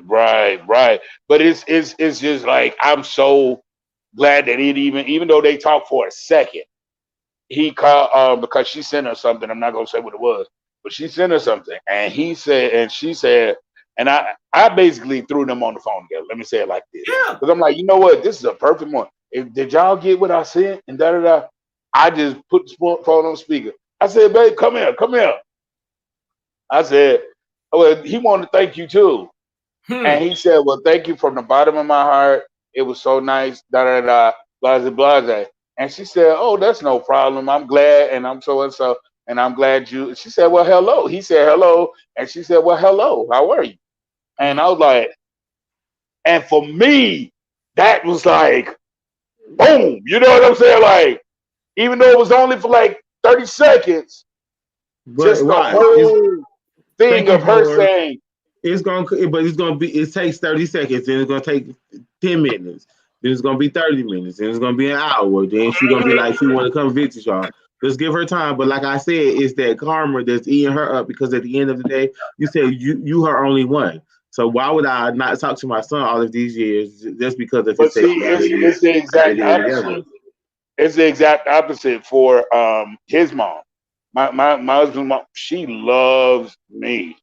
But it's just like, I'm so glad that it even though they talked for a second, he called because she sent her something. I'm not gonna say what it was, but she sent her something, and she said, and I basically threw them on the phone together. Let me say it like this, because I'm like, you know what, this is a perfect one. Did y'all get what I sent? And da da da. I just put the phone on speaker. I said, babe, come here. I said, well, he wanted to thank you too. And he said, well, thank you from the bottom of my heart. It was so nice, blase, blase. And she said, oh, that's no problem. I'm glad, and I'm so and so, and I'm glad you. She said, well, hello. He said, hello. And she said, well, hello. How are you? And I was like, and for me, that was like, boom. You know what I'm saying? Like, even though it was only for like 30 seconds, but just the whole thing of her saying, it takes 30 seconds, then it's gonna take 10 minutes, then it's gonna be 30 minutes, then it's gonna be an hour, then she's gonna be like, she wanna come visit y'all. Just give her time. But like I said, it's that karma that's eating her up, because at the end of the day, you said you her only one. So why would I not talk to my son all of these years just because of his sexuality? It's the exact opposite. It's the exact opposite for his mom. My husband's mom, she loves me.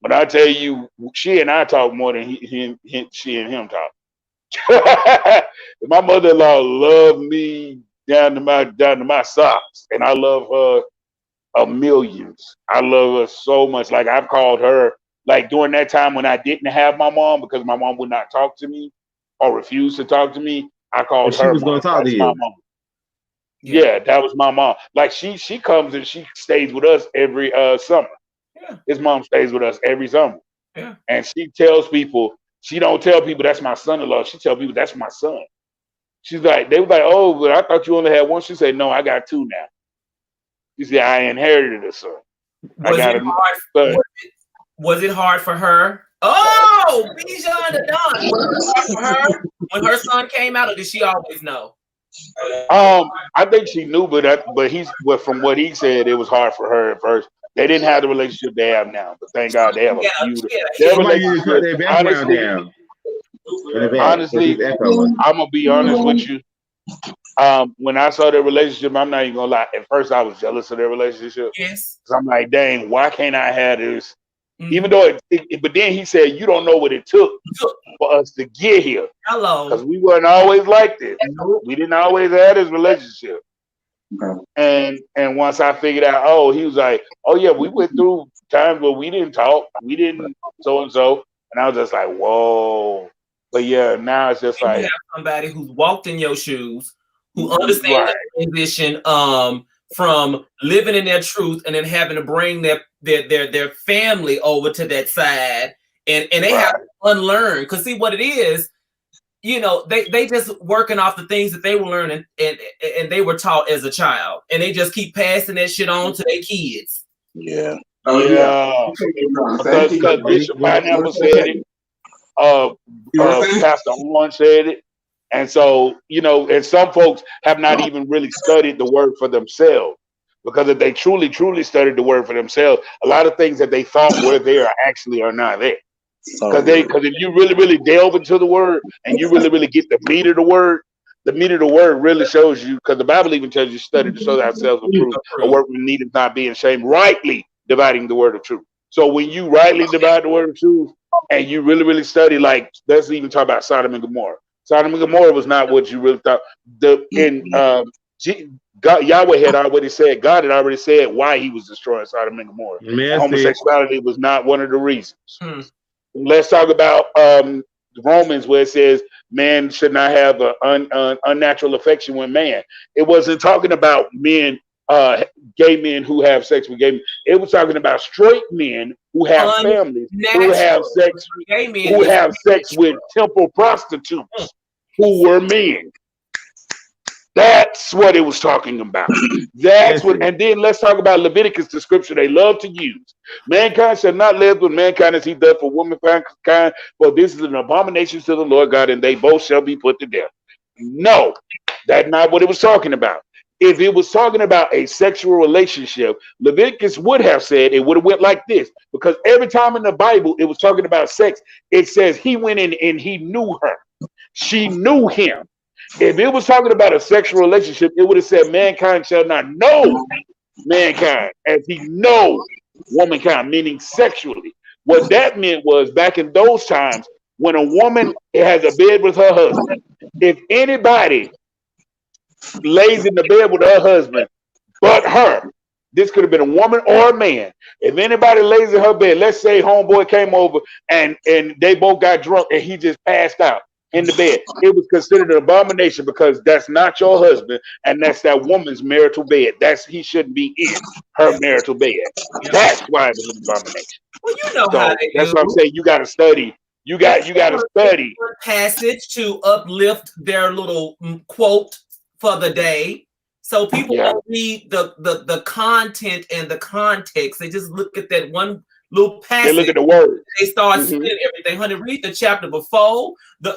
But I tell you, she and I talk more than she and him talk. My mother-in-law loved me down to my socks, and I love her a millions. I love her so much. Like, I've called her, like, during that time when I didn't have my mom, because my mom would not talk to me or refuse to talk to me. I called her. She was going to talk to you. My mom. Yeah, that was my mom. Like, she comes and she stays with us every summer. Yeah. His mom stays with us every summer. Yeah. And she tells people, she don't tell people that's my son-in-law. She tells people that's my son. She's like, they were like, oh, but I thought you only had one. She said, no, I got two now. She said, I inherited a son. Was it hard for her? Oh, Bijan the Don. Was it hard for her when her son came out, or did she always know? I think she knew, but from what he said, it was hard for her at first. They didn't have the relationship they have now, but thank God they have a beautiful. Honestly, I'm gonna be honest with you. When I saw their relationship, I'm not even gonna lie. At first, I was jealous of their relationship Yes. because I'm like, dang, why can't I have this? Even Mhm. though but then he said, you don't know what it took for us to get here because Hello. we weren't always like this. Nope. We didn't always have this relationship. Okay. And once I figured out, oh, he was like, oh yeah, we went through times where we didn't talk, we didn't so and so, and I was just like, whoa. But yeah, now it's just And you like, have somebody who's walked in your shoes, who understands right, the transition from living in their truth and then having to bring their family over to that side, and they have right, to unlearn. Because see what it is, they just working off the things that they were learning and they were taught as a child, and they just keep passing that shit on to their kids. Yeah. Oh yeah. yeah, Same because thing. Bishop Pineapple said it, uh, You know what I'm saying? Pastor Horn said it. And so, and some folks have not even really studied the word for themselves. Because if they truly, truly studied the word for themselves, a lot of things that they thought were there actually are not there. So Because if you really, really delve into the word and you really, really get the meat of the word really shows you, because the Bible even tells you study to show ourselves approved, a workman needeth not be ashamed, rightly dividing the word of truth. So when you rightly divide the word of truth and you really, really study, like let's even talk about Sodom and Gomorrah. Sodom and Gomorrah was not what you really thought. God, Yahweh had already said, God had already said why he was destroying Sodom and Gomorrah. And Messy. homosexuality was not one of the reasons. Hmm. Let's talk about Romans, where it says man should not have an unnatural affection with man. It wasn't talking about men, gay men who have sex with gay men. It was talking about straight men who have families, who have Unnatural. sex, Gay men who is have sex with temple prostitutes who were men. That's what it was talking about. That's what, and then let's talk about Leviticus, the scripture they love to use. Mankind shall not live with mankind as he does for womankind, for this is an abomination to the Lord God, and they both shall be put to death. No, that's not what it was talking about. If it was talking about a sexual relationship, Leviticus would have said it would have went like this, because every time in the Bible it was talking about sex, it says he went in and he knew her. She knew him. If it was talking about a sexual relationship, it would have said mankind shall not know mankind as he know womankind, meaning sexually. What that meant was back in those times, when a woman has a bed with her husband, if anybody lays in the bed with her husband but her, this could have been a woman or a man. If anybody lays in her bed, let's say homeboy came over and they both got drunk and he just passed out in the bed, it was considered an abomination because that's not your husband and that's that woman's marital bed. He shouldn't be in her marital bed. That's why it was an abomination. Well, you know how So they that's do. what I'm saying. You got to study. You got to study. Passage to uplift their little quote for the day. So people don't read the content and the context. They just look at that one little passage. They look at the word. They start spinning everything. Honey, read the chapter before, the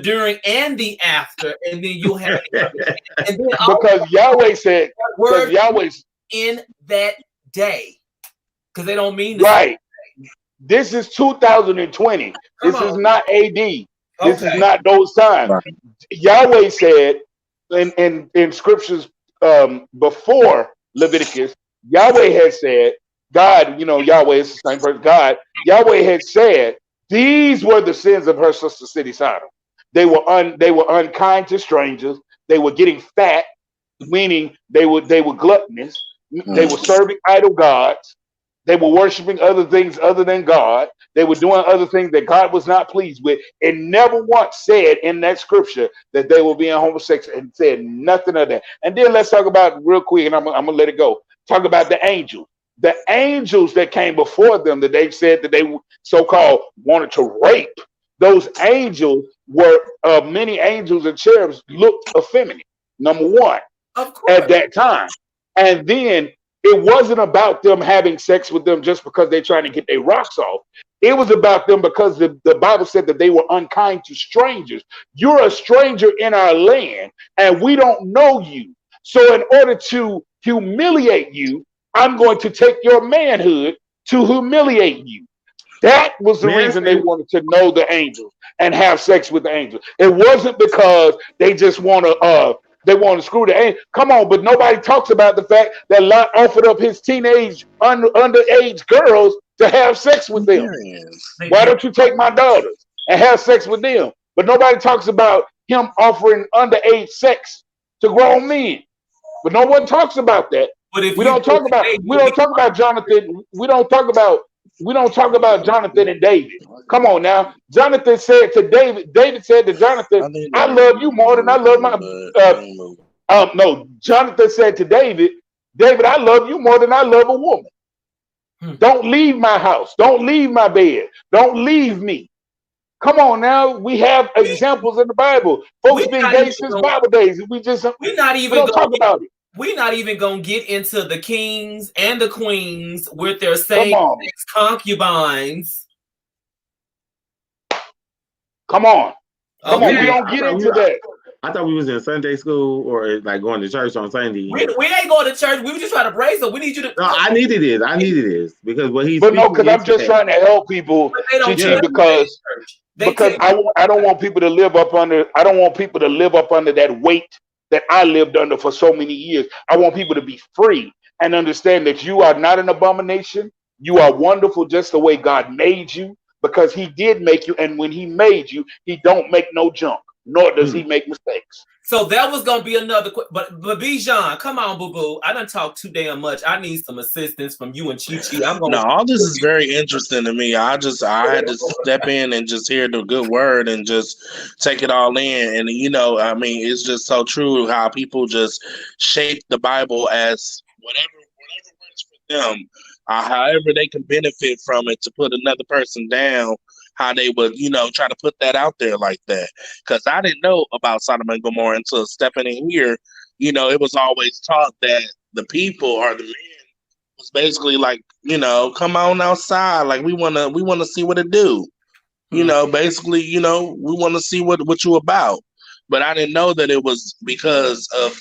during, and the after, and then you'll have it. And then because Yahweh said, word Yahweh's in that day. Because they don't mean right. This is 2020. This is not AD. This is not those times. Right. Yahweh said in scriptures before Leviticus, Yahweh had said, God, Yahweh is the same person, God, Yahweh had said, these were the sins of her sister city Sodom. They were unkind to strangers. They were getting fat, meaning they were gluttonous. They were serving idol gods. They were worshiping other things other than God. They were doing other things that God was not pleased with. It never once said in that scripture that they were being homosexual, and said nothing of that. And then let's talk about real quick, and I'm going to let it go. Talk about the angels. The angels that came before them that they said that they so-called wanted to rape. Those angels were, many angels and cherubs looked effeminate, number one, at that time. And then it wasn't about them having sex with them just because they're trying to get their rocks off. It was about them because the Bible said that they were unkind to strangers. You're a stranger in our land and we don't know you. So in order to humiliate you, I'm going to take your manhood to humiliate you. That was the May I reason they say, wanted to know the angels and have sex with the angels. It wasn't because they just want to they want to screw the angel. Come on, but nobody talks about the fact that Lot offered up his teenage underage girls to have sex with them. Yes. Why don't you take my daughters and have sex with them? But nobody talks about him offering underage sex to grown men. But no one talks about that. But if We you don't do it talk about today, we you'll don't be talk about Jonathan. We don't talk about Jonathan and David. Come on now. Jonathan said to David, David said to Jonathan, I think I that love you more than I love movie, my but uh I ain't movie. no, Jonathan said to David, David, I love you more than I love a woman. Hmm. Don't leave my house. Don't leave my bed. Don't leave me. Come on now. We have we examples in the Bible. we Folks been not even gay since going Bible days. We just we not we even don't gonna talk about it. we're not even gonna get into the kings and the queens with their Come same on. sex concubines. Come on. Come on. We Okay, really? don't get into that. I thought we was in Sunday school or like going to church on Sunday. we ain't going to church. We were just trying to praise them. We need you to. No, I needed this. I needed this because what he's But no, speaking because I'm into just that. trying to help people, But they don't Chi, tell Yeah, you that in because church. They tell because you I don't want people to live up under I don't want people to live up under that weight that I lived under for so many years. I want people to be free and understand that you are not an abomination. You are wonderful just the way God made you because he did make you, and when he made you, he don't make no junk, nor does he mm. make mistakes. so. That was gonna be another. But Bijan, come on, boo boo. I done talked too damn much. I need some assistance from you and Chi Chi. I'm No, gonna. all this is very interesting to me. I had to step in and just hear the good word and just take it all in. And I mean, it's just so true how people just shape the Bible as whatever works for them, however they can benefit from it to put another person down. How they would, try to put that out there like that. Because I didn't know about Sodom and Gomorrah until stepping in here. It was always taught that the people or the men was basically like, come on outside. Like we wanna see what it do. Hmm. Basically, we want to see what you about. But I didn't know that it was because of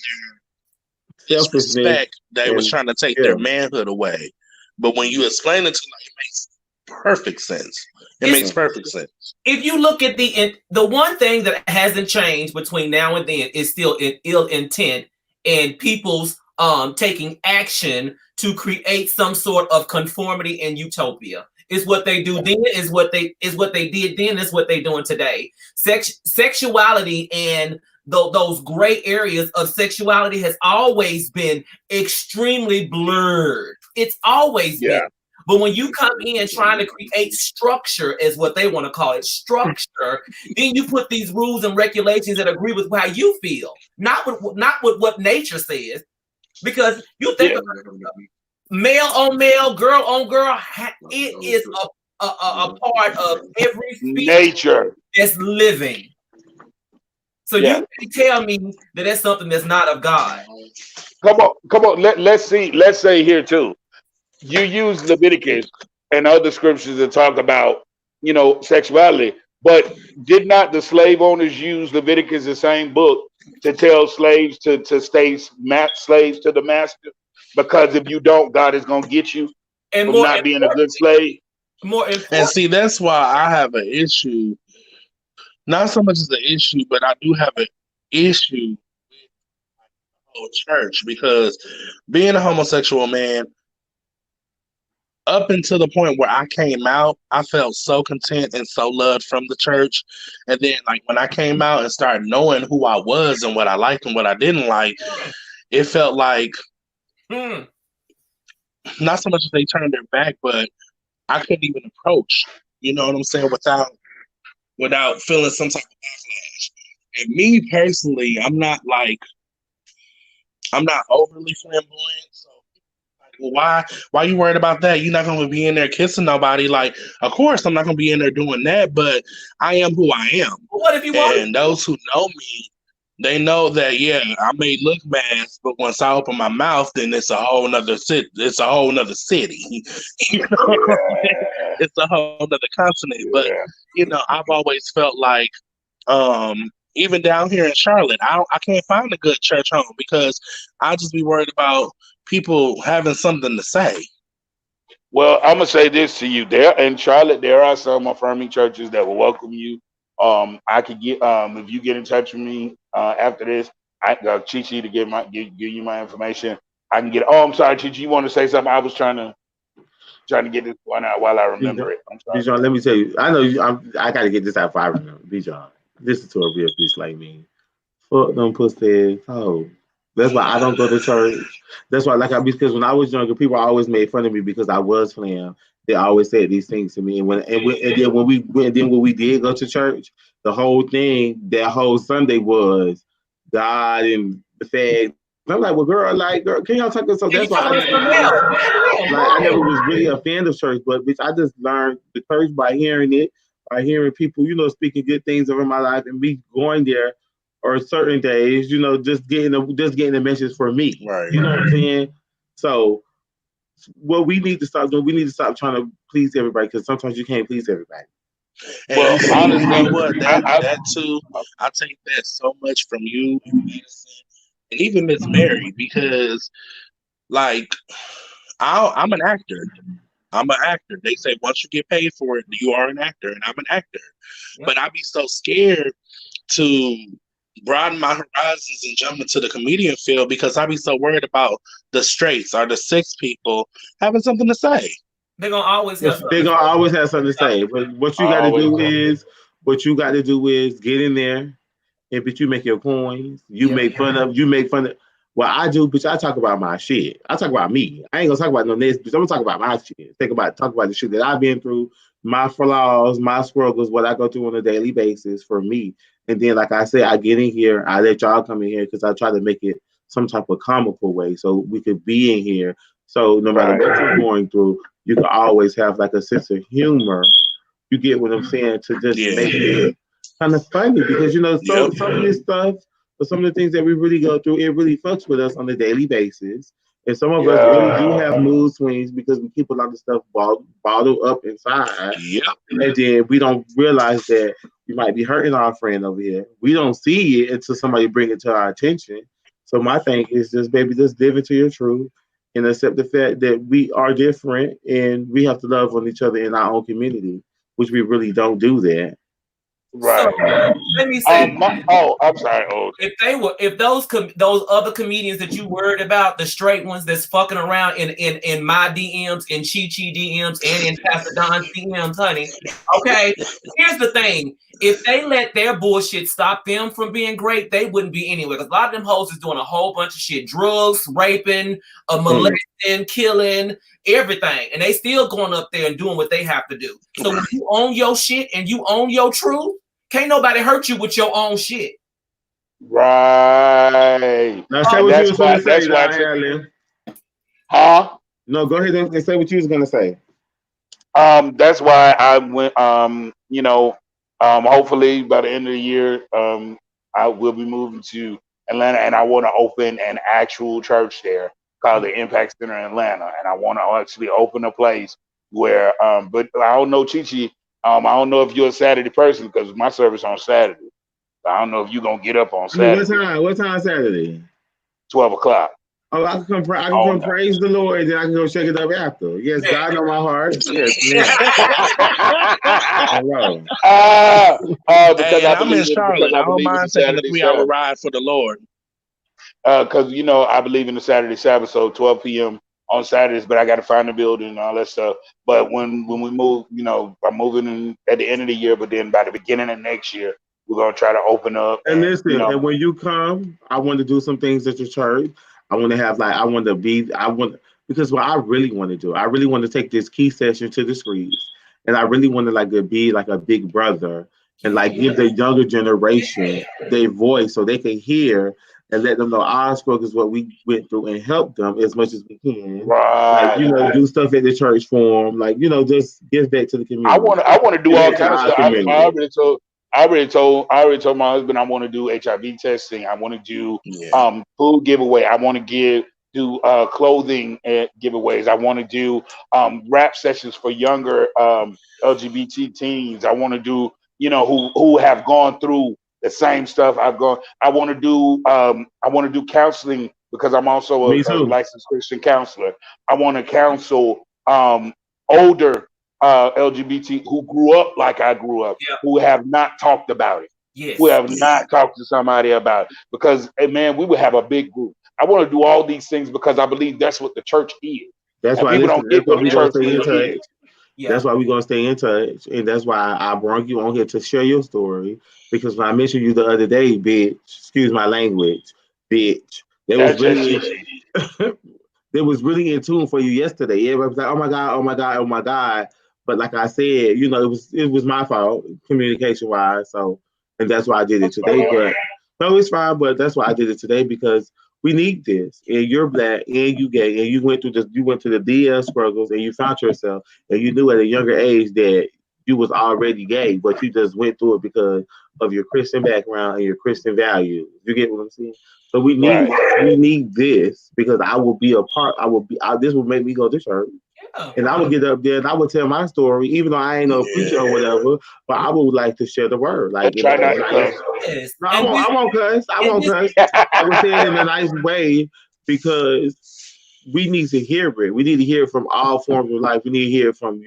Selfishness disrespect they was and trying to take their yeah, manhood away. But when you explain it to them, it makes perfect sense. It It's makes perfect sense. if you look at the one thing that hasn't changed between now and then is still ill intent and people's taking action to create some sort of conformity and utopia. Is what they do then, is what they did then, is what they're doing today. Sexuality and those gray areas of sexuality has always been extremely blurred. It's always been. Yeah. But when you come in trying to create structure, is what they want to call it, structure, then you put these rules and regulations that agree with how you feel, not with what nature says. Because you think Yeah. about male on male, girl on girl, it is a part of every species Nature. that's living. So you Yeah. can't tell me that that's something that's not of God. Come on. Come on. Let's see. Let's say here too. You use Leviticus and other scriptures to talk about, sexuality, but did not the slave owners use Leviticus, the same book, to tell slaves to stay slaves to the master? Because if you don't, God is going to get you And from not being a good slave. more And important, see, that's why I have an issue. Not so much as an issue, but I do have an issue with the whole church because being a homosexual man, up until the point where I came out, I felt so content and so loved from the church. And then, like, when I came out and started knowing who I was and what I liked and what I didn't like, it felt like hmm, not so much as they turned their back, but I couldn't even approach. You know what I'm saying? Without feeling some type of backlash. And me personally, I'm not overly flamboyant. So like, well, why you worried about that? You're not gonna be in there kissing nobody. Like, of course I'm not gonna be in there doing that, but I am who I am. what if you want? And those who know me, they know that yeah, I may look masked, but once I open my mouth, then it's a whole nother city. It's a whole nother city. You know what I'm saying? Yeah. It's a whole nother continent. But Yeah. I've always felt like even down here in Charlotte, I can't find a good church home because I just be worried about people having something to say. Well, I'm gonna say this to you. There in Charlotte, there are some affirming churches that will welcome you. I could get if you get in touch with me after this, I Chichi to give you my information. I can get. Oh, I'm sorry, Chichi. You want to say something? I was trying to get this one out while I remember Bijan, it. I'm sorry. Bijan, let me tell you. I know you. I got to get this out before I remember. Bijan, listen to a real bitch like me. Fuck them pussy hoes. That's why I don't go to church. That's why, because when I was younger, people always made fun of me because I was playing. They always said these things to me, and then when we did go to church, the whole thing that whole Sunday was God and the fags. I'm like, well, girl, can y'all talk? So And that's you why I told us never something was else. Damn, like I never right. was really a fan of church, but bitch, I just learned the church by hearing it, by hearing people, speaking good things over my life, and me going there or certain days, just getting the message for me. Right. You know what I'm saying? So what we need to stop doing, we need to stop trying to please everybody because sometimes you can't please everybody. And Well, you know honestly, what? I, That too. I take that so much from you and Madison, and even Miss Mary, because like I'm an actor. I'm an actor. They say once you get paid for it, you are an actor, and I'm an actor. Yep. But I'd be so scared to broaden my horizons and jump into the comedian field because I'd be so worried about the straights or the six people having something to say. They're gonna always have something They're to gonna say. always have something to say, but I always say, what you got to do is get in there. And but you make your coins, Yep. you make fun of. Well, I do, bitch. I talk about my shit. I talk about me. I ain't gonna talk about no next bitch. I'm gonna talk about my shit. Talk about the shit that I've been through, my flaws, my struggles, what I go through on a daily basis for me. And then, like I said, I get in here. I let y'all come in here because I try to make it some type of comical way so we could be in here. So no matter right, what you're going through, you can always have like a sense of humor. You get what I'm saying to just Yeah. make it kind of funny because Yep. some of this stuff, but some of the things that we really go through, it really fucks with us on a daily basis. And some of us really yeah, do have mood swings because we keep a lot of stuff bottled up inside, Yep. and then we don't realize that we might be hurting our friend over here. We don't see it until somebody bring it to our attention. So my thing is just, baby, just live into your truth and accept the fact that we are different and we have to love on each other in our own community, which we really don't do that. So right. let me say Oh, I'm sorry. Oh, if those other comedians that you worried about, the straight ones that's fucking around in my DMs, in Chi Chi DMs, and in Pastor Don's DMs, honey. Okay, here's the thing: if they let their bullshit stop them from being great, they wouldn't be anywhere. Because a lot of them hoes is doing a whole bunch of shit: drugs, raping, Mm. molesting, killing, everything, and they still going up there and doing what they have to do. So when you own your shit and you own your truth, can't nobody hurt you with your own shit. right. Now say And what you that's was going why. to say, That's why. Alan. Huh? No, go ahead and say what you was going to say. That's why I went. Hopefully by the end of the year, I will be moving to Atlanta, and I want to open an actual church there called the Impact Center in Atlanta, and I want to actually open a place where. But I don't know, Chichi. I don't know if you're a Saturday person because my service on Saturday. I don't know if you're gonna get up on I mean, what Saturday, time? What time Saturday? 12 o'clock. Oh, I can come On praise the Lord, and then I can go check it up after. Yes, God know my heart. Yes, ma'am. Hello. Because And I'm in Charlotte. I I don't believe in the mind taking a Saturday 3 hour Sabbath. ride for the Lord. Because I believe in the Saturday Sabbath, so 12 p.m. on Saturdays. But I got to find the building and all that stuff. But when we move, I'm moving in at the end of the year. But then by the beginning of next year, we're gonna try to open up And and listen, and when you come, I want to do some things at your church. I want to have because what I really want to do, I really want to take this key session to the streets, and I really want to like to be like a big brother and like give the younger generation their voice so they can hear and let them know our struggles, what we went through, and help them as much as we can. Like right. do stuff at the church for them, like just give back to the community, I want to do give all back to kind of our stuff. community. I already told my husband I want to do HIV testing. I want to do Yeah. food giveaway. I want to do clothing giveaways. I want to do rap sessions for younger LGBT teens. I want to do who have gone through the same stuff I've gone. I want to do counseling because I'm also Me a too. licensed Christian counselor. I want to counsel older LGBT who grew up like I grew up, Yeah. who have not talked about it, who Yes. have not talked to somebody about it. Because, hey, man, we would have a big group. I want to do all these things because I believe that's what the church is. That's And why people listen. don't get That's why what we gonna church stay in really touch. is. Yeah. That's why we're gonna stay in touch, and that's why I brought you on here to share your story. Because when I mentioned you the other day, bitch, excuse my language, bitch, there was That's just really they was really in tune for you yesterday. Everybody was like, "Oh my god, oh my god, oh my god." But like I said, it was my fault communication wise. So and that's why I did it that's today. fine. But no, it's fine. But that's why I did it today because we need this. And you're black and you gay and you went to the DL struggles and you found yourself and you knew at a younger age that you was already gay, but you just went through it because of your Christian background and your Christian values. You get what I'm saying? So Right. we need this because I will be a part. This will make me go to church, Yeah. and I would get up there and I would tell my story, even though I ain't no preacher or whatever. But I would like to share the word, But like try not to cuss. Yes. no, And this I won't cuss. I and won't this cuss. I would say it in a nice way because we need to hear it. We need to hear it from all forms of life. We need to hear it from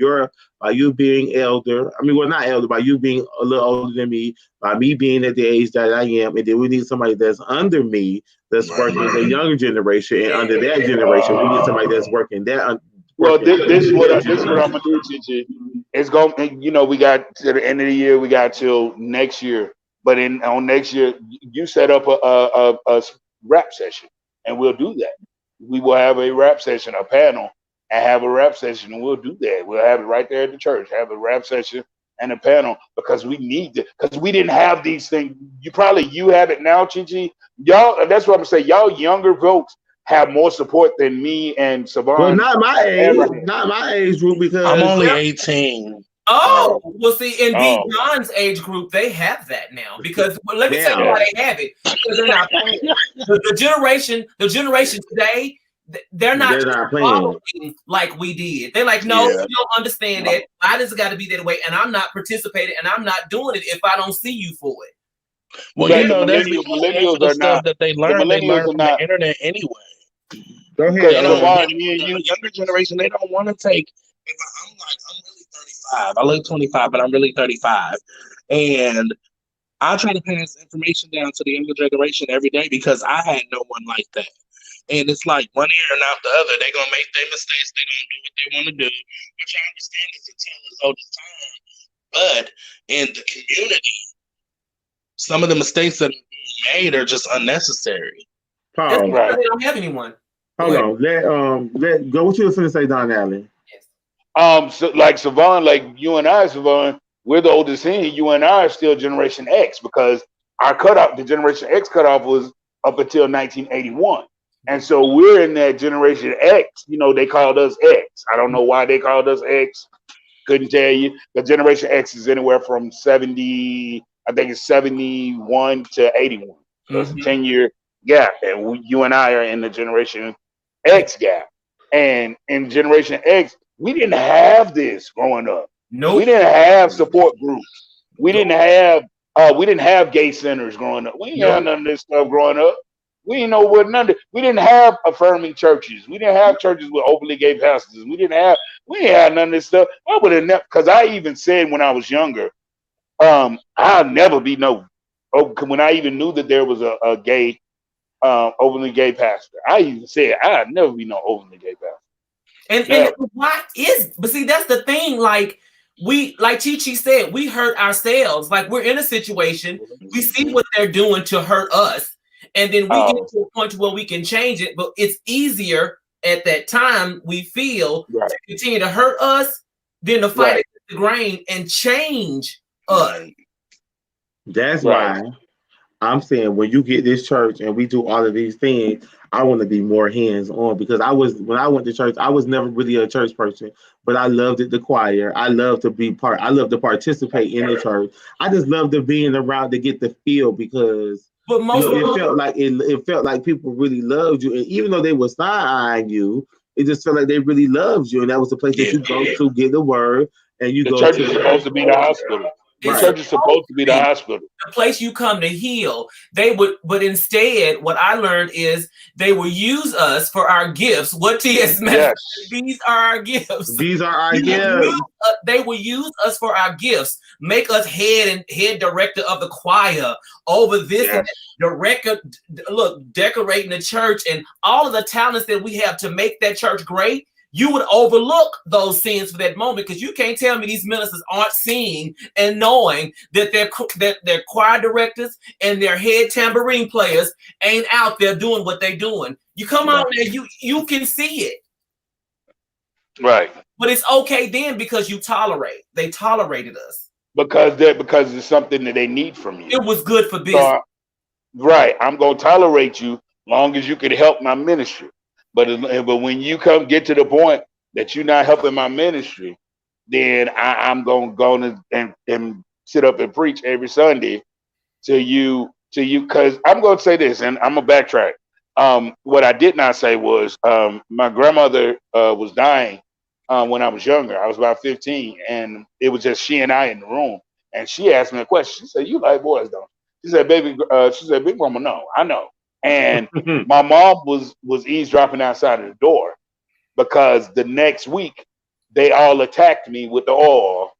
by you being elder. I mean, well, not elder, by you being a little older than me, by me being at the age that I am, and then we need somebody that's under me that's Right. working the younger generation, and under that generation, we need somebody that's working Well, working this is what that this is what I'm generation. gonna do, Gigi. It's going. We got to the end of the year. We got till next year. But on next year, you set up a rap session, and we'll do that. We will have a rap session, a panel, and have a rap session, and we'll do that. We'll have it right there at the church. Have a rap session and a panel because we need it. Because we didn't have these things. You have it now, Gigi. Y'all. That's what I'm saying. Y'all younger folks have more support than me and Well, Savon have ever had. not my age group, I'm because only 18. Oh, Oh, well, see, in D oh, John's age group, they have that now because let me tell you now, why yeah. they have it because they're not paying. The generation today, they're not they're not playing. following like we did. They're like, no, Yeah. you don't understand that. Why does it got to be that way? And I'm not participating, and I'm not doing it if I don't see you for it. Well, But the that's because half of millennials the are stuff not. that The they millennials learn are from the not. internet anyway. Go Because ahead. They don't. Savon, me and The you. younger generation, they don't want to take. I'm really 35. I look 25, but I'm really 35, and I try to pass information down to the younger generation every day because I had no one like that. And it's like one ear and out the other. They're gonna make their mistakes. They're gonna do what they want to do, which I understand is a tale as old as time. But in the community, some of the mistakes that are being made are just unnecessary. That's Pause. because Right. they don't have anyone. Go Hold ahead. on. Let go. What you was finna say, Don Allen? Yes. So like Savon, like you and I, Savon, we're the oldest in here. You and I are still Generation X because our cutoff, the Generation X cutoff, was up until 1981. And so we're in that Generation X. They called us X. I don't know why they called us X. Couldn't tell you. The Generation X is anywhere from 70, I think it's 71 to 81. So it's a Mhm. 10-year gap. And you and I are in the Generation X gap. And in Generation X, we didn't have this growing up. We Nope. didn't have support groups. Nope. We didn't have gay centers growing up. We didn't have Nope. none of this stuff growing up. We didn't know what none of we didn't have affirming churches. We didn't have churches with openly gay pastors. We didn't have none of this stuff. I would have never because I even said when I was younger, I'll never be no when I even knew that there was a gay openly gay pastor. I even said I'd never be no openly gay pastor. And Never. but see, that's the thing. Like like Chi Chi said, we hurt ourselves. Like we're in a situation, we see what they're doing to hurt us, and then we get Oh, to a point to where we can change it. But it's easier at that time, we feel, right, to continue to hurt us than to fight right, against the grain and change us. right, That's right. why I'm saying when you get this church and we do all of these things, I want to be more hands on because when I went to church, I was never really a church person, but I loved the choir. I love to be part. I love to participate in the church. I just love to being around to get the feel because But most of it felt like people really loved you, and even though they were side eyeing you, it just felt like they really loved you, and that was the place that Yeah. you go to get the word, and you The go church is supposed to. to be the hospital. It's Right. Church is supposed to be the hospital. the place you come to heal. They would, but instead, what I learned is they will use us for our gifts. What T.S. Yes. These are our gifts. These are our You will gifts. use, they will use us for our gifts, make us head director of the choir over this and director. Look, decorating the church and all of the talents that we have to make that church great. You would overlook those sins for that moment because you can't tell me these ministers aren't seeing and knowing that their choir directors and their head tambourine players ain't out there doing what they're doing. You come out there, you can see it. Right. But it's okay then because they tolerated us. Because it's something that they need from you. It was good for business. So, right. I'm gonna tolerate you long as you can help my ministry. But when you get to the point that you're not helping my ministry, then I'm gonna go and sit up and preach every Sunday to you because I'm gonna say this and I'm gonna backtrack. What I did not say was my grandmother was dying when I was younger. I was about 15, and it was just she and I in the room. And she asked me a question. She said, "You like boys, don't you?" She said, "Baby," she said, "Big Mama, no, I know." And my mom was eavesdropping outside of the door because the next week they all attacked me with the oil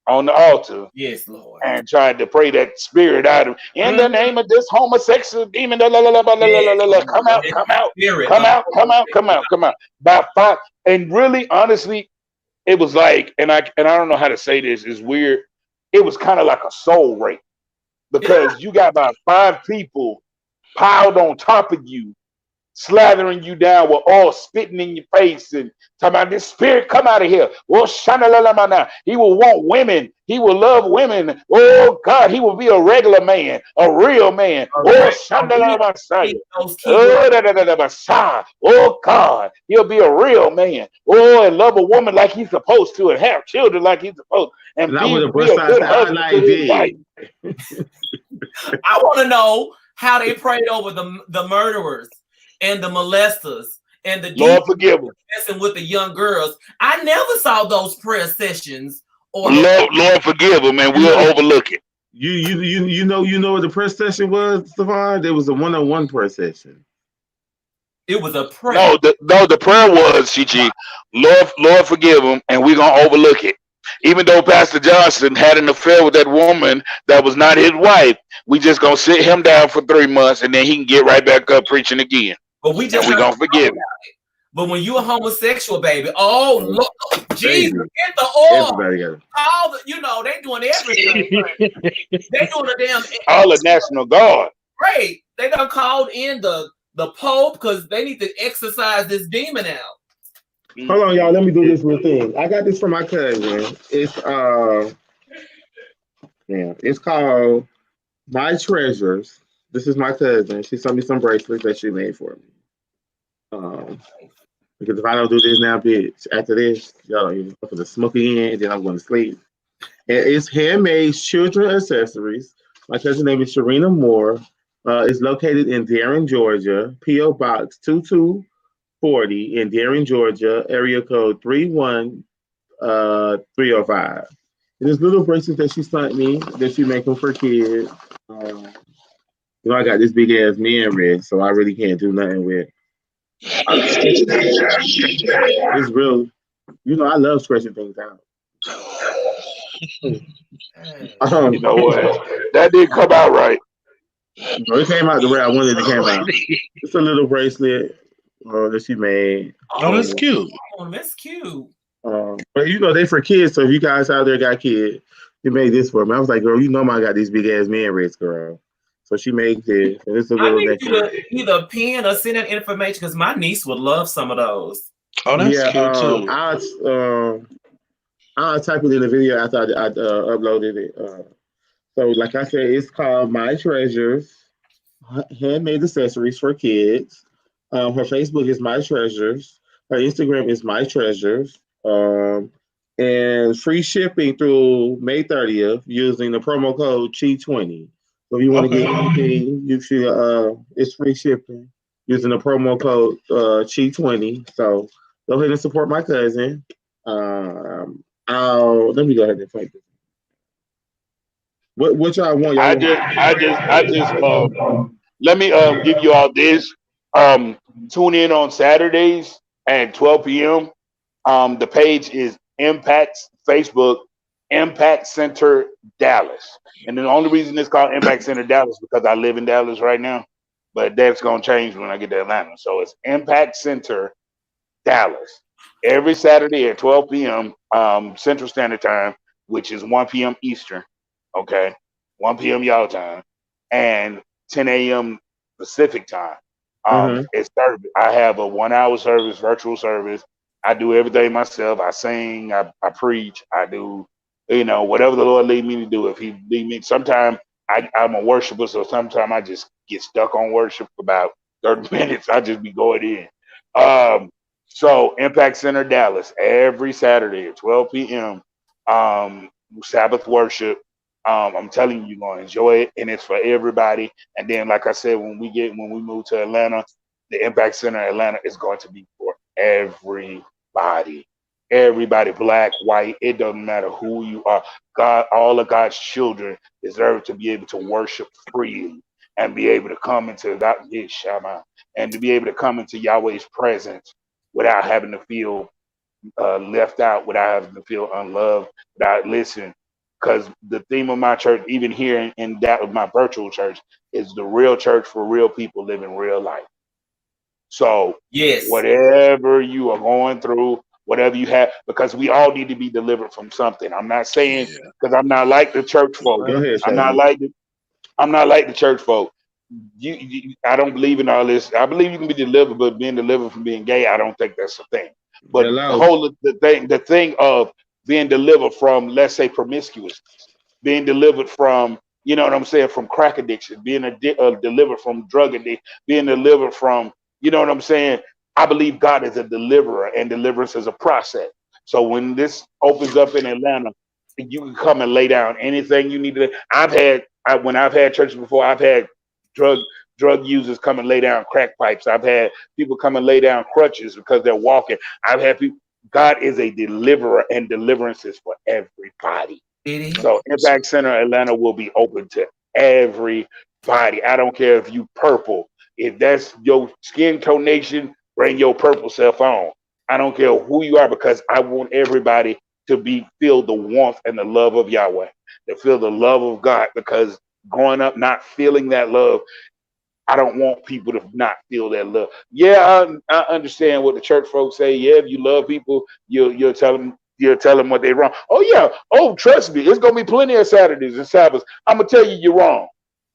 on the altar. Yes, Lord. And tried to pray that spirit out of in the name of this homosexual demon. Come out, come out, come out. About 5, and really, honestly, it was like, and I don't know how to say this. It's weird. It was kind of like a soul rape because you got about 5 people piled on top of you, slathering you down with all spitting in your face and talking about this spirit come out of here. Oh, he will want women. He will love women. Oh God, he will be a regular man, a real man. Oh, oh God, he'll be a real man. Oh, and love a woman like he's supposed to, and have children like he's supposed, and be a good husband to his wife. I want to know how they prayed over the murderers and the molesters and the Lord forgive them, messing with the young girls. I never saw those prayer sessions. Or Lord forgive them, and we'll overlook it. You know what the prayer session was, Savon? There was a one-on-one prayer session. It was a prayer. The prayer was, CG, Lord forgive them, and we're gonna overlook it. Even though Pastor Johnson had an affair with that woman that was not his wife, we just gonna sit him down for 3 months, and then he can get right back up preaching again. But we gonna forgive him. But when you're a homosexual, baby, oh Lord, Jesus, get the oil. All they doing everything. They doing a damn all the National Guard. Right. They done called in the Pope because they need to exorcise this demon out. Hold on, y'all. Let me do this real thing. I got this from my cousin. It's called My Treasures. This is my cousin. She sent me some bracelets that she made for me. Because if I don't do this now, bitch, after this, y'all going to smoke again, and then I'm going to sleep. And it's handmade children accessories. My cousin's name is Sharina Moore. It's located in Darren, Georgia. P.O. Box 2240 in Darren, Georgia. Area code 31305. And this little bracelet that she sent me that she making for kids. I got this big ass man rig, so I really can't do nothing with. It's real. I love stretching things out. You know what? That did come out right. It came out the way I wanted it to come out. It's a little bracelet that she made. Oh, that's cute. Oh, that's cute. But they for kids. So if you guys out there got kids, you made this for me. I was like, girl, I got these big ass man rigs, girl. So she made this. And it's a little. I need you to either pin or send that information because my niece would love some of those. Oh, that's cute too. I'll type it in the video after I uploaded it. So, like I said, it's called My Treasures, handmade accessories for kids. Her Facebook is My Treasures. Her Instagram is My Treasures. And free shipping through May 30th using the promo code CHI20. So if you want to get anything, you should. It's free shipping using the promo code CHI20. So go ahead and support my cousin. Let me go ahead and play this. What y'all want? Y'all I want? just, I just, I just. Let me give you all this. Um, Tune in on Saturdays at 12 p.m. The page is Impact Facebook Impact Center Dallas, and the only reason it's called Impact Center Dallas because I live in Dallas right now, but that's gonna change when I get to Atlanta. So it's Impact Center Dallas every Saturday at 12 p.m. Central Standard Time, which is 1 p.m. Eastern. Okay, 1 p.m. y'all time, and 10 a.m. Pacific time. Mm-hmm. It's service. I have a 1 hour service, virtual service. I do everything myself. I sing, I preach, I do, whatever the Lord lead me to do. If He lead me, sometimes I'm a worshiper, so sometimes I just get stuck on worship for about 30 minutes. I just be going in. Um, so Impact Center Dallas every Saturday at 12 p.m. Sabbath worship. I'm telling you, you're gonna enjoy it, and it's for everybody. And then, like I said, when we move to Atlanta, the Impact Center Atlanta is going to be for everybody. Everybody, black, white, it doesn't matter who you are. God, all of God's children deserve to be able to worship freely and be able to come into God, yes, Shama, and to be able to come into Yahweh's presence without having to feel left out, without having to feel unloved, without listen. Because the theme of my church, even here in that of my virtual church, is the real church for real people living real life. So Yes. whatever you are going through, whatever you have, because we all need to be delivered from something. I'm not saying Yeah. because I'm not like the church folk. Go ahead, I'm not Shay. like the I'm not like the church folk. I don't believe in all this. I believe you can be delivered, but being delivered from being gay, I don't think that's a thing. But Hello. the thing of being delivered from, let's say, promiscuousness, being delivered from, you know what I'm saying, from crack addiction, being delivered from drug addiction, being delivered from, you know what I'm saying. I believe God is a deliverer, and deliverance is a process. So when this opens up in Atlanta, you can come and lay down anything you need to. When I've had churches before, I've had drug drug users come and lay down crack pipes. I've had people come and lay down crutches because they're walking. I've had people. God is a deliverer, and deliverance is for everybody. It is. So Impact Center Atlanta will be open to everybody. I don't care if you purple. If that's your skin tonation, bring your purple self on. I don't care who you are because I want everybody to feel the warmth and the love of Yahweh, to feel the love of God. Because growing up not feeling that love, I don't want people to not feel that love. Yeah, I understand what the church folks say. Yeah, if you love people, you'll tell them what they're wrong. Oh yeah. Oh, trust me, it's gonna be plenty of Saturdays and Sabbaths. I'm gonna tell you you're wrong.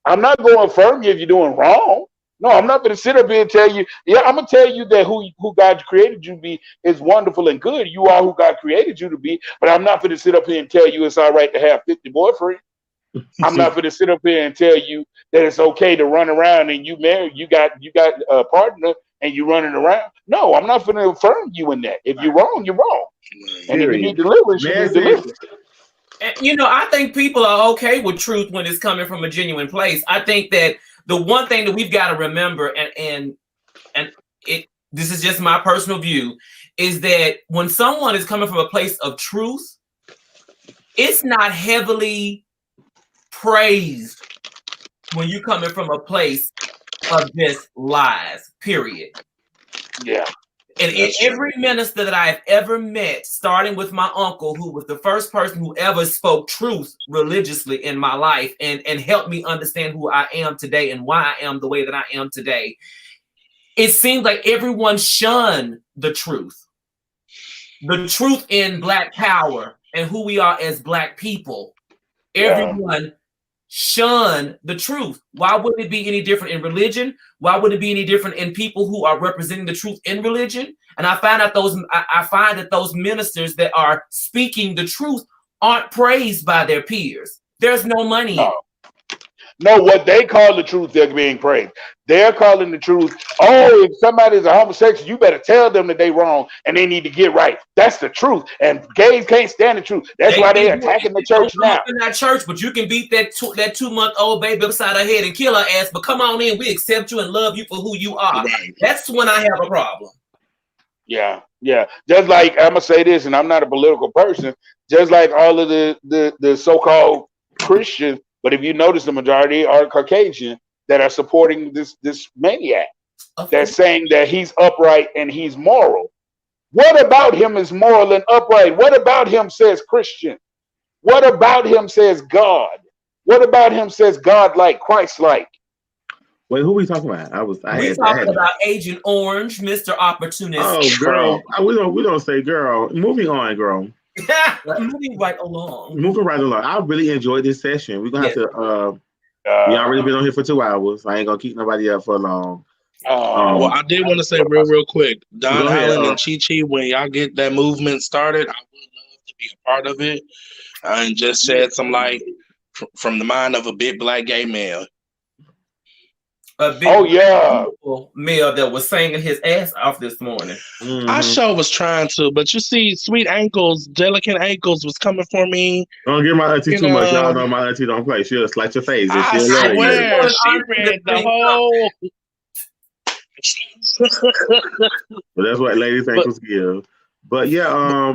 I'm not going to affirm you if you're doing wrong. No, I'm not going to sit up here and tell you. Yeah, I'm gonna tell you that who God created you to be is wonderful and good. You are who God created you to be. But I'm not going to sit up here and tell you it's all right to have 50 boyfriends. I'm not going to sit up here and tell you that it's okay to run around and you married, you got a partner and you running around. No, I'm not going to affirm you in that. If you're wrong, you're wrong. And if you Period. need deliverance, you May I need say, deliverance. And, I think people are okay with truth when it's coming from a genuine place. I think that the one thing that we've got to remember, and this is just my personal view, is that when someone is coming from a place of truth, it's not heavily praised when you're coming from a place of just lies, period. Yeah. And every minister that I've ever met, starting with my uncle, who was the first person who ever spoke truth religiously in my life and helped me understand who I am today and why I am the way that I am today, it seems like everyone shunned the truth. The truth in Black power and who we are as Black people. Everyone shun the truth. Why would it be any different in religion? Why would it be any different in people who are representing the truth in religion? And I find that those ministers that are speaking the truth aren't praised by their peers. There's no money in it. No, what they call the truth, they're being praised. They're calling the truth. Oh, if somebody's a homosexual, you better tell them that they wrong and they need to get right. That's the truth. And gays can't stand the truth. That's why they're attacking the church Don't come now. up in that church, but you can beat that 2-month-old baby upside her head and kill her ass. But come on in, we accept you and love you for who you are. Right. That's when I have a problem. Yeah. Just like I'm gonna say this, and I'm not a political person. Just like all of the so-called Christians But if you notice, the majority are Caucasian that are supporting this maniac. That's saying that he's upright and he's moral. What about him is moral and upright? What about him says Christian? What about him says God? What about him says God like, Christ like? Wait, who we talking about? We talking about Agent Orange, Mr. Opportunist. Oh, girl, we don't say girl. Moving on, girl. Moving right along. Moving right along. I really enjoyed this session. We're gonna have to. We already been on here for 2 hours. I ain't gonna keep nobody up for long. Well, I did want to say real quick, Donallen and Chi Chi, when y'all get that movement started, I would love to be a part of it and just shed some light from the mind of a big black gay male. A big male that was singing his ass off this morning. Mm-hmm. I sure was trying to, but you see, sweet ankles, delicate ankles was coming for me. Don't give my auntie too much. Y'all know my auntie don't play. She'll slice your face. I swear, she read the whole. But that's what ladies' ankles give. But yeah,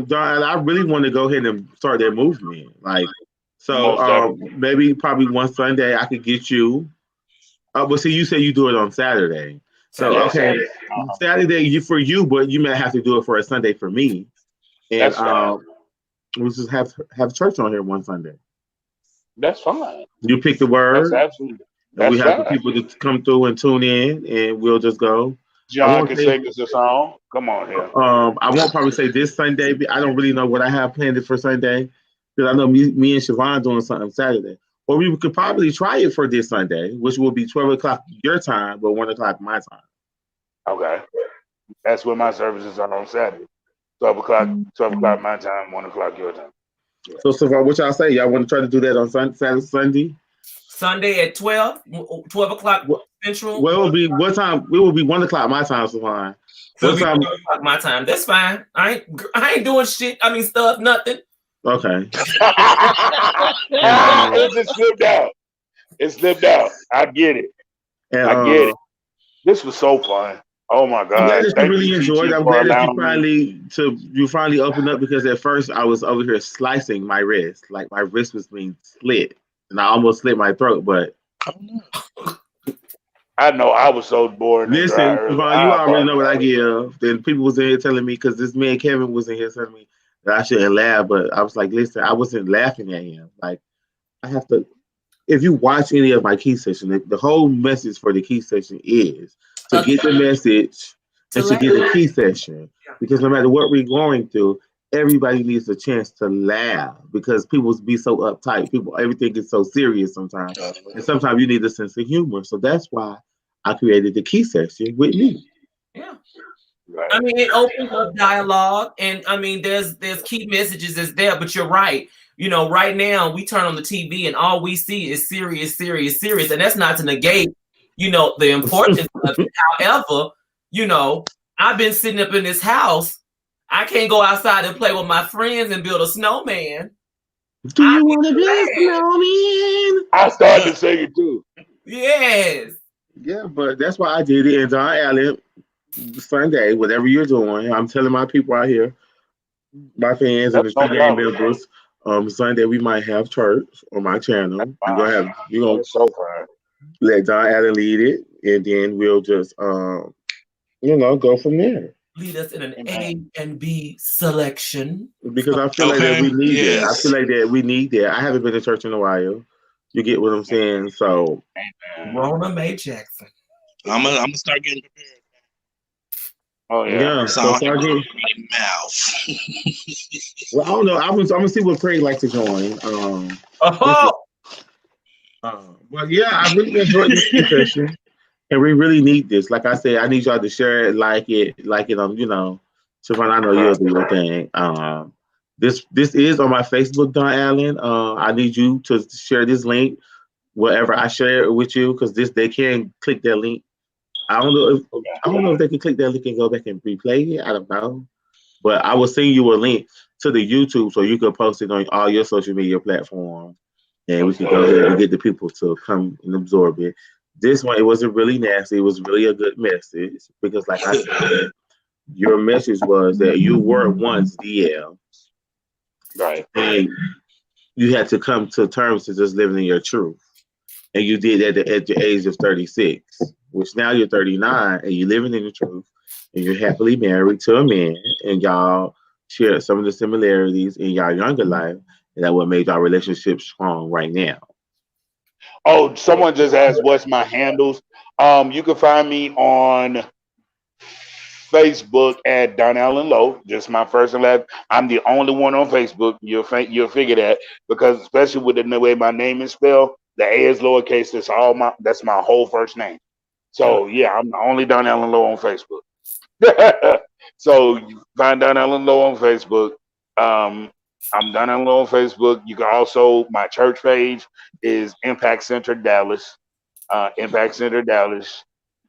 Don, I really want to go ahead and start that movement. Like, so maybe probably one Sunday I could get you. But see, you say you do it on Saturday. So okay, Saturday for you, but you may have to do it for a Sunday for me. And we'll just have church on here one Sunday. That's fine. You pick the word. That's absolutely. And we have the people to come through and tune in, and we'll just go. John can sing us a song. Come on here. I won't probably say this Sunday. I don't really know what I have planned for Sunday, because I know me and Siobhan doing something Saturday. Or we could probably try it for this Sunday, which will be 12 o'clock your time, but 1 o'clock my time. Okay. That's when my services are on Saturday. 12 o'clock my time, 1 o'clock your time. Yeah. So what y'all say? Y'all want to try to do that on Sunday? Sunday at 12 o'clock Central. Well, it will be what time? It will be 1 o'clock my time, Siobhan. What time? 1 o'clock my time. That's fine. I ain't doing shit. I mean stuff, nothing. Okay. It just slipped out. It slipped out. I get it. I get it. This was so fun. Oh my God! I'm glad that you really enjoyed. I'm glad that you finally opened up, because at first I was over here slicing my wrist, like my wrist was being slit, and I almost slit my throat. But I know I was so bored. Listen, Siobhan, you already know what I give. Then people was in here telling me, because this man Kevin was in here telling me that I shouldn't laugh, but I was like, listen, I wasn't laughing at him. Like, I have to. If you watch any of my key session, the whole message for the key session is to get the message and to get the key session. Because no matter what we're going through, everybody needs a chance to laugh, because people be so uptight. Everything is so serious sometimes. And sometimes you need a sense of humor. So that's why I created the key session with me. Yeah. Right. I mean, it opens up dialogue, and I mean, there's key messages that's there, but you're right. You know, right now we turn on the TV and all we see is serious, serious, serious. And that's not to negate, you know, the importance of it. However, you know, I've been sitting up in this house. I can't go outside and play with my friends and build a snowman. Do you want to build a snowman? I started to sing it too. Yes. Yeah, but that's why I did it. And Donallen, Sunday, whatever you're doing, I'm telling my people out here, my fans and the street game members, Sunday we might have church on my channel. You're gonna let Donallen lead it, and then we'll just go from there. Lead us in an A and B selection. Because I feel like that we need that. I feel like that we need that. I haven't been to church in a while. You get what I'm saying? So Rona Mae Jackson. I'm gonna start getting prepared. Oh yeah. So start getting my mouth. Well, I don't know. I'm gonna see what Craig likes to join. But yeah, I really enjoyed this discussion, and we really need this. Like I said, I need y'all to share it, like it. Siobhan, I know you'll do your thing. This is on my Facebook, Donallen. I need you to share this link wherever I share it with you, because they can click that link. I don't know if they can click that link and go back and replay it. I don't know, but I will send you a link to the YouTube so you can post it on all your social media platforms, and we can go ahead and get the people to come and absorb it. This one, it wasn't really nasty. It was really a good message, because, like I said, your message was that you were once DL. Right. And you had to come to terms to just living in your truth. And you did that at the age of 36, which now you're 39 and you're living in the truth and you're happily married to a man and y'all share some of the similarities in y'all younger life. And that what made y'all relationship strong right now. Oh, someone just asked what's my handles. You can find me on Facebook at Donallen Low, just my first and last. I'm the only one on Facebook. You'll figure that because especially with the way my name is spelled, the A is lowercase. That's my whole first name. So yeah, I'm the only Donallen Low on Facebook. So you find Donallen Low on Facebook. I'm Donallen Low on Facebook. You can also my church page is Impact Center Dallas. Impact Center Dallas.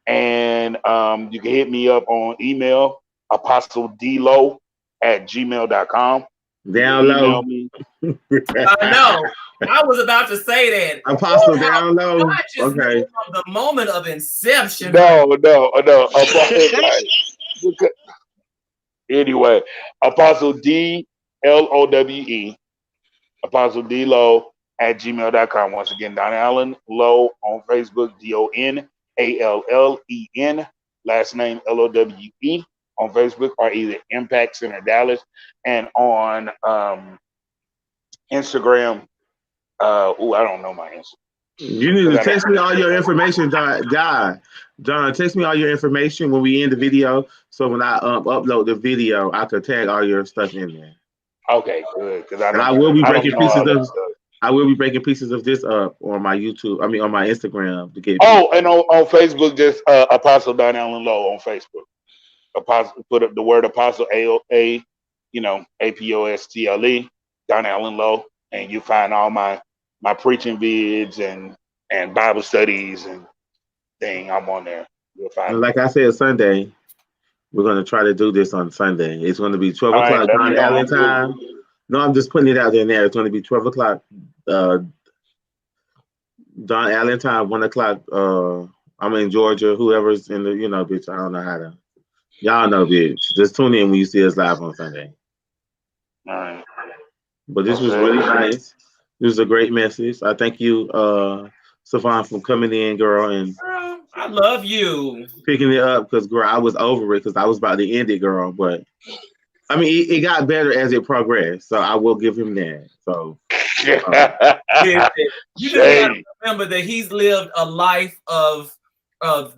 And you can hit me up on email, apostledlow@gmail.com. You can Down email low. me. No, I was about to say that. Apostle How down low. God just knew Okay. from the moment of inception. No. Anyway, Apostle DLOWE, Apostle D Low at gmail.com. Once again, Don Allen Low on Facebook, DONALLEN, last name LOWE on Facebook, or either Impact Center Dallas, and on Instagram. I don't know my Instagram. You need to text me all your information, John, text me all your information when we end the video. So when I upload the video, I could tag all your stuff in there. Okay, good. Because And I will be I don't breaking know all pieces that of stuff. I will be breaking pieces of this up on my YouTube. I mean on my Instagram to get Oh, and on Facebook, just Apostle Don Allen Low on Facebook. Apostle, put up the word Apostle APOSTLE, Don Allen Low, and you find all my preaching vids and Bible studies and thing. I'm on there. You'll find and me. like I said Sunday, we're gonna try to do this on Sunday. It's gonna be 12 All right, o'clock let me John know. Allen I'm good. time. No, I'm just putting it out there now. It's gonna be 12 o'clock uh Don Allen time, 1 o'clock. I'm in Georgia. Whoever's in the, bitch, I don't know how to. Y'all know, bitch. Just tune in when you see us live on Sunday. All right. But this was Okay. really nice. This was a great message. I thank you, Savon, for coming in, girl, and Girl, I love you. picking it up because, girl, I was over it because I was about to end it, girl. But I mean, it got better as it progressed, so I will give him that. So, Listen, you just gotta Shady. remember that he's lived a life of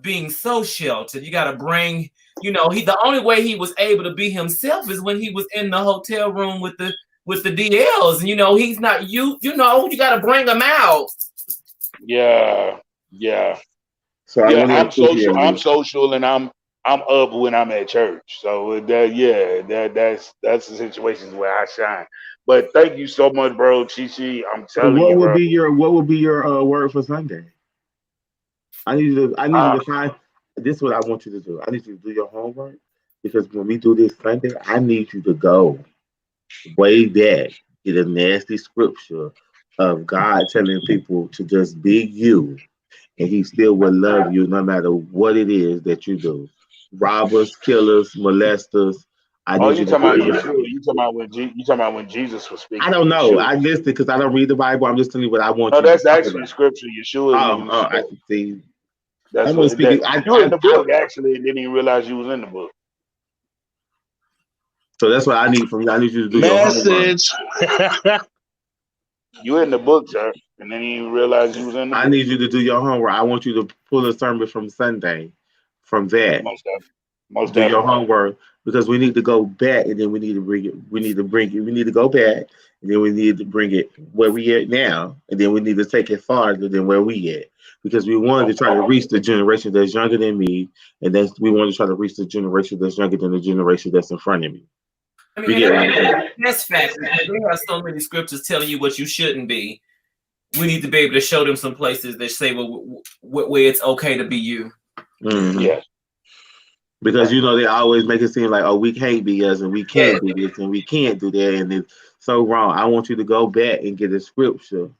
being so sheltered. You gotta bring, he the only way he was able to be himself is when he was in the hotel room with the DLs. And he's not you gotta bring him out. Yeah. so I Yeah, really I'm social. appreciate I'm it. social, and I'm up when I'm at church. So that's the situations where I shine. But thank you so much, bro. Chi. I'm So telling you, bro. what would be your word for Sunday? I need you Uh, to find. This is what I want you to do. I need you to do your homework because when we do this Sunday, I need you to go way back, get a nasty scripture of God telling people to just be you, and He still will love you no matter what it is that you do. Robbers, killers, molesters. I oh, need you you to talking about put. Yeshua? You talking about when Jesus was I speaking? don't know. Yeshua. I missed it because I don't read the Bible. I'm just telling you what I want No, you to that's talk actually about. scripture. Yeshua is when he I spoke. see. That's I'm gonna what speak it. that you in the book actually, and didn't even realize you was in the book. So that's what I need from you. I need you to do your homework. Message. You in the book, sir, and then you even realize you was in the I book. need you to do your homework. I want you to pull a sermon from Sunday, from that. Most definitely. Most Do your definitely. homework because we need to go back and then we need to bring it. We need to bring it. We need to go back and then we need to bring it where we at now, and then we need to take it farther than where we at because we wanted to try to reach the generation that's younger than me, and that's we want to try to reach the generation that's younger than the generation that's in front of me. I You mean, get and what I'm saying? that's fact. They have so many scriptures telling you what you shouldn't be. We need to be able to show them some places that say where it's okay to be you. Mm-hmm. Yes. Because they always make it seem like, oh, we can't be us and we Yeah. can't do this and we can't do that, and it's so wrong. I want you to go back and get a scripture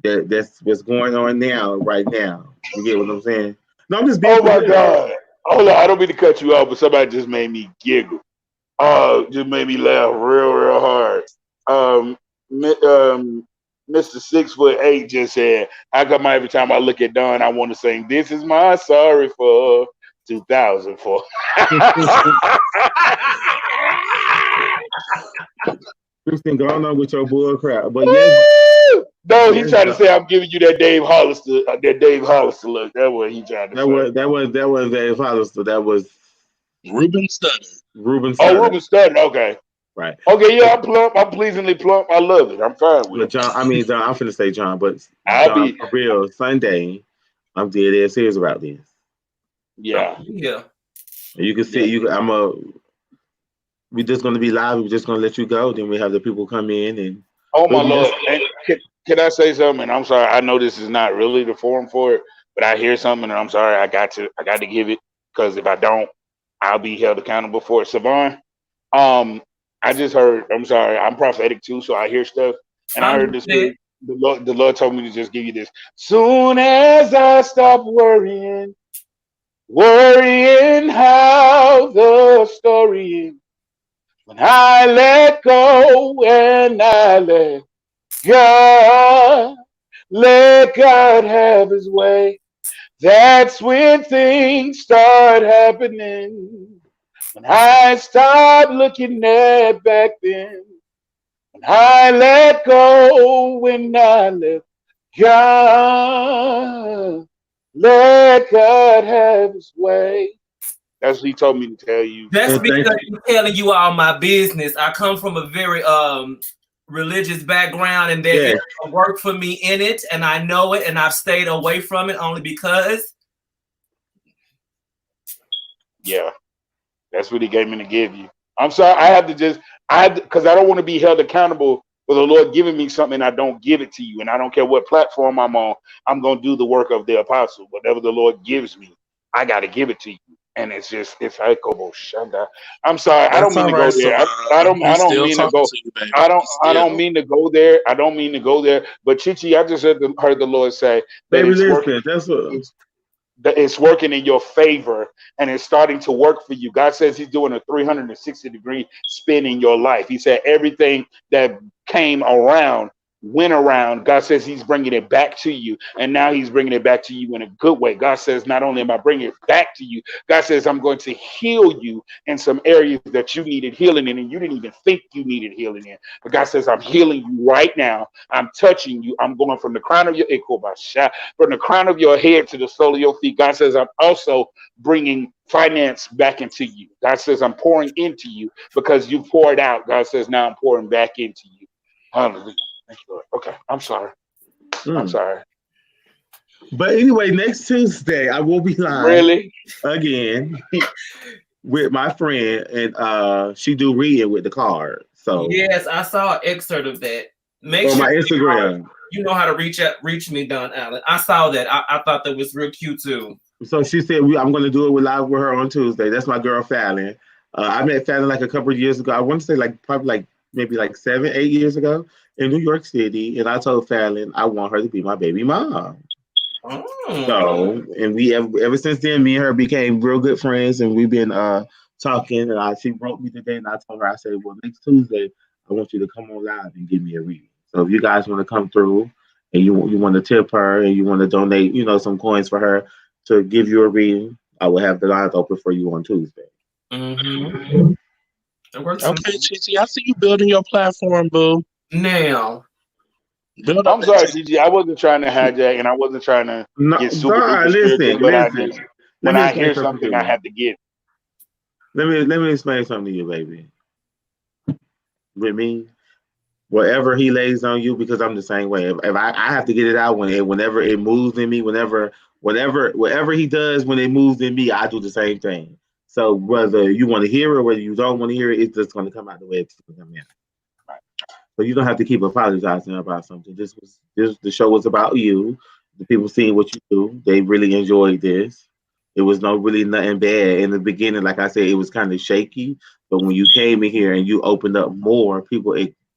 that's what's going on now, right now. You get what I'm saying? No, I'm just being Oh for my real. God. Hold on, I don't mean to cut you off, but somebody just made me giggle. Just made me laugh real hard. Um, Mr. 6'8" just said, "How come every time I look at Don, I want to sing This Is My Sorry for 2004." Kristen, go on with your bull crap. But yes, Woo! No, he yes, tried to say I'm giving you that Dave Hollister, look. That's what he tried to say. that was Dave Hollister. That was Ruben Studdard. Ruben Oh, Sutter. Ruben Studdard. Okay. Right. Okay, yeah, I'm plump. I'm pleasingly plump. I love it. I'm fine with But it. John, I mean John, I'm finna say John, but I'll John, be. for real, Sunday, I'm dead ass serious about this. Yeah, Yeah. And you can yeah. see we just gonna be live, we're just gonna let you go. Then we have the people come in and Oh my but yes, lord! And can I say something? And I'm sorry. I know this is not really the forum for it, but I hear something, and I'm sorry. I got to give it because if I don't, I'll be held accountable for it. Savon, um, I just heard. I'm sorry. I'm prophetic too, so I hear stuff, and I heard this. 100%. The Lord told me to just give you this. Soon as I stop worrying how the story ends, when I let go and I God, let God have his way. That's when things start happening. When I stop looking at back then. When I let go, when I let God, let God have his way. That's what he told me to tell you. That's and thank because you. I'm telling you all my business. I come from a very religious background, and there is Yes, a work for me in it, and I know it, and I've stayed away from it only because Yeah. That's what he gave me to give you. I'm sorry. Because I don't want to be held accountable for the Lord giving me something. I don't give it to you. And I don't care what platform I'm on. I'm going to do the work of the apostle. Whatever the Lord gives me, I got to give it to you. And it's Hakobo Shanda. I'm sorry. I don't That's mean all to go right, there. Savon. I He's don't still mean to talking go. to you, baby. He's I don't still. mean to go there. I don't mean to go there. But Chichi, I just heard the Lord say that baby, it's working. listen, that's what That it's working in your favor and it's starting to work for you. God says he's doing a 360-degree spin in your life. He said everything that came around went around. God says he's bringing it back to you. And now he's bringing it back to you in a good way. God says, not only am I bringing it back to you, God says, I'm going to heal you in some areas that you needed healing in and you didn't even think you needed healing in. But God says, I'm healing you right now. I'm touching you. I'm going from the crown of your from the crown of your head to the sole of your feet. God says, I'm also bringing finance back into you. God says, I'm pouring into you because you poured out. God says, now I'm pouring back into you. Hallelujah. Thank you, Lord. Okay. I'm sorry. I'm mm. sorry. But anyway, next Tuesday I will be live Really? again with my friend and she do reading with the card. So yes, I saw an excerpt of that. Make on sure my Instagram. you know how to reach me, Don Allen. I saw that. I thought that was real cute too. So she said I'm going to do it with live with her on Tuesday. That's my girl Fallon. I met Fallon like a couple of years ago. I want to say like probably like maybe like 7, 8 years ago in New York City, and I told Fallon I want her to be my baby mom. Mm. So and we ever since then, me and her became real good friends, and we've been talking. And she wrote me today, and I told her I said, well, next Tuesday I want you to come on live and give me a reading. So if you guys want to come through and you want to tip her and you want to donate, some coins for her to give you a reading, I will have the lines open for you on Tuesday. Mm-hmm. It works for Okay, me. Chichi, I see you building your platform, boo. Now, Build up I'm that sorry, thing. Gigi. I wasn't trying to hijack and I wasn't trying to No, get super God, duper spiritual, listen, but listen. Let when me I explain hear something to something, I you. have to get. Let me explain something to you, baby. With me, whatever he lays on you, because I'm the same way. If I have to get it out whenever it moves in me, whatever he does when it moves in me, I do the same thing. So whether you want to hear it or whether you don't want to hear it, it's just going to come out the way it's going to come out. So you don't have to keep apologizing about something. This the show was about you. The people seeing what you do, they really enjoyed this. It was no really nothing bad in the beginning. Like I said, it was kind of shaky, but when you came in here and you opened up more,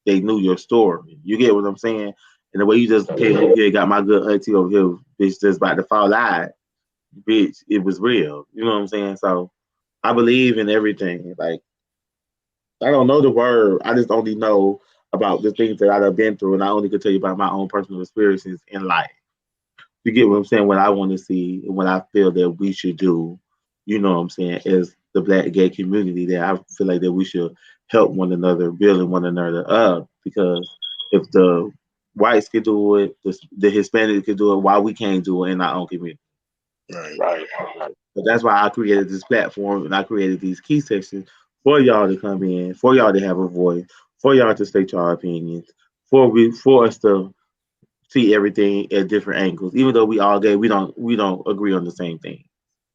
they knew your story. You get what I'm saying? And the way you just came over here, got my good auntie over here, bitch, just about to fall out, bitch. It was real. You know what I'm saying? So I believe in everything. Like I don't know the word. I just only know about the things that I've been through, and I only could tell you about my own personal experiences in life. You get what I'm saying? What I want to see and what I feel that we should do, you know what I'm saying, as the black gay community, that I feel like that we should help one another, building one another up. Because if the whites could do it, the Hispanics could do it, why we can't do it in our own community? Right. Right. Right. But that's why I created this platform and I created these key sections for y'all to come in, for y'all to have a voice, for y'all to state your opinions, for us to see everything at different angles. Even though we all gay, we don't agree on the same thing.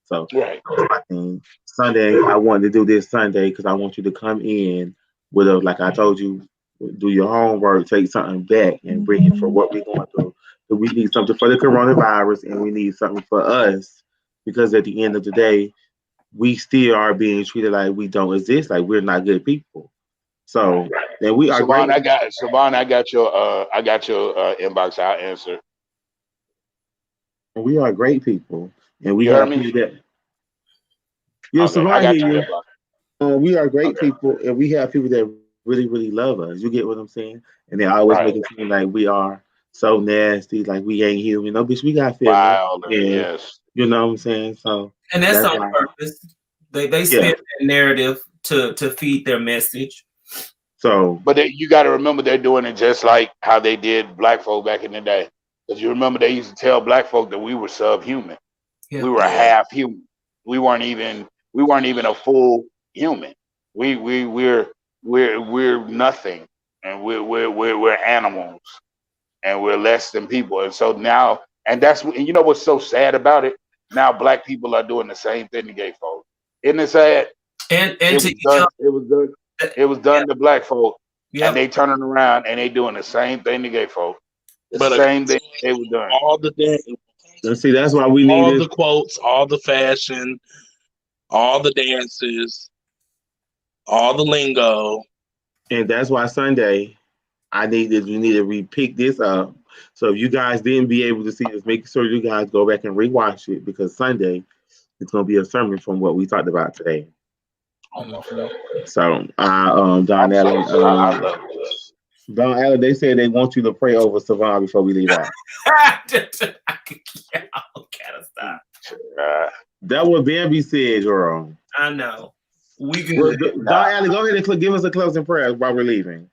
So Right. that's my thing. Sunday, I wanted to do this Sunday because I want you to come in with a, like I told you, do your homework, take something back and bring it for what we're going through. So we need something for the coronavirus and we need something for us because at the end of the day, we still are being treated like we don't exist, like we're not good people. So Right. and we are Savon, great. I got your inbox. I'll answer. We are great people, and we You heard have me? people that. Yes, Okay, I Savon, I got hear your you. inbox. We are great Okay. people, and we have people that really, really love us. You get what I'm saying? And they always make Right. it seem like we are so nasty, like we ain't human. No, bitch, we got feelings, Wilder. and Yes. you know what I'm saying. So And that's that's on why, purpose. They yeah. spin that narrative to feed their message. So But you got to remember they're doing it just like how they did black folk back in the day. Because you remember they used to tell black folk that we were subhuman. Yeah. We were Yeah. half human. We weren't even a full human. We're nothing, and we're animals, and we're less than people. And so now, and you know what's so sad about it? Now black people are doing the same thing to gay folks. Isn't it sad? And It to was each done. other. It was done. It was Yeah. done to black folk, and Yep. they turning around and they doing the same thing to gay folk. The But same against thing they were doing. all the let's see, that's why we need all this, the quotes, all the fashion, all the dances, all the lingo. and that's why Sunday. I need this. We need to repick this up. So if you guys didn't be able to see this, make sure you guys go back and rewatch it because Sunday it's gonna be a sermon from what we talked about today. Almost Mhm. there. So I'm so. I love this. Don Allen, they said they want you to pray over Savon before we leave out. Yeah, gotta stop. That what Bambi said, girl. I know. We can. Well, Don Nah. Allen, go ahead and give us a closing prayer while we're leaving.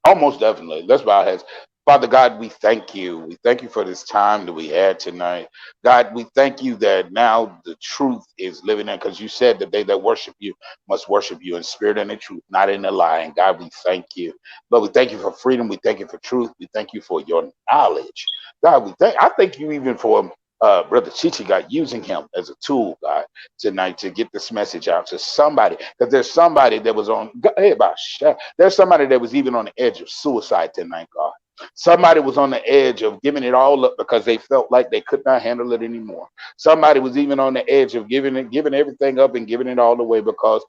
Almost definitely. Let's bow our heads. Father God, we thank you. We thank you for this time that we had tonight. God, we thank you that now the truth is living in, because you said that they that worship you must worship you in spirit and in truth, not in a lie. And God, we thank you. Lord, we thank you for freedom. We thank you for truth. We thank you for your knowledge. God, I thank you even for Brother Chichi, God, using him as a tool, God, tonight to get this message out to somebody. Because there's somebody that was on, hey, there's somebody that was even on the edge of suicide tonight, God. Somebody was on the edge of giving it all up because they felt like they could not handle it anymore. Somebody was even on the edge of giving everything up and giving it all away because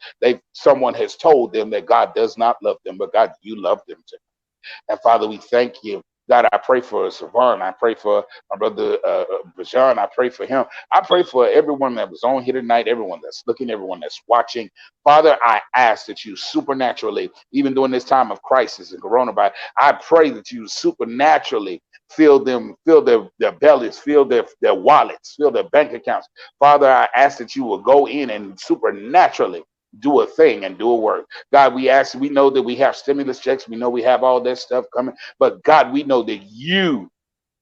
someone has told them that God does not love them, but God, you love them too. And Father, we thank you. God, I pray for Savon. I pray for my brother Bajan. I pray for him. I pray for everyone that was on here tonight, everyone that's looking, everyone that's watching. Father, I ask that you supernaturally, even during this time of crisis and coronavirus, I pray that you supernaturally fill them, fill their bellies, fill their wallets, fill their bank accounts. Father, I ask that you will go in and supernaturally do a thing and do a work. God, we know that we have stimulus checks. We know we have all that stuff coming. But God, we know that you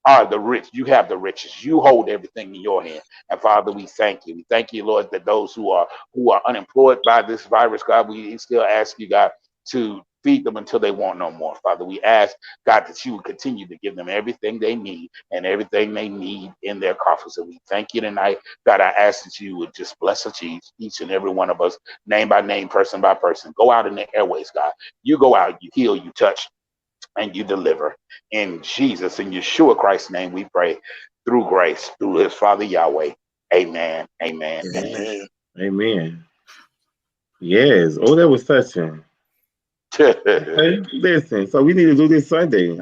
are the rich. You have the riches. You hold everything in your hand. And Father, we thank you. We thank you, Lord, that those who are unemployed by this virus, God, we still ask you, God, to feed them until they want no more. Father, we ask, God, that you would continue to give them everything they need and everything they need in their coffers. And we thank you tonight. God, I ask that you would just bless us, each and every one of us, name by name, person by person. Go out in the airways, God. You go out, you heal, you touch, and you deliver. In Jesus and Yeshua Christ's name we pray, through grace, through his Father Yahweh. Amen, amen, and Amen. Amen. Yes. Oh, that was touching. amen. Okay. Listen, so we need to do this Sunday.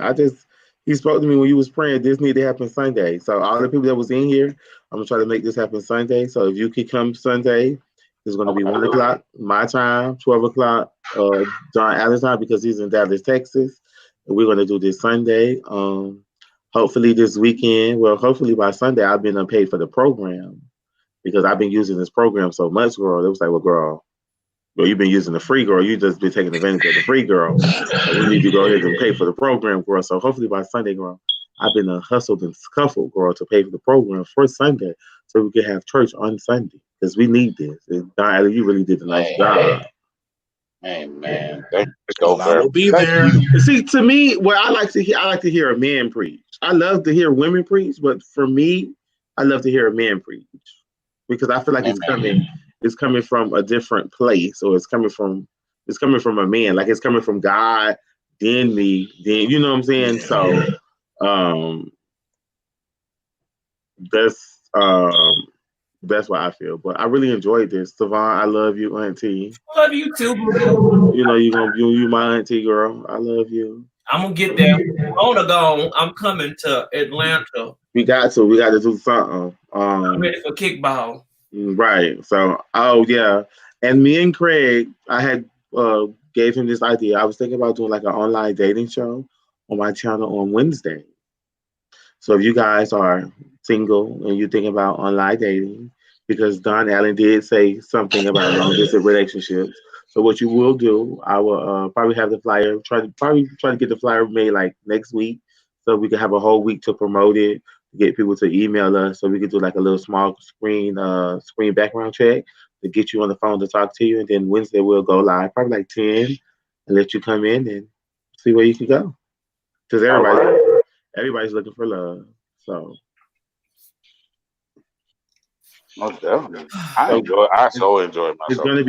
He spoke to me when you was praying. This need to happen Sunday. So all the people that was in here, I'm gonna try to make this happen Sunday. So if you could come Sunday, it's gonna be Okay. 1 o'clock my time, 12 o'clock John Allen's time because he's in Dallas, Texas. We're gonna do this Sunday. Hopefully this weekend. Well, hopefully by Sunday I've been paid for the program because I've been using this program so much, girl. It was like, well, girl, well, you've been using the free, girl. You just been taking advantage of the free, girl. So we need to go ahead and pay for the program, girl. So hopefully by Sunday, girl, I've been hustled and scuffled, girl, to pay for the program for Sunday so we can have church on Sunday because we need this. And Don, you really did a nice job. Man. Thank you so Well, I very will much. be Thank there. you. See, to me, what I like to hear a man preach. I love to hear women preach, but for me, I love to hear a man preach because I feel like Amen. it's coming from a different place, or it's coming from a man, like it's coming from God, then me, then you know what I'm saying. Yeah. So, that's that's what I feel. But I really enjoyed this, Savon. I love you, Auntie. Love you too, boo. You know you my Auntie girl. I love you. I'm gonna get there. Rona gone. I'm coming to Atlanta. We got to do something. I'm ready for kickball. Right. So, oh yeah, and me and Craig, I had gave him this idea. I was thinking about doing like an online dating show on my channel on Wednesday. So if you guys are single and you're thinking about online dating, because Don Allen did say something about long distance relationships. So what you will do, I will probably have the flyer. Try to get the flyer made like next week, so we can have a whole week to promote it. Get people to email us, so we could do like a little small screen background check to get you on the phone to talk to you, and then Wednesday we'll go live, probably like 10, and let you come in and see where you can go. Because All right. everybody's looking for love. So, Most definitely. so I it's, so enjoyed it's myself. gonna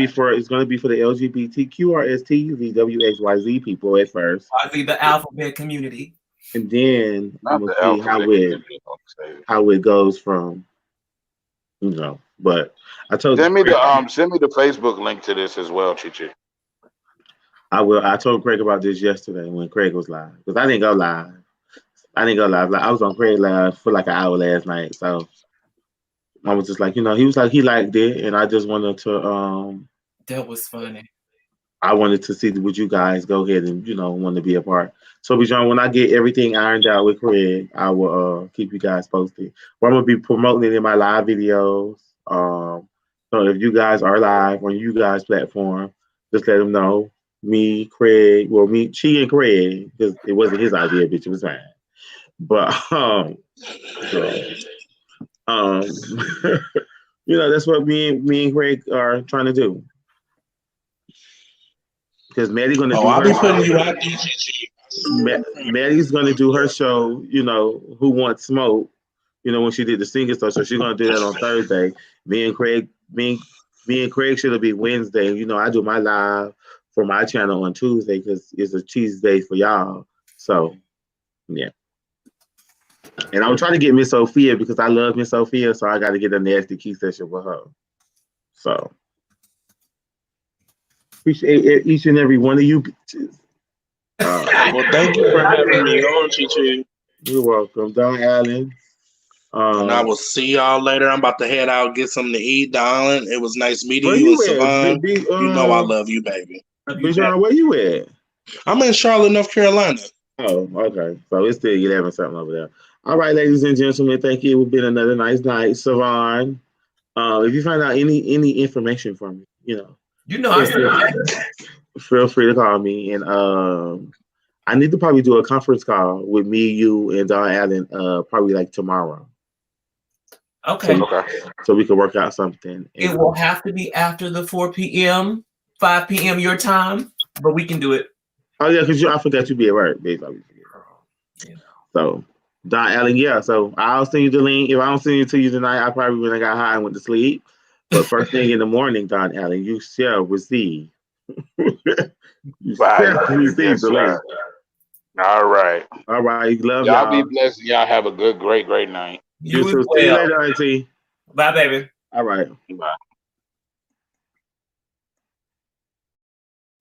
be for the LGBTQRSTUVWXYZ people at first, I see the alphabet community. and then I'm Not gonna the see alphabet community on the stage. how it goes from But I told Craig, Send me the Facebook link to this as well, Chichi. I told Craig about this yesterday when Craig was live because I didn't go live. I didn't go live. Like I was on Craig live for like an hour last night, so I was just like, he was like he liked it, and I just wanted to That was funny. I wanted to see would you guys go ahead and want to be a part. So, Bijan, when I get everything ironed out with Craig, I will keep you guys posted. Well, I'm gonna be promoting it in my live videos. So if you guys are live on you guys' platform, just let them know. Me, Craig, well, me, Chi, and Craig, because it wasn't his idea, bitch. It was mine. But so, um, that's what me and Craig are trying to do. Because Maddie's gonna Oh, do I'll her be putting show. you out, DGG. Maddie's gonna do her show. Who wants smoke? When she did the singing stuff. So she's gonna do that on Thursday. Me and Craig, me and Craig should be Wednesday. I do my live for my channel on Tuesday because it's a cheese day for y'all. So yeah. And I'm trying to get Miss Sophia because I love Miss Sophia, so I got to get a nasty key session with her. So appreciate each and every one of you bitches. Well, thank you for having me on, Chichi. You're welcome, Don Allen. And I will see y'all later. I'm about to head out, get something to eat, Donallen. It was nice meeting Where you and you at? Savon. You know I love you, baby. Bijan, where you at? I'm in Charlotte, North Carolina. Oh, okay. So it's still 11 something over there. All right, ladies and gentlemen, thank you. It's been another nice night. Savon, if you find out any information from me, I feel free to call me. And I need to probably do a conference call with me, you, and Don Allen probably like tomorrow. okay. So we can work out something. It will have to be after the 4 p.m., 5 p.m. your time, but we can do it. Oh, yeah, because I forgot you be at work. So, Don Allen, yeah. So I'll send you the link. If I don't send it to you tonight, I probably when I got high and went to sleep. But first thing in the morning, Don Allen, you shall receive. You shall receive the link. All right. All right. Love y'all. y'all. Be blessed. Y'all have a great night. You too. See you later, Auntie. Bye, baby. All right. Bye.